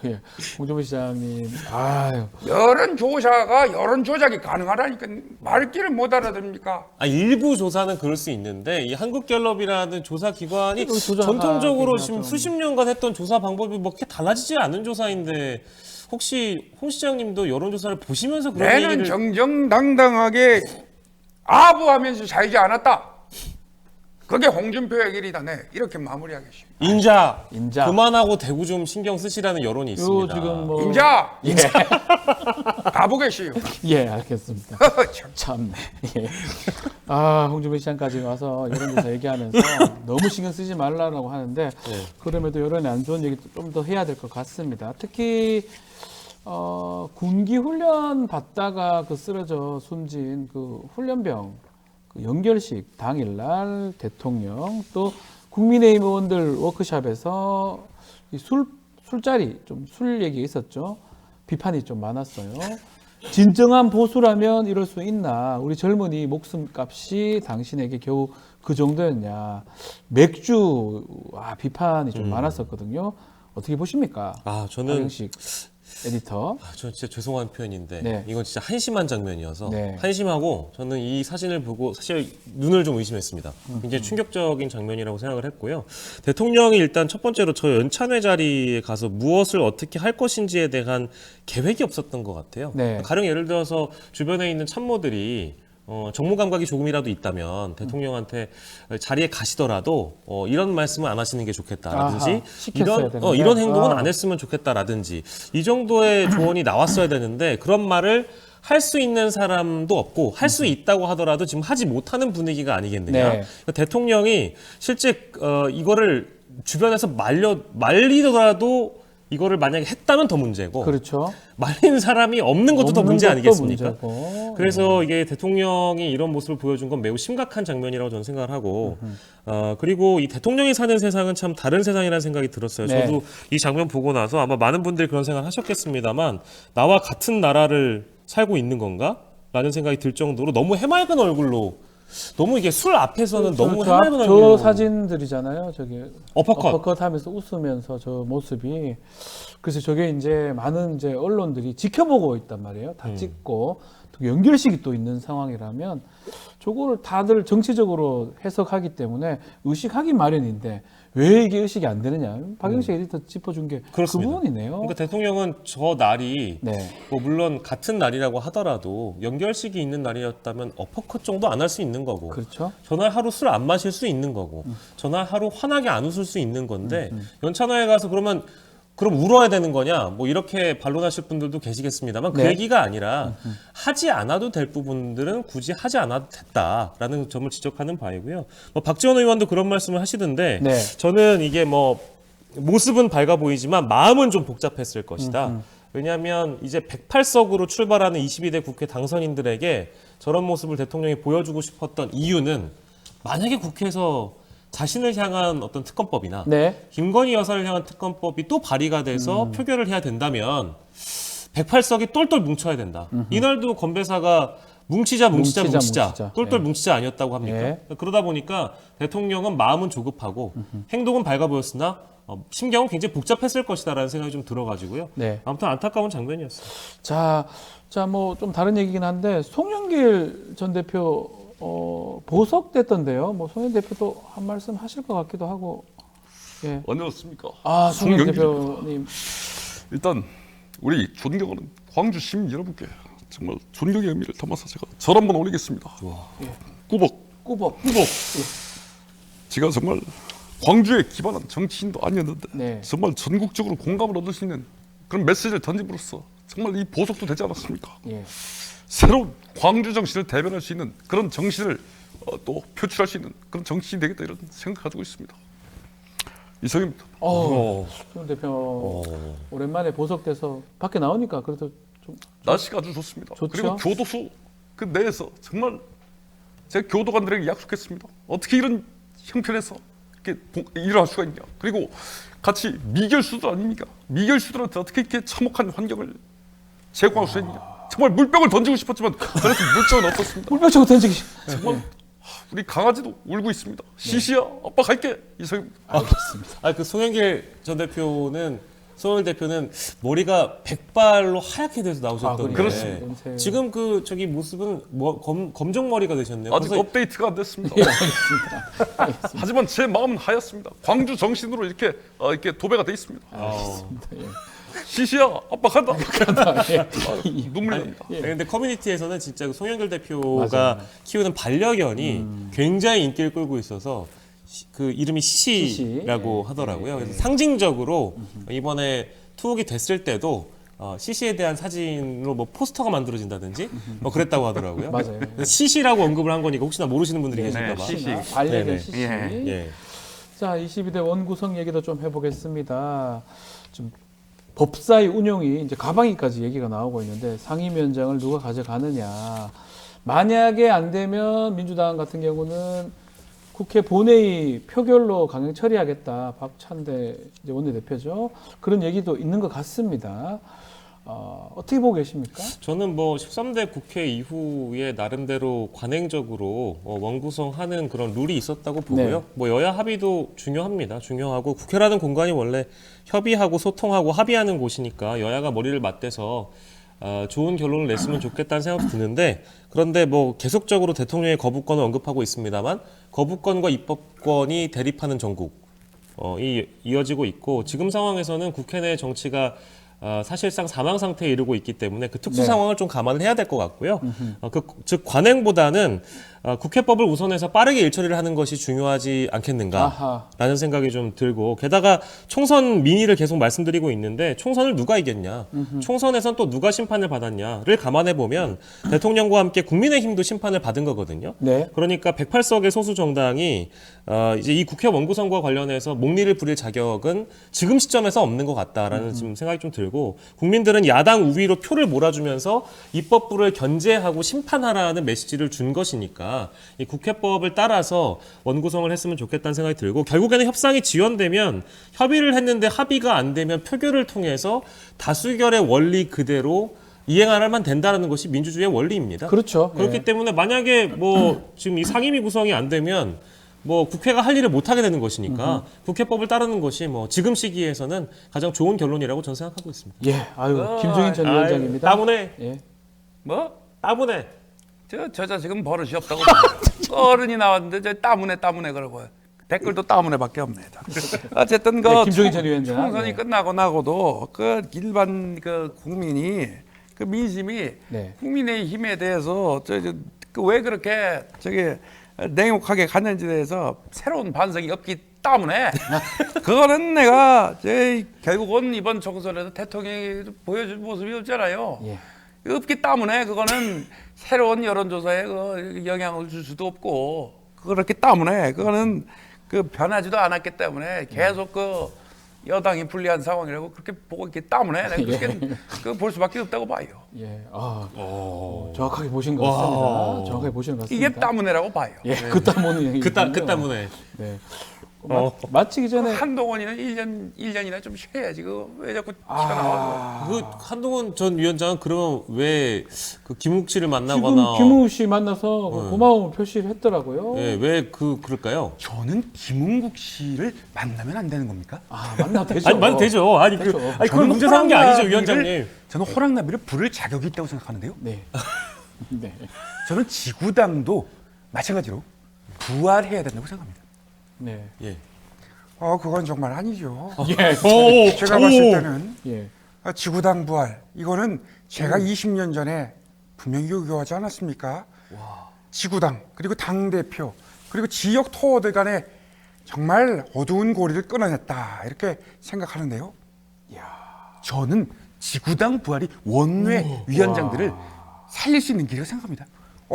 A: 예. 홍준표 시장님, 아유.
G: 여론조사가 여론조작이 가능하다니까 말귀를 못 알아듣습니까?
F: 아, 일부 조사는 그럴 수 있는데 이 한국갤럽이라는 조사 기관이
A: 그걸 조작하긴
F: 전통적으로 지금
A: 하죠.
F: 수십 년간 했던 조사 방법이 뭐 그렇게 달라지지 않은 조사인데 혹시 홍 시장님도 여론조사를 보시면서 그런
G: 내는
F: 얘기를
G: 정정당당하게 아부하면서 살지 않았다. 그게 홍준표의 길이다. 네, 이렇게 마무리하겠습니다.
F: 인자,
A: 인자.
F: 그만하고 대구 좀 신경 쓰시라는 여론이
A: 요
F: 있습니다.
A: 지금 뭐
G: 인자 가보겠시오.
A: 예, 알겠습니다.
G: 참.
A: 참네. 예. 아, 홍준표 시장까지 와서 여론조사 얘기하면서 너무 신경 쓰지 말라라고 하는데 그럼에도 여론이 안 좋은 얘기 좀 더 해야 될 것 같습니다. 특히 군기 훈련 받다가 그 쓰러져 숨진 그 훈련병 그 연결식 당일날 대통령 또 국민의힘 의원들 워크숍에서 이 술자리 좀 술 얘기 있었죠. 비판이 좀 많았어요. 진정한 보수라면 이럴 수 있나? 우리 젊은이 목숨값이 당신에게 겨우 그 정도였냐? 맥주 비판이 좀 많았었거든요. 어떻게 보십니까?
F: 아, 저는
A: 박영식 에디터.
F: 저 진짜 죄송한 표현인데
A: 네.
F: 이건 진짜 한심한 장면이어서
A: 네.
F: 한심하고 저는 이 사진을 보고 사실 눈을 좀 의심했습니다. 굉장히 충격적인 장면이라고 생각을 했고요. 대통령이 일단 첫 번째로 저 연찬회 자리에 가서 무엇을 어떻게 할 것인지에 대한 계획이 없었던 것 같아요.
A: 네.
F: 가령 예를 들어서 주변에 있는 참모들이 정무 감각이 조금이라도 있다면 대통령한테 자리에 가시더라도 이런 말씀은 안 하시는 게 좋겠다라든지
A: 아하, 시켰어야 되는데.
F: 이런 행동은 안 했으면 좋겠다라든지 이 정도의 조언이 나왔어야 되는데 그런 말을 할 수 있는 사람도 없고 할 수 있다고 하더라도 지금 하지 못하는 분위기가 아니겠느냐.
A: 네.
F: 대통령이 실제 이거를 주변에서 말리더라도 이거를 만약에 했다면 더 문제고
A: 그렇죠.
F: 말리는 사람이 없는 것도 더
A: 없는
F: 문제
A: 것도
F: 아니겠습니까?
A: 문제고.
F: 그래서 이게 대통령이 이런 모습을 보여준 건 매우 심각한 장면이라고 저는 생각을 하고 그리고 이 대통령이 사는 세상은 참 다른 세상이라는 생각이 들었어요.
A: 네.
F: 저도 이 장면 보고 나서 아마 많은 분들이 그런 생각을 하셨겠습니다만 나와 같은 나라를 살고 있는 건가? 라는 생각이 들 정도로 너무 해맑은 얼굴로 너무 이게 술 앞에서는 너무 해맑은
A: 저
F: 얼굴로
A: 사진들이잖아요. 저기
F: 어퍼컷.
A: 하면서 웃으면서 저 모습이 그래서 저게 이제 많은 이제 언론들이 지켜보고 있단 말이에요. 다 찍고 또 연결식이 또 있는 상황이라면 저거를 다들 정치적으로 해석하기 때문에 의식하기 마련인데 왜 이게 의식이 안 되느냐? 박영식 에디터 짚어준 게 그
F: 그렇습니다.
A: 부분이네요.
F: 그러니까 대통령은 저 날이
A: 네.
F: 뭐 물론 같은 날이라고 하더라도 연결식이 있는 날이었다면 어퍼컷 정도 안 할 수 있는 거고
A: 그렇죠.
F: 전날 하루 술 안 마실 수 있는 거고 전날 하루 환하게 안 웃을 수 있는 건데 연찬회에 가서 그럼 울어야 되는 거냐 뭐 이렇게 반론하실 분들도 계시겠습니다만 그
A: 네.
F: 얘기가 아니라 하지 않아도 될 부분들은 굳이 하지 않아도 됐다라는 점을 지적하는 바이고요. 뭐 박지원 의원도 그런 말씀을 하시던데
A: 네.
F: 저는 이게 뭐 모습은 밝아 보이지만 마음은 좀 복잡했을 것이다. 왜냐하면 이제 108석으로 출발하는 22대 국회 당선인들에게 저런 모습을 대통령이 보여주고 싶었던 이유는 만약에 국회에서 자신을 향한 어떤 특검법이나
A: 네.
F: 김건희 여사를 향한 특검법이 또 발의가 돼서 표결을 해야 된다면 108석이 똘똘 뭉쳐야 된다. 이날도 건배사가 뭉치자 똘똘
A: 네.
F: 뭉치자 아니었다고 합니까?
A: 네.
F: 그러다 보니까 대통령은 마음은 조급하고 행동은 밝아 보였으나 심경은 굉장히 복잡했을 것이다라는 생각이 좀 들어가지고요.
A: 네.
F: 아무튼 안타까운 장면이었어요.
A: 자, 뭐 좀 다른 얘기긴 한데 송영길 전 대표 보석됐던데요. 뭐 송영 대표도 한 말씀 하실 것 같기도 하고. 예.
H: 안녕하십니까.
A: 송영
H: 송영길입니다.
A: 대표님.
H: 일단 우리 존경하는 광주 시민 여러분께 정말 존경의 의미를 담아서 제가 절 한번 올리겠습니다. 꾸벅. 제가 정말 광주에 기반한 정치인도 아니었는데
A: 네.
H: 정말 전국적으로 공감을 얻을 수 있는 그런 메시지를 던짐으로써 정말 이 보석도 되지 않았습니까?
A: 예.
H: 새로운 광주 정신을 대변할 수 있는 그런 정신을 또 표출할 수 있는 그런 정신이 되겠다 이런 생각 가지고 있습니다. 이상입니다.
A: 송 대표 오랜만에 보석돼서 밖에 나오니까 그래도 좀
H: 날씨가 아주 좋습니다.
A: 좋죠?
H: 그리고 교도소 그 내에서 정말 제가 교도관들에게 약속했습니다. 어떻게 이런 형편에서 이렇게 일을 할 수가 있냐. 그리고 같이 미결수들 아닙니까? 미결수들한테 어떻게 이렇게 참혹한 환경을 제공할 수 있냐. 정말 물병을 던지고 싶었지만 그래서 물정은 없었습니다.
A: 물병 치고 던지기.
H: 정말 우리 강아지도 울고 있습니다. 시시야, 아빠 갈게. 이상입니다.
A: 알겠습니다.
F: 그 송영길 전 대표는 송영길 대표는 머리가 백발로 하얗게 돼서 나오셨던데
H: 그렇습니다.
F: 지금 그 저기 모습은 검정 머리가 되셨네요.
H: 아직
F: 벌써
H: 업데이트가 안 됐습니다.
A: 예, 알겠습니다.
H: 하지만 제 마음은 하얗습니다. 광주 정신으로 이렇게 도배가 돼 있습니다.
A: 알겠습니다. 예.
H: 시시야, 아빠 간다.
A: 예.
H: 눈물이 납니다.
F: 근데 커뮤니티에서는 진짜 그 송영길 대표가
A: 맞아요.
F: 키우는 반려견이 굉장히 인기를 끌고 있어서 그 이름이 시시라고 하더라고요. 그래서 상징적으로 이번에 투옥이 됐을 때도 시시에 대한 사진으로 뭐 포스터가 만들어진다든지 뭐 그랬다고 하더라고요.
A: 맞아요.
F: 시시라고 언급을 한 거니까 혹시나 모르시는 분들이 계실까 봐.
H: 시시.
A: 반려견
F: 네네.
A: 시시.
F: 예.
A: 자, 22대 원구성 얘기도 좀 해보겠습니다. 좀 법사위 운영이 이제 가방위까지 얘기가 나오고 있는데 상임위원장을 누가 가져가느냐. 만약에 안 되면 민주당 같은 경우는 국회 본회의 표결로 강행 처리하겠다. 박찬대 이제 원내대표죠. 그런 얘기도 있는 것 같습니다. 어떻게 보고 계십니까?
F: 저는 뭐 13대 국회 이후에 나름대로 관행적으로 원구성하는 그런 룰이 있었다고 보고요.
A: 네.
F: 뭐 여야 합의도 중요합니다. 중요하고 국회라는 공간이 원래 협의하고 소통하고 합의하는 곳이니까 여야가 머리를 맞대서 좋은 결론을 냈으면 좋겠다는 생각도 드는데 그런데 뭐 계속적으로 대통령의 거부권을 언급하고 있습니다만 거부권과 입법권이 대립하는 전국 이어지고 있고 지금 상황에서는 국회 내 정치가 사실상 사망 상태에 이르고 있기 때문에 그 특수
A: 네.
F: 상황을 좀 감안을 해야 될 것 같고요. 즉 관행보다는 국회법을 우선해서 빠르게 일처리를 하는 것이 중요하지 않겠는가라는 생각이 좀 들고 게다가 총선 민의를 계속 말씀드리고 있는데 총선을 누가 이겼냐, 총선에선 또 누가 심판을 받았냐를 감안해 보면 대통령과 함께 국민의힘도 심판을 받은 거거든요.
A: 네.
F: 그러니까 108석의 소수 정당이 이제 이 국회 원구성과 관련해서 목리를 부릴 자격은 지금 시점에서 없는 것 같다라는 지금 생각이 좀 들고 국민들은 야당 우위로 표를 몰아주면서 입법부를 견제하고 심판하라는 메시지를 준 것이니까 이 국회법을 따라서 원구성을 했으면 좋겠다는 생각이 들고 결국에는 협상이 지연되면 협의를 했는데 합의가 안 되면 표결을 통해서 다수결의 원리 그대로 이행하면 된다는 것이 민주주의의 원리입니다.
A: 그렇죠.
F: 그렇기
A: 예.
F: 때문에 만약에 뭐 지금 이 상임위 구성이 안 되면 뭐 국회가 할 일을 못 하게 되는 것이니까 국회법을 따르는 것이 뭐 지금 시기에서는 가장 좋은 결론이라고 저는 생각하고 있습니다.
A: 예, 아유 김종인 전 위원장입니다.
F: 따분해.
A: 예.
G: 뭐?
F: 따분해.
G: 저 자식은 버릇이 없다고. 어른이 나왔는데 저 따문에 그러고 댓글도 따문에밖에 없네. 어쨌든 그
A: 네, 김종인 전 위원장.
G: 총선이
A: 네.
G: 끝나고 나고도 그 일반 그 국민이 그 민심이
A: 네.
G: 국민의힘에 대해서 왜 그렇게 냉혹하게 갔는지에 대해서 새로운 반성이 없기 때문에 그거는 내가 결국은 이번 총선에서 대통령이 보여준 모습이 없잖아요.
A: 예.
G: 없기 때문에 그거는 새로운 여론조사에 그 영향을 줄 수도 없고 그렇기 때문에 그거는 그 변하지도 않았기 때문에 계속 그 여당이 불리한 상황이라고 그렇게 보고 있기 때문에 내가 그렇게 볼 수밖에 없다고 봐요.
A: 예. 정확하게 보신 것 같습니다. 정확하게 보시는 것 같습니다.
G: 이게 때문에라고 봐요.
A: 예, 그 때문에
F: 그 때문에.
A: 네. 마치기 전에
G: 한동훈이는 1년이나 좀 쉬어야지. 왜 자꾸 튀어나와서.
F: 그 한동훈 전 위원장은 그러면 왜 그 김욱 씨를
A: 지금
F: 만나거나
A: 김우 씨 만나서 고마움을 표시를 했더라고요.
F: 예, 왜 그럴까요?
J: 저는 김은국 씨를 만나면 안 되는 겁니까?
A: 만나도 되죠.
F: 아니 만도 되죠. 아니
A: 되죠.
F: 그건
J: 저는
F: 문제 삼은 게 아니죠,
J: 호랑나비를-
F: 위원장님.
J: 저는 호랑나비를 부를 자격이 있다고 생각하는데요.
A: 네. 네.
J: 저는 지구당도 마찬가지로 부활해야 된다고 생각합니다.
A: 네.
F: 예.
G: 그건 정말 아니죠.
A: 예.
G: 제가 봤을 때는
A: 예.
G: 지구당 부활 이거는 제가 20년 전에 분명히 요구하지 않았습니까? 지구당 그리고 당 대표 그리고 지역 토어들 간에 정말 어두운 고리를 끊어냈다 이렇게 생각하는데요.
J: 저는 지구당 부활이 원외 위원장들을
G: 살릴 수 있는 길이라고 생각합니다.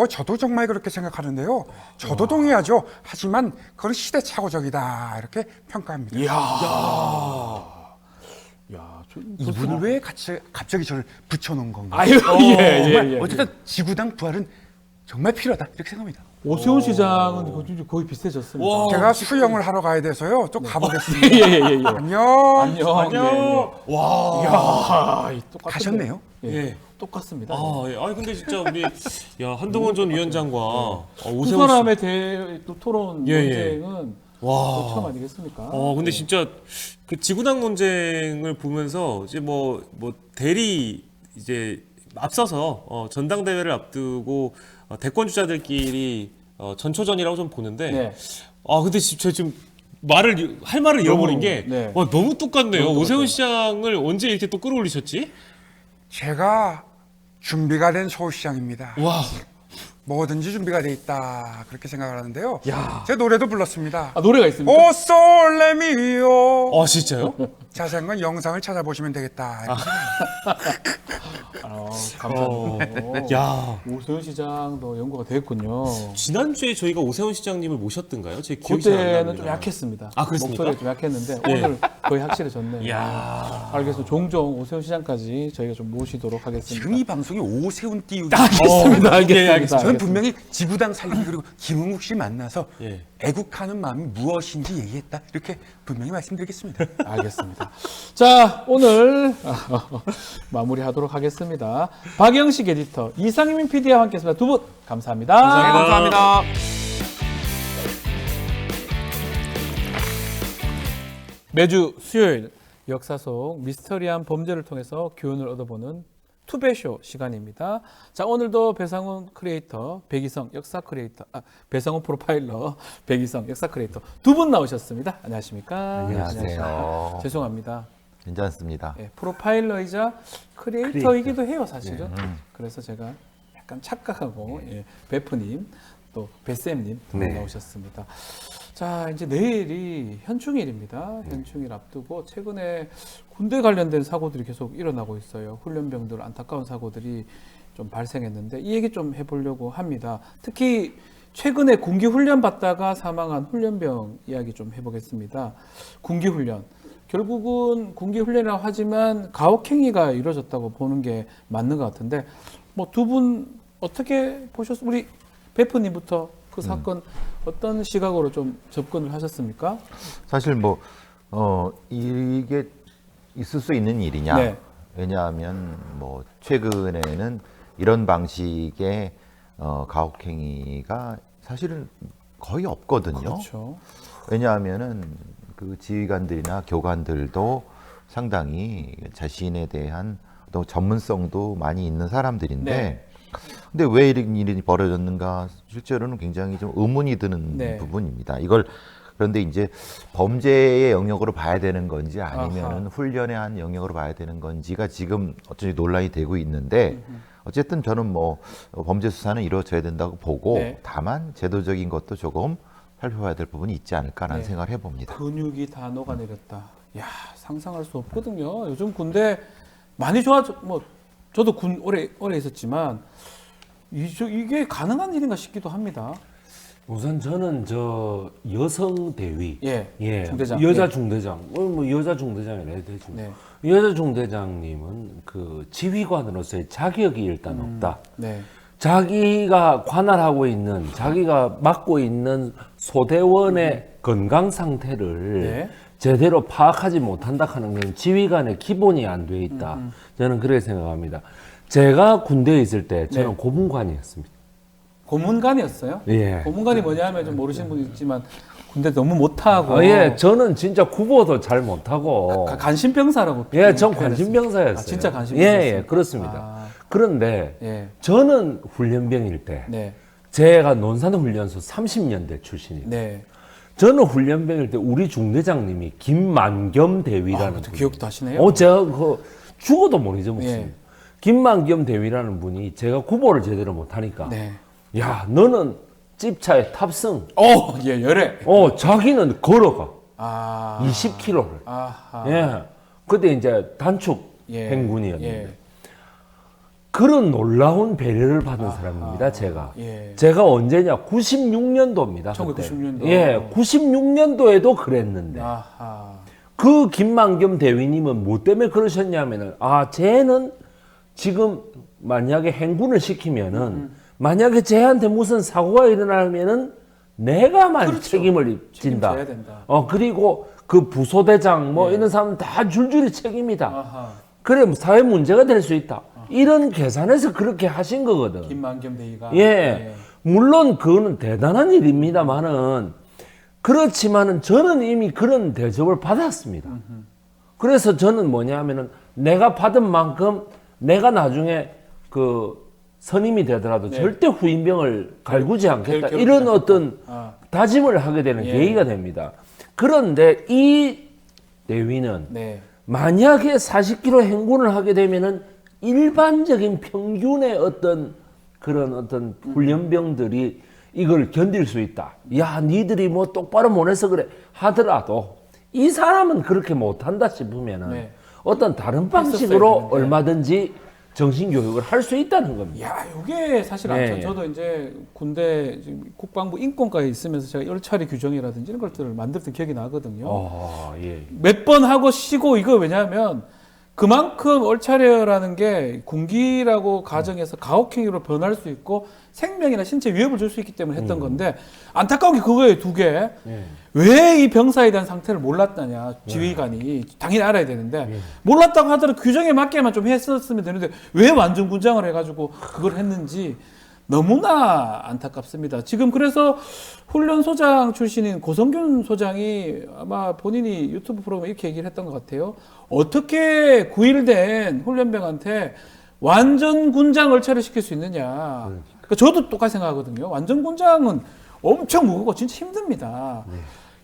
G: 저도 정말 그렇게 생각하는데요. 저도 동의하죠. 하지만 그건 시대착오적이다 이렇게 평가합니다. 이분을 왜 갑자기 저를 붙여놓은 건가요?
A: 아유,
G: 정말 어쨌든 지구당 부활은 정말 필요하다 이렇게 생각합니다.
A: 오세훈 시장은 거의 비슷해졌습니다.
G: 제가 수영을 하러 가야 돼서요. 또 가보겠습니다.
A: 예.
G: 안녕.
A: 안녕. 와,
G: 가셨네요.
A: 예, 똑같습니다.
F: 예. 아니 근데 진짜 우리 한동훈 전 위원장과
A: 두
F: 오세훈
A: 사람의 또 토론
F: 예.
A: 논쟁은
F: 와.
A: 처음 아니겠습니까?
F: 근데 진짜 그 지구당 논쟁을 보면서 이제 뭐 대리 이제 앞서서 전당대회를 앞두고 대권 주자들끼리 전초전이라고 좀 보는데
A: 네.
F: 근데 진짜 좀 할 말을 잃어버린 게
A: 네.
F: 너무 똑같네요.
A: 너무
F: 오세훈
A: 똑같아요.
F: 시장을 언제 이렇게 또 끌어올리셨지?
G: 제가 준비가 된 서울시장입니다.
F: 와.
G: 뭐든지 준비가 돼 있다 그렇게 생각을 하는데요. 제 노래도 불렀습니다.
A: 노래가 있습니까?
G: 오 솔레미오.
F: 진짜요?
G: 자세한 건 영상을 찾아보시면 되겠다. 이렇게
A: 감사합니다.
F: 야.
A: 오세훈 시장도 연구가 됐군요.
F: 지난주에 저희가 오세훈 시장님을 모셨던가요? 제 기억이 잘 안
A: 그때는
F: 납니다.
A: 좀 약했습니다.
F: 그렇습니까?
A: 목소리가 좀 약했는데
F: 예.
A: 오늘 거의 확실해졌네요.
F: 야.
A: 알겠습니다. 종종 오세훈 시장까지 저희가 좀 모시도록 하겠습니다.
G: 지금 이 방송이 오세훈 띄우기.
A: 알겠습니다.
F: 알겠습니다.
G: 저는 분명히 지구당 살리기 그리고 김웅국 씨 만나서
F: 예.
G: 애국하는 마음이 무엇인지 얘기했다 이렇게 분명히 말씀드리겠습니다.
A: 알겠습니다. 자, 오늘 마무리하도록 하겠습니다. 박영식 에디터, 이상민 PD와 함께했습니다. 두 분 감사합니다.
F: 감사합니다.
A: 매주 수요일 역사 속 미스터리한 범죄를 통해서 교훈을 얻어보는 투베쇼 시간입니다. 자, 오늘도 배상훈 크리에이터, 백이성 역사 크리에이터, 배상훈 프로파일러, 백이성 역사 크리에이터 두 분 나오셨습니다. 안녕하십니까?
E: 안녕하세요.
A: 죄송합니다.
E: 괜찮습니다.
A: 예, 프로파일러이자 크리에이터이기도 해요, 사실은. 그래서 제가 약간 착각하고 베프님 또 베쌤님 두 분 나오셨습니다. 자, 이제 내일이 현충일입니다. 현충일 앞두고 최근에 군대 관련된 사고들이 계속 일어나고 있어요. 훈련병들 안타까운 사고들이 좀 발생했는데 이 얘기 좀 해보려고 합니다. 특히 최근에 군기 훈련 받다가 사망한 훈련병 이야기 좀 해보겠습니다. 군기 훈련. 결국은 군기 훈련이라고 하지만 가혹행위가 이루어졌다고 보는 게 맞는 것 같은데 뭐 두 분 어떻게 보셨어요? 우리 베프님부터 그 사건 어떤 시각으로 좀 접근을 하셨습니까?
K: 사실 이게 있을 수 있는 일이냐?
A: 네.
K: 왜냐하면 최근에는 이런 방식의 가혹행위가 사실은 거의 없거든요.
A: 그렇죠.
K: 왜냐하면은 그 지휘관들이나 교관들도 상당히 자신에 대한 또 전문성도 많이 있는 사람들인데
A: 네.
K: 근데 왜 이런 일이 벌어졌는가 실제로는 굉장히 좀 의문이 드는
A: 네.
K: 부분입니다. 그런데 이제 범죄의 영역으로 봐야 되는 건지 아니면은 훈련의 한 영역으로 봐야 되는 건지가 지금 어쩐지 논란이 되고 있는데 어쨌든 저는 범죄 수사는 이루어져야 된다고 보고
A: 네.
K: 다만 제도적인 것도 조금 살펴봐야 될 부분이 있지 않을까라는
A: 네.
K: 생각을 해봅니다.
A: 근육이 다 녹아내렸다. 야, 상상할 수 없거든요. 요즘 군대 많이 좋아져. 저도 군 오래 있었지만 이게 가능한 일인가 싶기도 합니다.
L: 우선 저는 여성 대위,
A: 중대장,
L: 여자 중대장, 여자 중대장이라 해야 되죠.
A: 네.
L: 여자 중대장님은 그 지휘관으로서의 자격이 일단 없다.
A: 네.
L: 자기가 관할하고 있는, 자기가 맡고 있는 소대원의 건강 상태를
A: 네.
L: 제대로 파악하지 못한다 하는 건 지휘관의 기본이 안 돼 있다. 저는 그렇게 생각합니다. 제가 군대에 있을 때 저는
A: 네.
L: 고문관이었습니다.
A: 고문관이었어요?
L: 예.
A: 고문관이 뭐냐면 좀 모르시는 분이 있지만 군대 너무 못하고
L: 예, 저는 진짜 구보도 잘 못하고
A: 간신병사라고.
L: 예, 전 관심병사였어요.
A: 진짜 관심병사였어요.
L: 예, 그렇습니다. 그런데
A: 예.
L: 저는 훈련병일 때
A: 네.
L: 제가 논산훈련소 30년대 출신이에요.
A: 네.
L: 저는 훈련병일 때 우리 중대장님이 김만겸 대위라는 분이
A: 기억도 하시네요.
L: 제가 죽어도 못 잊어먹습니다.
A: 예.
L: 김만겸 대위라는 분이 제가 구보를 제대로 못하니까
A: 네.
L: 야, 너는 집차에 탑승.
A: 예, 열애.
L: 자기는 걸어가. 20km를.
A: 아하.
L: 예. 그때 이제 단축
A: 예.
L: 행군이었는데.
A: 예.
L: 그런 놀라운 배려를 받은 사람입니다. 제가.
A: 예.
L: 제가 언제냐? 96년도입니다.
A: 1996년도.
L: 예, 96년도에도 그랬는데.
A: 아하.
L: 그 김만겸 대위님은 뭐 때문에 그러셨냐면은, 쟤는 지금 만약에 행군을 시키면은, 만약에 쟤한테 무슨 사고가 일어나면은 내가만
A: 그렇죠.
L: 책임을 진다.
A: 책임져야 된다.
L: 그리고 그 부소대장 이런 사람 다 줄줄이 책임이다.
A: 아하.
L: 그래, 뭐 사회 문제가 될 수 있다. 이런 계산에서 그렇게 하신 거거든.
A: 김만겸 대위가.
L: 예. 물론 그거는 대단한 일입니다만은 그렇지만은 저는 이미 그런 대접을 받았습니다. 그래서 저는 뭐냐면은 내가 받은 만큼 내가 나중에 그 선임이 되더라도
A: 네.
L: 절대 후임병을 갈구지 않겠다.
A: 괴롭히지
L: 이런
A: 않겠다.
L: 어떤
A: 아.
L: 다짐을 하게 되는
A: 예.
L: 계기가 됩니다. 그런데 이 대위는
A: 네.
L: 만약에 40km 행군을 하게 되면은 일반적인 평균의 어떤 그런 어떤 훈련병들이 이걸 견딜 수 있다. 야, 니들이 뭐 똑바로 못 해서 그래 하더라도 이 사람은 그렇게 못한다 싶으면은
A: 네.
L: 어떤 다른
A: 했었어야
L: 방식으로
A: 되는데.
L: 얼마든지 정신교육을 할 수 있다는 겁니다.
A: 야, 이게 사실
L: 네.
A: 저도 이제 군대 지금 국방부 인권과에 있으면서 제가 열차리 규정이라든지 이런 것들을 만들었던 기억이 나거든요.
L: 예.
A: 몇 번 하고 쉬고 이거 왜냐하면 그만큼 얼차려라는 게 군기라고 가정해서 가혹행위로 변할 수 있고 생명이나 신체 위협을 줄 수 있기 때문에 했던 건데 안타까운 게 그거예요. 두 개. 왜 이 병사에 대한 상태를 몰랐다냐. 지휘관이 당연히 알아야 되는데 몰랐다고 하더라도 규정에 맞게만 좀 했었으면 되는데 왜 완전 군장을 해가지고 그걸 했는지 너무나 안타깝습니다. 지금 그래서 훈련소장 출신인 고성균 소장이 아마 본인이 유튜브 프로그램에 이렇게 얘기를 했던 것 같아요. 어떻게 9일된 훈련병한테 완전 군장 얼차를 시킬 수 있느냐. 그러니까 저도 똑같이 생각하거든요. 완전 군장은 엄청 무겁고 진짜 힘듭니다.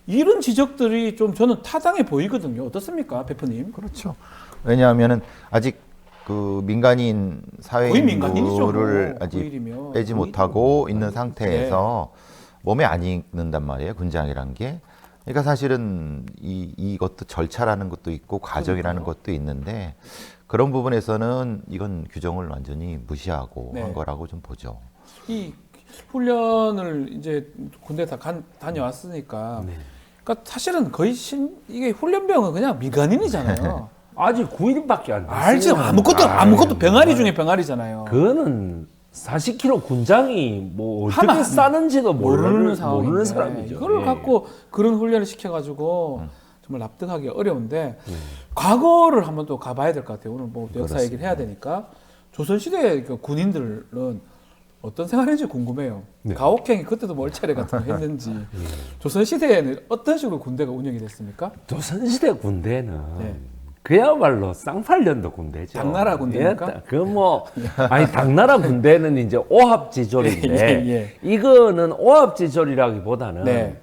A: 이런 지적들이 좀 저는 타당해 보이거든요. 어떻습니까, 베프님?
K: 그렇죠. 왜냐하면은 아직 그 민간인 사회
A: 거의 민간인이죠,
K: 인구를
A: 뭐.
K: 아직
A: 9일이면.
K: 빼지 못하고 있는 상태에서 몸에 안 익는단 말이에요. 군장이란 게. 그러니까 사실은 이것도 절차라는 것도 있고 과정이라는 것도 있는데 그런 부분에서는 이건 규정을 완전히 무시하고
A: 네.
K: 한 거라고 좀 보죠.
A: 이 훈련을 이제 군대 다 다녀왔으니까. 그러니까 사실은 거의 이게 훈련병은 그냥 민간인이잖아요.
L: 아직 9일밖에 안 됐어요.
A: 알지 아무것도 병아리 중에 병아리잖아요.
L: 그거는 40km 군장이 뭐 어떻게
A: 하면
L: 싸는지도
A: 모르는
L: 모르는
A: 상황인데
L: 사람이죠.
A: 이걸
L: 예.
A: 갖고 그런 훈련을 시켜가지고 정말 납득하기 어려운데 과거를 한번 또 가봐야 될 것 같아요. 오늘 뭐 역사 얘기를 해야 되니까 조선시대 그 군인들은 어떤 생활했는지 궁금해요. 가혹행위 그때도 뭐 얼차례 같은 거 했는지 조선시대에는 어떤 식으로 군대가 운영이 됐습니까?
L: 조선시대 군대는
A: 네.
L: 그야말로 쌍팔년도 군대죠.
A: 당나라 군대입니까?
L: 아니 당나라 군대는 이제 오합지졸인데
A: 예.
L: 이거는 오합지졸이라기보다는
A: 네.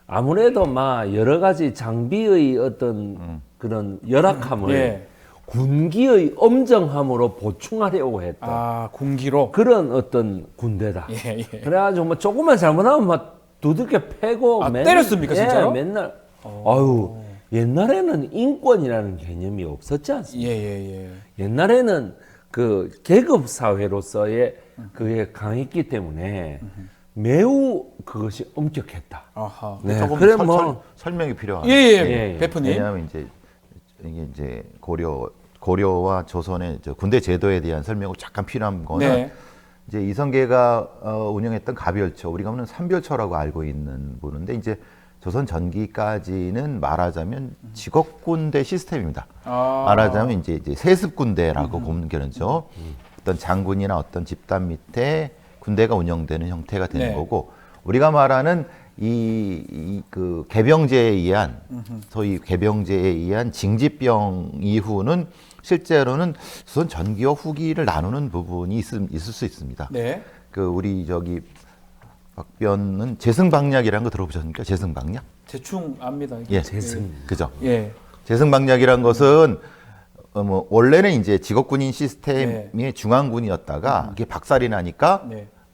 L: 아무래도 막 여러 가지 장비의 어떤 그런 열악함을
A: 예.
L: 군기의 엄정함으로 보충하려고 했던
A: 군기로
L: 그런 어떤 군대다.
A: 예.
L: 그래가지고 뭐 조금만 잘못하면 막 두들겨 패고
A: 때렸습니까, 진짜로?
L: 맨날 아유 옛날에는 인권이라는 개념이 없었지 않습니까?
A: 예.
L: 옛날에는 그 계급 사회로서의 그게 강했기 때문에 매우 그것이 엄격했다.
A: 아하.
L: 네.
K: 조금
L: 그래 뭐
K: 설명이 필요하죠.
L: 예.
A: 베프님.
K: 왜냐하면 이게 이제 고려와 조선의 군대 제도에 대한 설명이 잠깐 필요한 거는
A: 네.
K: 이제 이성계가 운영했던 가별처, 우리가 보는 삼별처라고 알고 있는 부분인데 이제 조선 전기까지는 말하자면 직업군대 시스템입니다. 말하자면 이제 세습군대라고 보면 되죠. 어떤 장군이나 어떤 집단 밑에 군대가 운영되는 형태가 되는
A: 네.
K: 거고 우리가 말하는 그 개병제에 의한 소위 개병제에 의한 징집병 이후는 실제로는 조선 전기와 후기를 나누는 부분이 있을 수 있습니다.
A: 네.
K: 그 우리 박변은 재승방략이라는 거 들어보셨습니까? 재승방략?
A: 대충 압니다.
K: 예,
L: 재승.
K: 그죠.
A: 예.
K: 재승방략이라는 것은 뭐 원래는 이제 직업군인 시스템의 중앙군이었다가 이게 박살이 나니까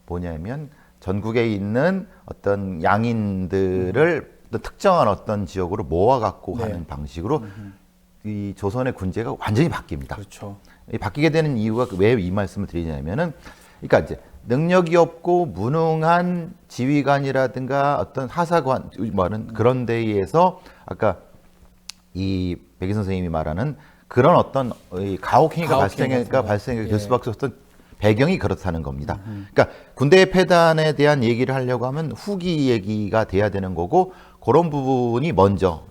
K: 뭐냐면 전국에 있는 어떤 양인들을 어떤 특정한 어떤 지역으로 모아갖고 하는 방식으로 이 조선의 군제가 완전히 바뀝니다.
A: 그렇죠.
K: 이 바뀌게 되는 이유가 왜 이 말씀을 드리냐면은, 그러니까 이제 능력이 없고 무능한 지휘관이라든가 어떤 하사관 말은 그런 데에 의해서 아까 이 백인 선생님이 말하는 그런 어떤 이 가혹행위가 발생하게 될 수밖에 없었던 배경이 그렇다는 겁니다. 그러니까 군대의 폐단에 대한 얘기를 하려고 하면 후기 얘기가 돼야 되는 거고, 그런 부분이 먼저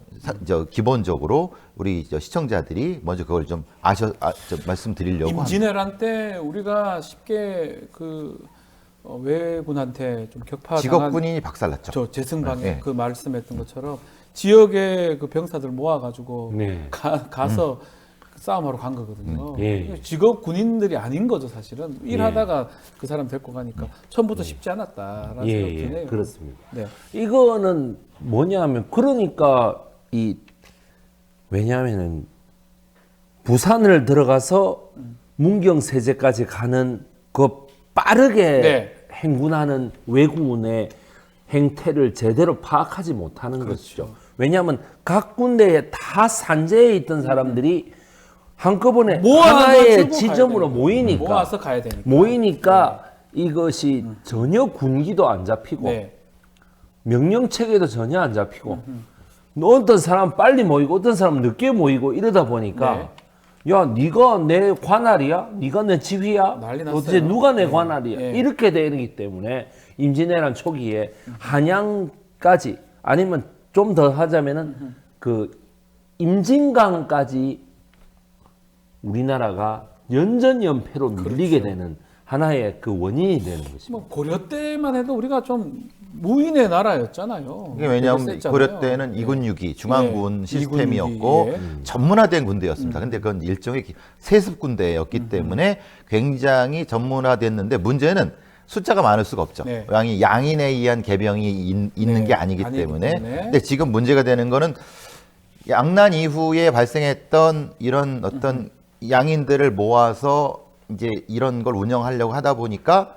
K: 기본적으로 우리 시청자들이 먼저 그걸 좀 말씀드리려고 합니다.
A: 임진왜란 때 우리가 쉽게 왜군한테 좀 격파당한
K: 직업군인이 박살났죠.
A: 저 재승방에
K: 네.
A: 그 말씀했던 것처럼 지역의 그 병사들 모아가지고
L: 네.
A: 가서 싸움하러 간 거거든요.
L: 예.
A: 직업 군인들이 아닌 거죠, 사실은. 일하다가 그 사람 데리고 가니까 처음부터 쉽지 않았다라는 생각이 드네요.
L: 그렇습니다.
A: 네.
L: 이거는 뭐냐면, 그러니까 왜냐하면은 부산을 들어가서 문경세제까지 가는 그 빠르게
A: 네.
L: 행군하는 왜군의 행태를 제대로 파악하지 못하는 것이죠. 왜냐하면 각 군대에 다 산재에 있던 사람들이 한꺼번에 하나의 지점으로
A: 모아서 가야 되니까.
L: 모이니까 이것이 전혀 군기도 안 잡히고 명령체계도 전혀 안 잡히고 어떤 사람 빨리 모이고 어떤 사람 늦게 모이고 이러다 보니까 야, 네가 내 관할이야? 네가 내 지휘야? 도대체 누가 내 관할이야? 이렇게 되기 때문에 임진왜란 초기에 한양까지, 아니면 좀 더 하자면은 그 임진강까지 우리나라가 연전연패로 밀리게 되는 하나의 그 원인이 되는 것입니다.
A: 뭐 고려 때만 해도 우리가 좀 무인의 나라였잖아요.
K: 이게 왜냐하면 고려 때는 이군육이 중앙군 시스템이었고 전문화된 군대였습니다. 근데 그건 일종의 세습 군대였기 때문에 굉장히 전문화됐는데, 문제는 숫자가 많을 수가 없죠. 양인에 의한 개병이 있는 게 아니기 때문에. 근데 지금 문제가 되는 거는 양난 이후에 발생했던 이런 어떤 양인들을 모아서 이제 이런 걸 운영하려고 하다 보니까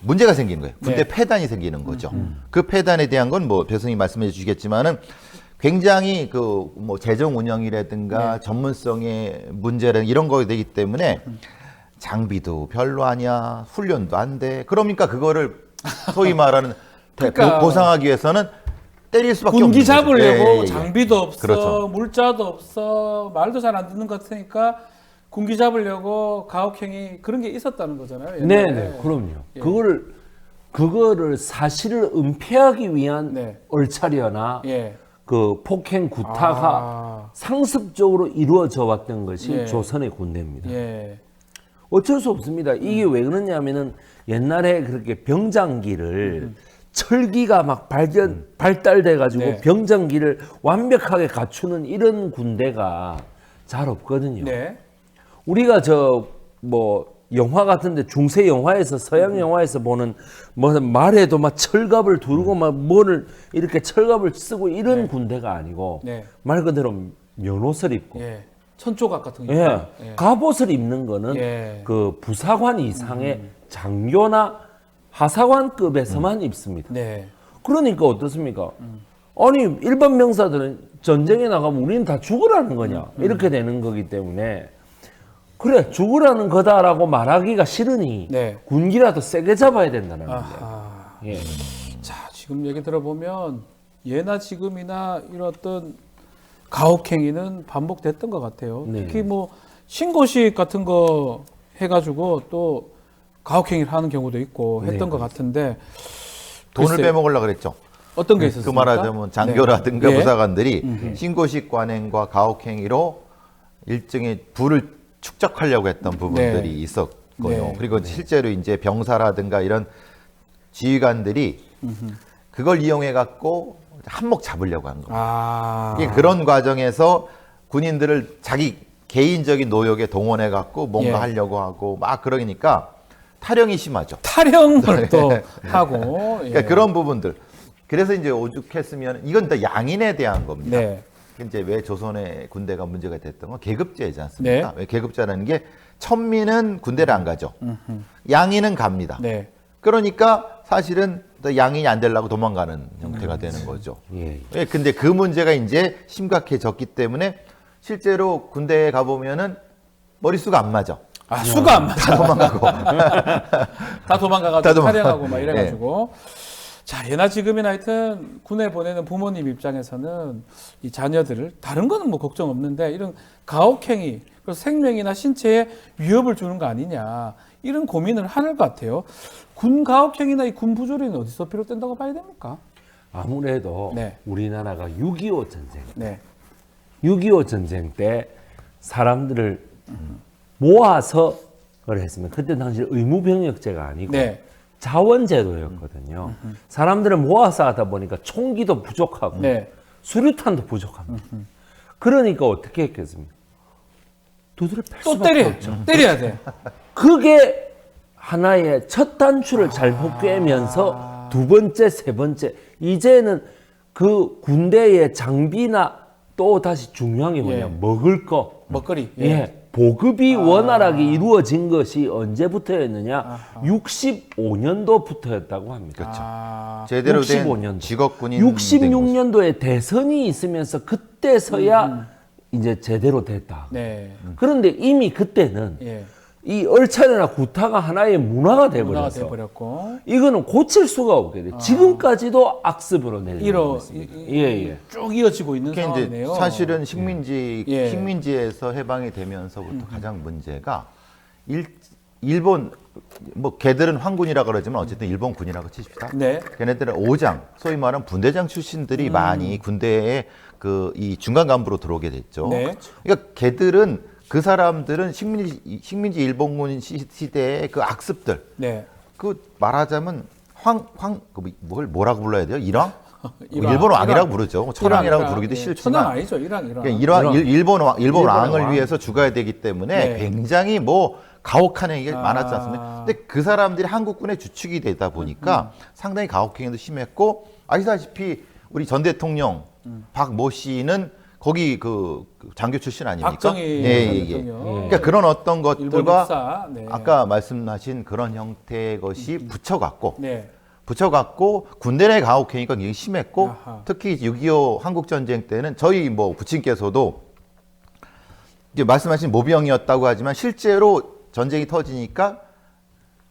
K: 문제가 생기는 거예요. 군대 폐단이 생기는 거죠. 그 폐단에 대한 건 뭐 배수님 말씀해 주시겠지만은 굉장히 그 뭐 재정 운영이라든가 전문성의 문제라든가 이런 거가 되기 때문에 장비도 별로 아니야, 훈련도 안 돼. 그러니까 그거를 소위 말하는 보상하기 위해서는 때릴 수밖에 없는
A: 군기 잡으려고
K: 거죠.
A: 장비도 없어,
K: 그렇죠.
A: 물자도 없어, 말도 잘 안 듣는 것 같으니까 군기 잡으려고 가혹행위 그런 게 있었다는 거잖아요.
L: 네, 그럼요. 그거를 사실을 은폐하기 위한 얼차려나 그 폭행 구타가 상습적으로 이루어져 왔던 것이 조선의 군대입니다. 어쩔 수 없습니다. 이게 왜 그러냐면은 옛날에 그렇게 병장기를 철기가 막 발달돼 가지고 병장기를 완벽하게 갖추는 이런 군대가 잘 없거든요. 우리가 뭐 영화 같은데 중세 영화에서 서양 영화에서 보는 뭐 말에도 막 철갑을 두르고 막 뭐를 이렇게 철갑을 쓰고 이런 군대가 아니고 말 그대로 면옷을 입고
A: 천조각 같은 거.
L: 갑옷을 입는 거는 그 부사관 이상의 장교나 하사관급에서만 입습니다. 그러니까 어떻습니까? 아니 일반 병사들은 전쟁에 나가면 우리는 다 죽으라는 거냐 이렇게 되는 거기 때문에, 그래 죽으라는 거다라고 말하기가 싫으니 군기라도 세게 잡아야 된다는 거예요.
A: 자, 지금 얘기 들어보면 예나 지금이나 이런 어떤 가혹행위는 반복됐던 것 같아요. 특히 뭐 신고식 같은 거 해가지고 또 가혹행위를 하는 경우도 있고 했던 것 같은데,
K: 돈을 빼먹으려고 그랬죠.
A: 어떤 게 있었습니까?
K: 그 말하자면 장교라든가 부사관들이 신고식 관행과 가혹행위로 일종의 부를 축적하려고 했던 부분들이 있었고요. 그리고 실제로 이제 병사라든가 이런 지휘관들이 그걸 이용해 갖고 한몫 잡으려고 하는 겁니다. 그런 과정에서 군인들을 자기 개인적인 노역에 동원해 갖고 뭔가 하려고 하고 막 그러니까 탈영이 심하죠.
A: 탈영을 또 하고.
K: 그러니까 그런 부분들. 그래서 이제 오죽했으면 이건 다 양인에 대한 겁니다. 이제 왜 조선의 군대가 문제가 됐던 건 계급제이지 않습니까? 왜 계급제라는 게 천민은 군대를 안 가죠. 양인은 갑니다. 그러니까 사실은 양인이 안 되려고 도망가는 형태가 되는 거죠. 근데 그 문제가 이제 심각해졌기 때문에 실제로 군대에 가보면은 머릿수가 안 맞아.
A: 아, 수가 안 맞아.
K: 다 도망가고.
A: 다 도망가가지고 탈영하고 막 이래가지고. 자, 예나 지금이나 하여튼 군에 보내는 부모님 입장에서는 이 자녀들을 다른 거는 뭐 걱정 없는데 이런 가혹행위, 그래서 생명이나 신체에 위협을 주는 거 아니냐 이런 고민을 하는 것 같아요. 군 가혹행위나 이 군 부조리는 어디서 비롯된다고 봐야 됩니까?
L: 아무래도
A: 네.
L: 우리나라가 6.25 전쟁,
A: 네.
L: 6.25 전쟁 때 사람들을 모아서 그걸 했으면 그때 당시 의무병력제가 아니고
A: 네.
L: 자원제도였거든요. 사람들을 모아서 하다 보니까 총기도 부족하고
A: 네.
L: 수류탄도 부족합니다. 그러니까 어떻게 했겠습니까? 두드려 팰
A: 또
L: 수밖에
A: 때려.
L: 없죠.
A: 때려야 돼.
L: 그게 하나의 첫 단추를 잘못 꿰면서 두 번째, 세 번째 이제는 그 군대의 장비나 또 다시 중요한 게 뭐냐
A: 예.
L: 먹을 거
A: 먹거리.
L: 예. 보급이 원활하게 이루어진 것이 언제부터였느냐? 65년도부터였다고 합니다.
A: 아,
K: 제대로
L: 65년도.
K: 된 직업군인 된 거죠.
L: 66년도에 대선이 있으면서 그때서야 이제 제대로 됐다.
A: 네.
L: 그런데 이미 그때는
A: 예.
L: 이 얼차려나 구타가 하나의 문화가
A: 문화가
L: 돼버려서
A: 돼버렸고.
L: 이거는 고칠 수가 없게 돼. 지금까지도 악습으로 내려오고 있습니다. 예.
A: 쭉 이어지고 있는
K: 그게
A: 상황이네요.
K: 이제 사실은 식민지
A: 예.
K: 식민지에서 해방이 되면서부터 가장 문제가 일본 뭐 걔들은 황군이라 그러지만 어쨌든 일본 군이라고 치십시다.
A: 네.
K: 걔네들은 오장, 소위 말하는 분대장 출신들이 많이 군대에 그 이 중간 간부로 들어오게 됐죠.
A: 네.
K: 그러니까 걔들은 그 사람들은 식민지 일본군 시대의 그 악습들,
A: 네.
K: 그 말하자면 뭘 뭐라고 불러야 돼요? 일왕?
A: 일왕.
K: 일본 왕이라고
A: 일왕.
K: 부르죠. 천황이라고
A: 일왕.
K: 부르기도
A: 예.
K: 싫지만
A: 천황 아니죠. 일왕.
K: 그러니까 일본 왕을
L: 왕.
K: 위해서 죽어야 되기 때문에
A: 네.
K: 굉장히 뭐 가혹한 행위가 많았지 않습니까? 근데 그 사람들이 한국군의 주축이 되다 보니까 상당히 가혹행위도 심했고 아시다시피 우리 전 대통령 박모 씨는 거기 그 장교 출신 아닙니까?
A: 박정희
K: 예.
A: 대통령.
K: 그러니까 그런 어떤
A: 일본
K: 것들과
A: 역사. 네.
K: 아까 말씀하신 그런 형태의 것이 붙여갖고
A: 네.
K: 붙여갖고 군대 내 가혹행위가 굉장히 심했고
A: 아하.
K: 특히 6.25 한국전쟁 때는 저희 뭐 부친께서도 이제 말씀하신 모병이었다고 하지만 실제로 전쟁이 터지니까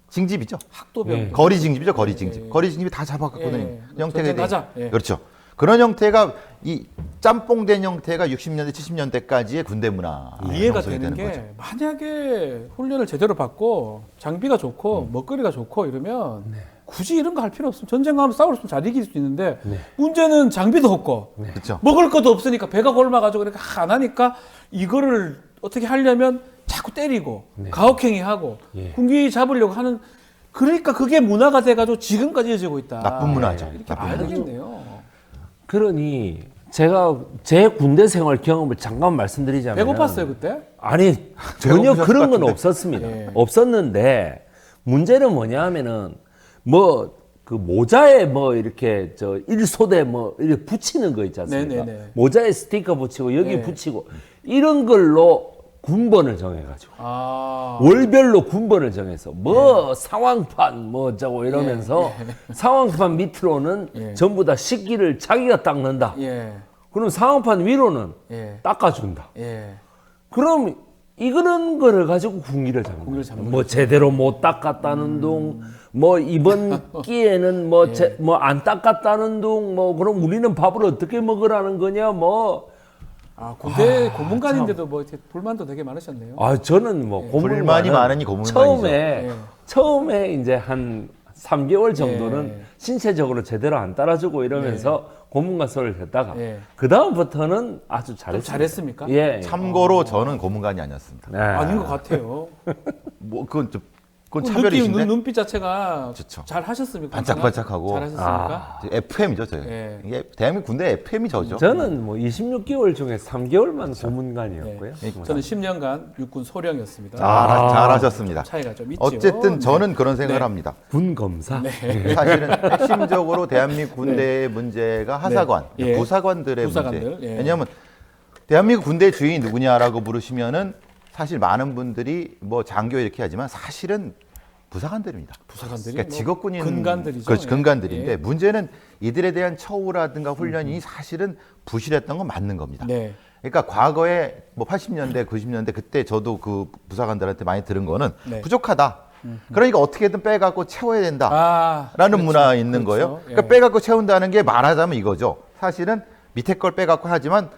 K: 징집이죠.
A: 학도병.
L: 예.
K: 거리 징집이죠. 거리 징집.
A: 예.
K: 거리 징집이 다 잡아갔거든요.
A: 예.
K: 형태가
A: 전쟁하자. 예.
K: 그렇죠. 그런 형태가 이 짬뽕된 형태가 60년대 70년대까지의 군대 문화
A: 이해가 되는 게 만약에 훈련을 제대로 받고 장비가 좋고 먹거리가 좋고 이러면 굳이 이런 거 할 필요 없으면 전쟁하면 싸울 잘 이길 수 있는데 문제는 장비도 없고
K: 그렇죠.
A: 먹을 것도 없으니까 배가 골마가지고 그러니까 안 하니까 이거를 어떻게 하려면 자꾸 때리고 가혹행위하고 군기 잡으려고 하는 그러니까 그게 문화가 돼가지고 지금까지 이어지고 있다.
K: 나쁜 문화죠.
A: 이렇게
K: 나쁜
A: 봐야
K: 문화죠.
A: 되겠네요.
L: 그러니 제가 제 군대 생활 경험을 잠깐 말씀드리자면
A: 배고팠어요 그때?
L: 아니 전혀
K: 배고프셨을
L: 그런 건
K: 것 같은데.
L: 없었습니다.
A: 예.
L: 없었는데 문제는 뭐냐면은 뭐 그 모자에 뭐 이렇게 저 일소대 뭐 이렇게 붙이는 거 있지 않습니까?
A: 네네네.
L: 모자에 스티커 붙이고 여기
A: 네.
L: 붙이고 이런 걸로 군번을 정해가지고
A: 아.
L: 월별로 군번을 정해서 뭐 상황판 뭐 저거 이러면서 상황판 밑으로는
A: 예.
L: 전부 다 식기를 자기가 닦는다.
A: 예.
L: 그럼 상황판 위로는
A: 예.
L: 닦아준다.
A: 예.
L: 그럼 이런 거를 가지고 군기를 잡는
A: 군기를
L: 거예요.
A: 잡는
L: 뭐 제대로 못 닦았다는 둥, 뭐 이번 기회는 뭐 안 닦았다는 둥, 뭐 그럼 우리는 밥을 어떻게 먹으라는 거냐, 뭐.
A: 아, 군대 고문관인데도 뭐 이렇게 불만도 되게 많으셨네요.
L: 아 저는 뭐 고문관은
K: 불만이 많으니 고문관이죠.
L: 처음에 이제 한 3개월 정도는
A: 예.
L: 신체적으로 제대로 안 따라주고 이러면서 고문관 소리를 듣다가
A: 예.
L: 그 다음부터는 아주
A: 좀
L: 잘했습니다.
A: 잘했습니까?
L: 예.
K: 참고로 저는 고문관이 아니었습니다.
L: 네.
A: 아닌 것 같아요.
K: 뭐 그건
A: 그
K: 차별이신데
A: 눈빛 자체가
K: 그렇죠.
A: 잘 하셨습니까?
K: 반짝반짝하고.
A: 잘 하셨습니까?
K: FM이죠, 저희.
A: 예.
K: 이게 대한민국 군대 FM이 저죠.
L: 저는 뭐 26개월 중에 3개월만 고문관이었고요.
A: 저는 10년간 육군 소령이었습니다.
K: 잘하셨습니다.
A: 차이가 좀 있죠.
K: 어쨌든 저는 그런 생각을
A: 네.
K: 합니다.
L: 군 검사.
K: 사실은 핵심적으로 대한민국 군대의 문제가 하사관,
A: 예.
K: 부사관들의
A: 부사관들,
K: 문제.
A: 예.
K: 왜냐하면 대한민국 군대 주인이 누구냐라고 물으시면은 사실 많은 분들이 뭐 장교 이렇게 하지만 사실은 부사관들입니다.
A: 부사관들이
K: 그러니까
A: 뭐
K: 직업군인
A: 근간들이죠.
K: 그렇죠,
A: 예.
K: 근간들인데
A: 예.
K: 문제는 이들에 대한 처우라든가 훈련이 사실은 부실했던 건 맞는 겁니다.
A: 네.
K: 그러니까 과거에 뭐 80년대, 90년대 그때 저도 그 부사관들한테 많이 들은 거는
A: 네.
K: 부족하다. 그러니까 어떻게든 빼갖고 채워야 된다라는
A: 그렇죠.
K: 문화 있는
A: 그렇죠.
K: 거예요.
A: 예.
K: 그러니까 빼갖고 채운다는 게 말하자면 이거죠. 사실은 밑에 걸 빼갖고 하지만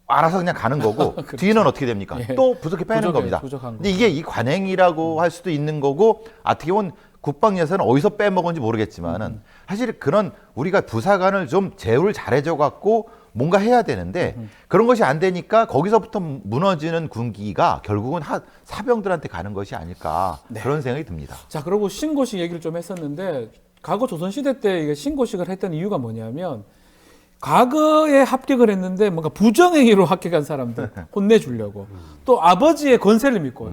K: 알아서 그냥 가는 거고
A: 그렇죠.
K: 뒤는 어떻게 됩니까?
A: 예.
K: 또 부족해 빼는
A: 부족해,
K: 겁니다.
A: 부족한
K: 근데 이게 이 관행이라고 할 수도 있는 거고 어떻게 보면 국방 예산은 어디서 빼먹은지 모르겠지만은 사실 그런 우리가 부사관을 좀 제어를 잘해줘 갖고 뭔가 해야 되는데 그런 것이 안 되니까 거기서부터 무너지는 군기가 결국은 사병들한테 가는 것이 아닐까 그런 생각이 듭니다.
A: 자, 그리고 신고식 얘기를 좀 했었는데 과거 조선시대 때 이게 신고식을 했던 이유가 뭐냐면 과거에 합격을 했는데 뭔가 부정행위로 합격한 사람들 혼내주려고 또 아버지의 건세를 믿고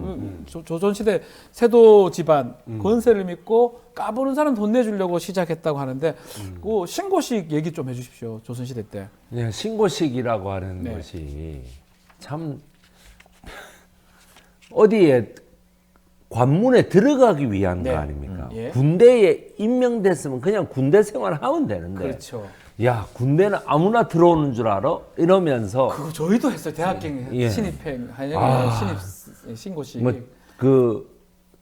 A: 조선시대 세도 집안 건세를 믿고 까부는 사람 혼내주려고 시작했다고 하는데 그 신고식 얘기 좀 해주십시오. 조선시대 때.
L: 네, 신고식이라고 하는
A: 네.
L: 것이 참 어디에 관문에 들어가기 위한
A: 네.
L: 거 아닙니까?
A: 예.
L: 군대에 임명됐으면 그냥 군대 생활을 하면 되는데
A: 그렇죠.
L: 야 군대는 아무나 들어오는 줄 알아? 이러면서
A: 그거 저희도 했어요. 대학생
L: 예.
A: 신입행 신입 신고식.
L: 뭐 그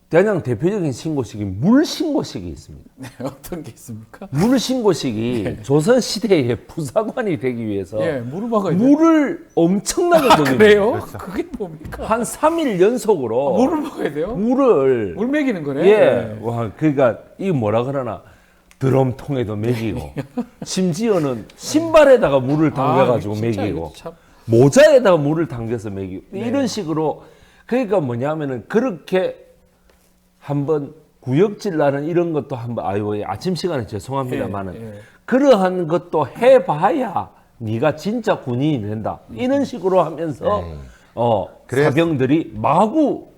L: 가장 대표적인 신고식이 물 신고식이 있습니다.
A: 네, 어떤 게 있습니까?
L: 물 신고식이 조선 시대의 부사관이 되기 위해서
A: 예, 물을 먹어야 돼요.
L: 물을 엄청나게 먹여요.
A: 그래요? 그게 뭡니까?
L: 한 3일 연속으로
A: 물을 먹어야 돼요?
L: 물을
A: 물 먹이는 거래?
L: 예.
A: 네.
L: 와, 그러니까 이 뭐라 그러나 드럼통에도 먹이고 심지어는 신발에다가 물을 담겨가지고
A: 진짜
L: 먹이고
A: 이거 참.
L: 모자에다가 물을 담겨서 먹이고
A: 네.
L: 이런 식으로 그러니까 뭐냐면은 그렇게 한번 구역질 나는 이런 것도 한번 아유 아침 시간에 죄송합니다만은
A: 예, 예.
L: 그러한 것도 해봐야 네가 진짜 군인이 된다 이런 식으로 하면서
K: 그래서-
L: 사병들이 마구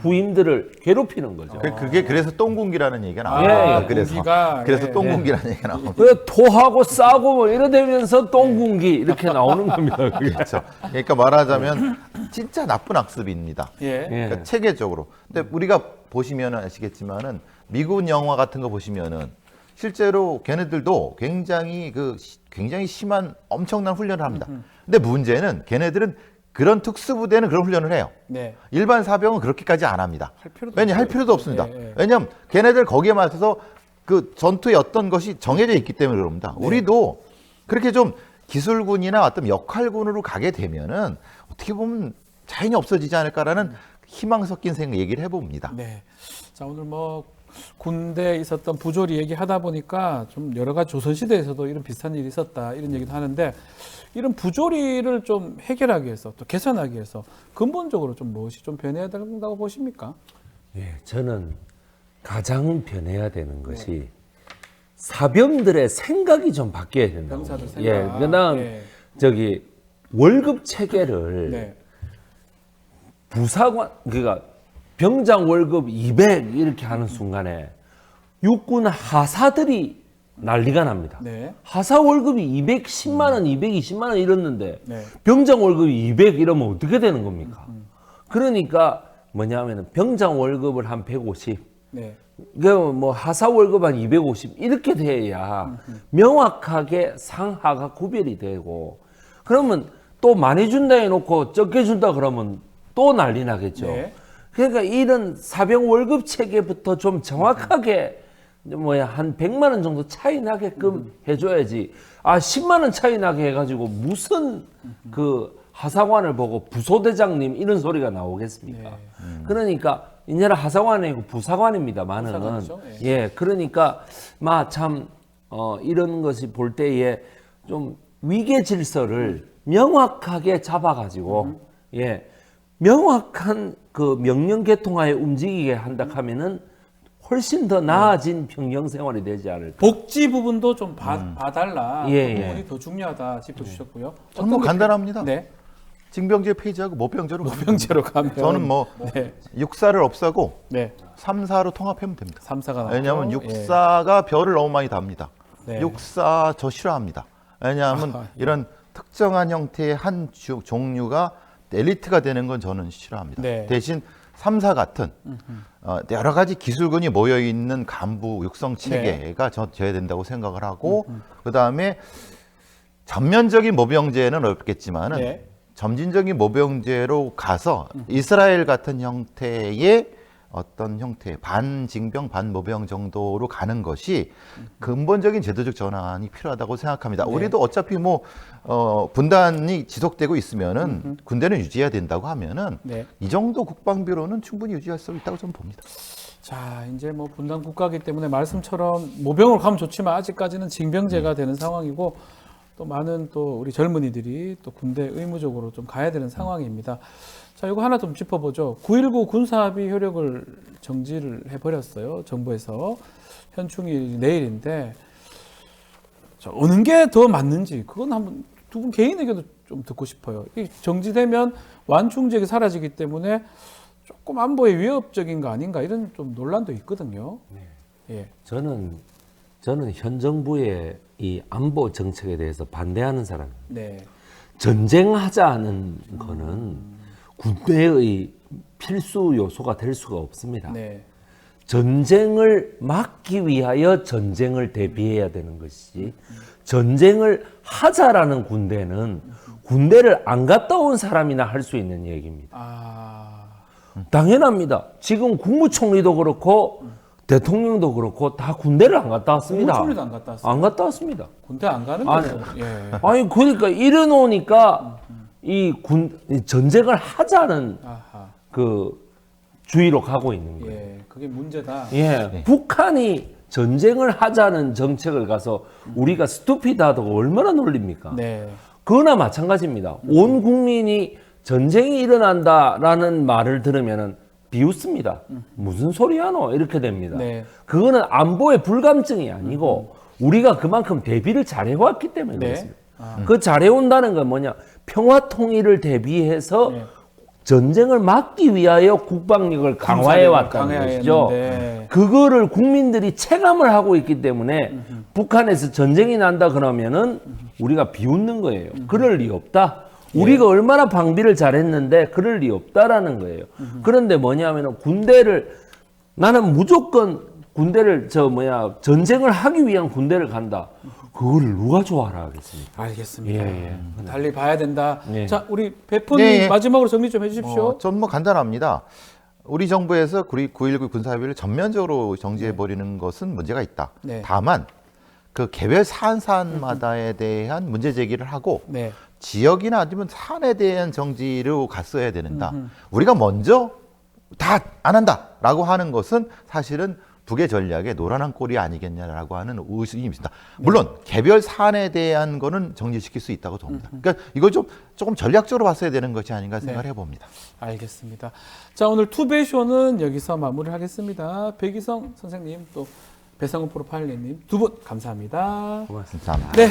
L: 후임들을 괴롭히는 거죠.
K: 그게 그래서 똥군기라는 얘기가 나옵니다.
L: 예,
K: 그래서
A: 군기가,
K: 그래서
A: 예,
K: 똥군기라는 얘기가 나옵니다.
L: 그 토하고 싸고 뭐 이러되면서 똥군기 이렇게 나오는 겁니다. 그게.
K: 그렇죠. 그러니까 말하자면 진짜 나쁜 악습입니다.
A: 예.
L: 예.
K: 그러니까 체계적으로. 근데 우리가 보시면은 아시겠지만은 미국 영화 같은 거 보시면은 실제로 걔네들도 굉장히 심한 엄청난 훈련을 합니다. 근데 문제는 걔네들은 그런 특수부대는 그런 훈련을 해요.
A: 네.
K: 일반 사병은 그렇게까지 안 합니다. 할 필요도 없습니다.
A: 예, 예.
K: 왜냐하면 걔네들 거기에 맞춰서 그 전투의 어떤 것이 정해져 있기 때문에 그럽니다. 우리도 그렇게 좀 기술군이나 어떤 역할군으로 가게 되면은 어떻게 보면 자연히 없어지지 않을까라는 희망 섞인 생각 얘기를 해봅니다.
A: 네. 자, 오늘 뭐 군대에 있었던 부조리 얘기하다 보니까 좀 여러 가지 조선시대에서도 이런 비슷한 일이 있었다 이런 얘기도 하는데 이런 부조리를 좀 해결하기 위해서 또 개선하기 위해서 근본적으로 좀 무엇이 좀 변해야 된다고 보십니까?
L: 예, 저는 가장 변해야 되는 것이 사병들의 생각이 좀 바뀌어야 된다고.
A: 병사들 생각.
L: 예, 그다음
A: 예.
L: 저기 월급 체계를
A: 네.
L: 부사관 그러니까 병장 월급 200 이렇게 하는 순간에 육군 하사들이 난리가 납니다.
A: 네.
L: 하사 월급이 210만 원, 220만 원 이랬는데
A: 네.
L: 병장 월급이 200 이러면 어떻게 되는 겁니까? 그러니까 뭐냐면은 병장 월급을 한 150,
A: 네.
L: 뭐 하사 월급 한 250 이렇게 돼야 명확하게 상하가 구별이 되고 그러면 또 많이 준다 해놓고 적게 준다 그러면 또 난리 나겠죠.
A: 네.
L: 그러니까 이런 사병 월급 체계부터 좀 정확하게 한 100만 원 정도 차이 나게끔 해줘야지. 10만 원 차이 나게 해가지고 무슨 그 하사관을 보고 부소대장님 이런 소리가 나오겠습니까? 그러니까 이제는 하사관이 아니고 부사관입니다만은
A: 부사관이죠?
L: 예, 그러니까 참 이런 것이 볼 때에 좀 위계 질서를 명확하게 잡아가지고 예, 명확한 그 명령 계통하에 움직이게 한다 하면은 훨씬 더 나아진 평경 생활이 되지 않을까.
A: 복지 부분도 좀 봐달라.
L: 예,
A: 그
L: 예.
A: 부분이 더 중요하다 짚어주셨고요.
K: 저는 뭐 간단합니다.
A: 네.
K: 징병제 폐지하고 모병제로
A: 모병제로 가면
K: 저는 뭐
A: 네.
K: 육사를 없애고
A: 네.
K: 3사로 통합하면 됩니다.
A: 3사가
K: 왜냐하면 육사가 별을 너무 많이 답니다.
A: 네.
K: 육사 저 싫어합니다. 왜냐하면
A: 예.
K: 이런 특정한 형태의 한 종류가 엘리트가 되는 건 저는 싫어합니다.
A: 네.
K: 대신 3사 같은 여러 가지 기술군이 모여 있는 간부 육성 체계가 져야 된다고 생각을 하고 그 다음에 전면적인 모병제는 어렵겠지만은
A: 네.
K: 점진적인 모병제로 가서 이스라엘 같은 형태의 어떤 형태 반징병 반모병 정도로 가는 것이 근본적인 제도적 전환이 필요하다고 생각합니다.
A: 네.
K: 우리도 어차피 뭐 분단이 지속되고 있으면은 군대는 유지해야 된다고 하면은
A: 네.
K: 이 정도 국방비로는 충분히 유지할 수 있다고 저는 봅니다.
A: 자, 이제 뭐 분단 국가이기 때문에 말씀처럼 모병으로 가면 좋지만 아직까지는 징병제가 되는 상황이고 또 많은 또 우리 젊은이들이 또 군대 의무적으로 좀 가야 되는 상황입니다. 자, 이거 하나 좀 짚어보죠. 9.19 군사합의 효력을 정지를 해버렸어요. 정부에서. 현충일 내일인데 자, 어느 게 더 맞는지 그건 한번 두 분 개인 의견도 좀 듣고 싶어요. 이 정지되면 완충지역이 사라지기 때문에 조금 안보에 위협적인 거 아닌가 이런 좀 논란도 있거든요. 예.
L: 저는 현 정부의 이 안보 정책에 대해서 반대하는 사람입니다.
A: 네.
L: 전쟁하자는 거는 군대의 필수 요소가 될 수가 없습니다.
A: 네.
L: 전쟁을 막기 위하여 전쟁을 대비해야 되는 것이지 전쟁을 하자라는 군대는 군대를 안 갔다 온 사람이나 할 수 있는 얘기입니다.
A: 아,
L: 당연합니다. 지금 국무총리도 그렇고 대통령도 그렇고 다 군대를 안 갔다 왔습니다.
A: 국무총리도 안 갔다 왔어요.
L: 안 갔다 왔습니다.
A: 군대 안 가는
L: 아니,
A: 거죠. 예.
L: 아니 그러니까 이래놓으니까 이 전쟁을 하자는
A: 아하.
L: 그 주의로 가고 있는 거예요.
A: 예. 그게 문제다.
L: 예, 북한이 전쟁을 하자는 정책을 가서 우리가 스투피드하다고 얼마나 놀립니까?
A: 네.
L: 그거나 마찬가지입니다. 온 국민이 전쟁이 일어난다라는 말을 들으면은 비웃습니다. 무슨 소리야노 이렇게 됩니다.
A: 네.
L: 그거는 안보의 불감증이 아니고 우리가 그만큼 대비를 잘해왔기 때문에
A: 네.
L: 그렇습니다. 그 잘해온다는 건 뭐냐? 평화 통일을 대비해서
A: 네.
L: 전쟁을 막기 위하여 국방력을 강화해 왔다는 것이죠. 그거를 국민들이 체감을 하고 있기 때문에 북한에서 전쟁이 난다 그러면은 우리가 비웃는 거예요. 그럴 리 없다. 우리가 얼마나 방비를 잘했는데 그럴 리 없다라는 거예요. 그런데 뭐냐면은 나는 무조건 군대를 전쟁을 하기 위한 군대를 간다. 그거를 누가 좋아라 하겠습니까?
A: 알겠습니다.
L: 예.
A: 달리 봐야 된다.
K: 예.
A: 자, 우리 배포님
K: 네.
A: 마지막으로 정리 좀 해주십시오.
K: 전 뭐 간단합니다. 우리 정부에서 9.19 군사합의를 전면적으로 정지해버리는 것은 문제가 있다.
A: 네.
K: 다만 그 개별 사안마다에 대한 문제 제기를 하고
A: 네.
K: 지역이나 아니면 사안에 대한 정지로 갔어야 되는다. 우리가 먼저 다 안 한다라고 하는 것은 사실은 북의 전략에 노란한 꼴이 아니겠냐라고 하는 의심이 있습니다. 물론 개별 사안에 대한 거는 정지시킬 수 있다고 봅니다. 그러니까 이거 조금 전략적으로 봤어야 되는 것이 아닌가 생각을 해봅니다.
A: 알겠습니다. 자, 오늘 투베이쇼는 여기서 마무리를 하겠습니다. 백이성 선생님 또 배상훈 프로파일러님 두 분 감사합니다.
K: 고맙습니다.
A: 네.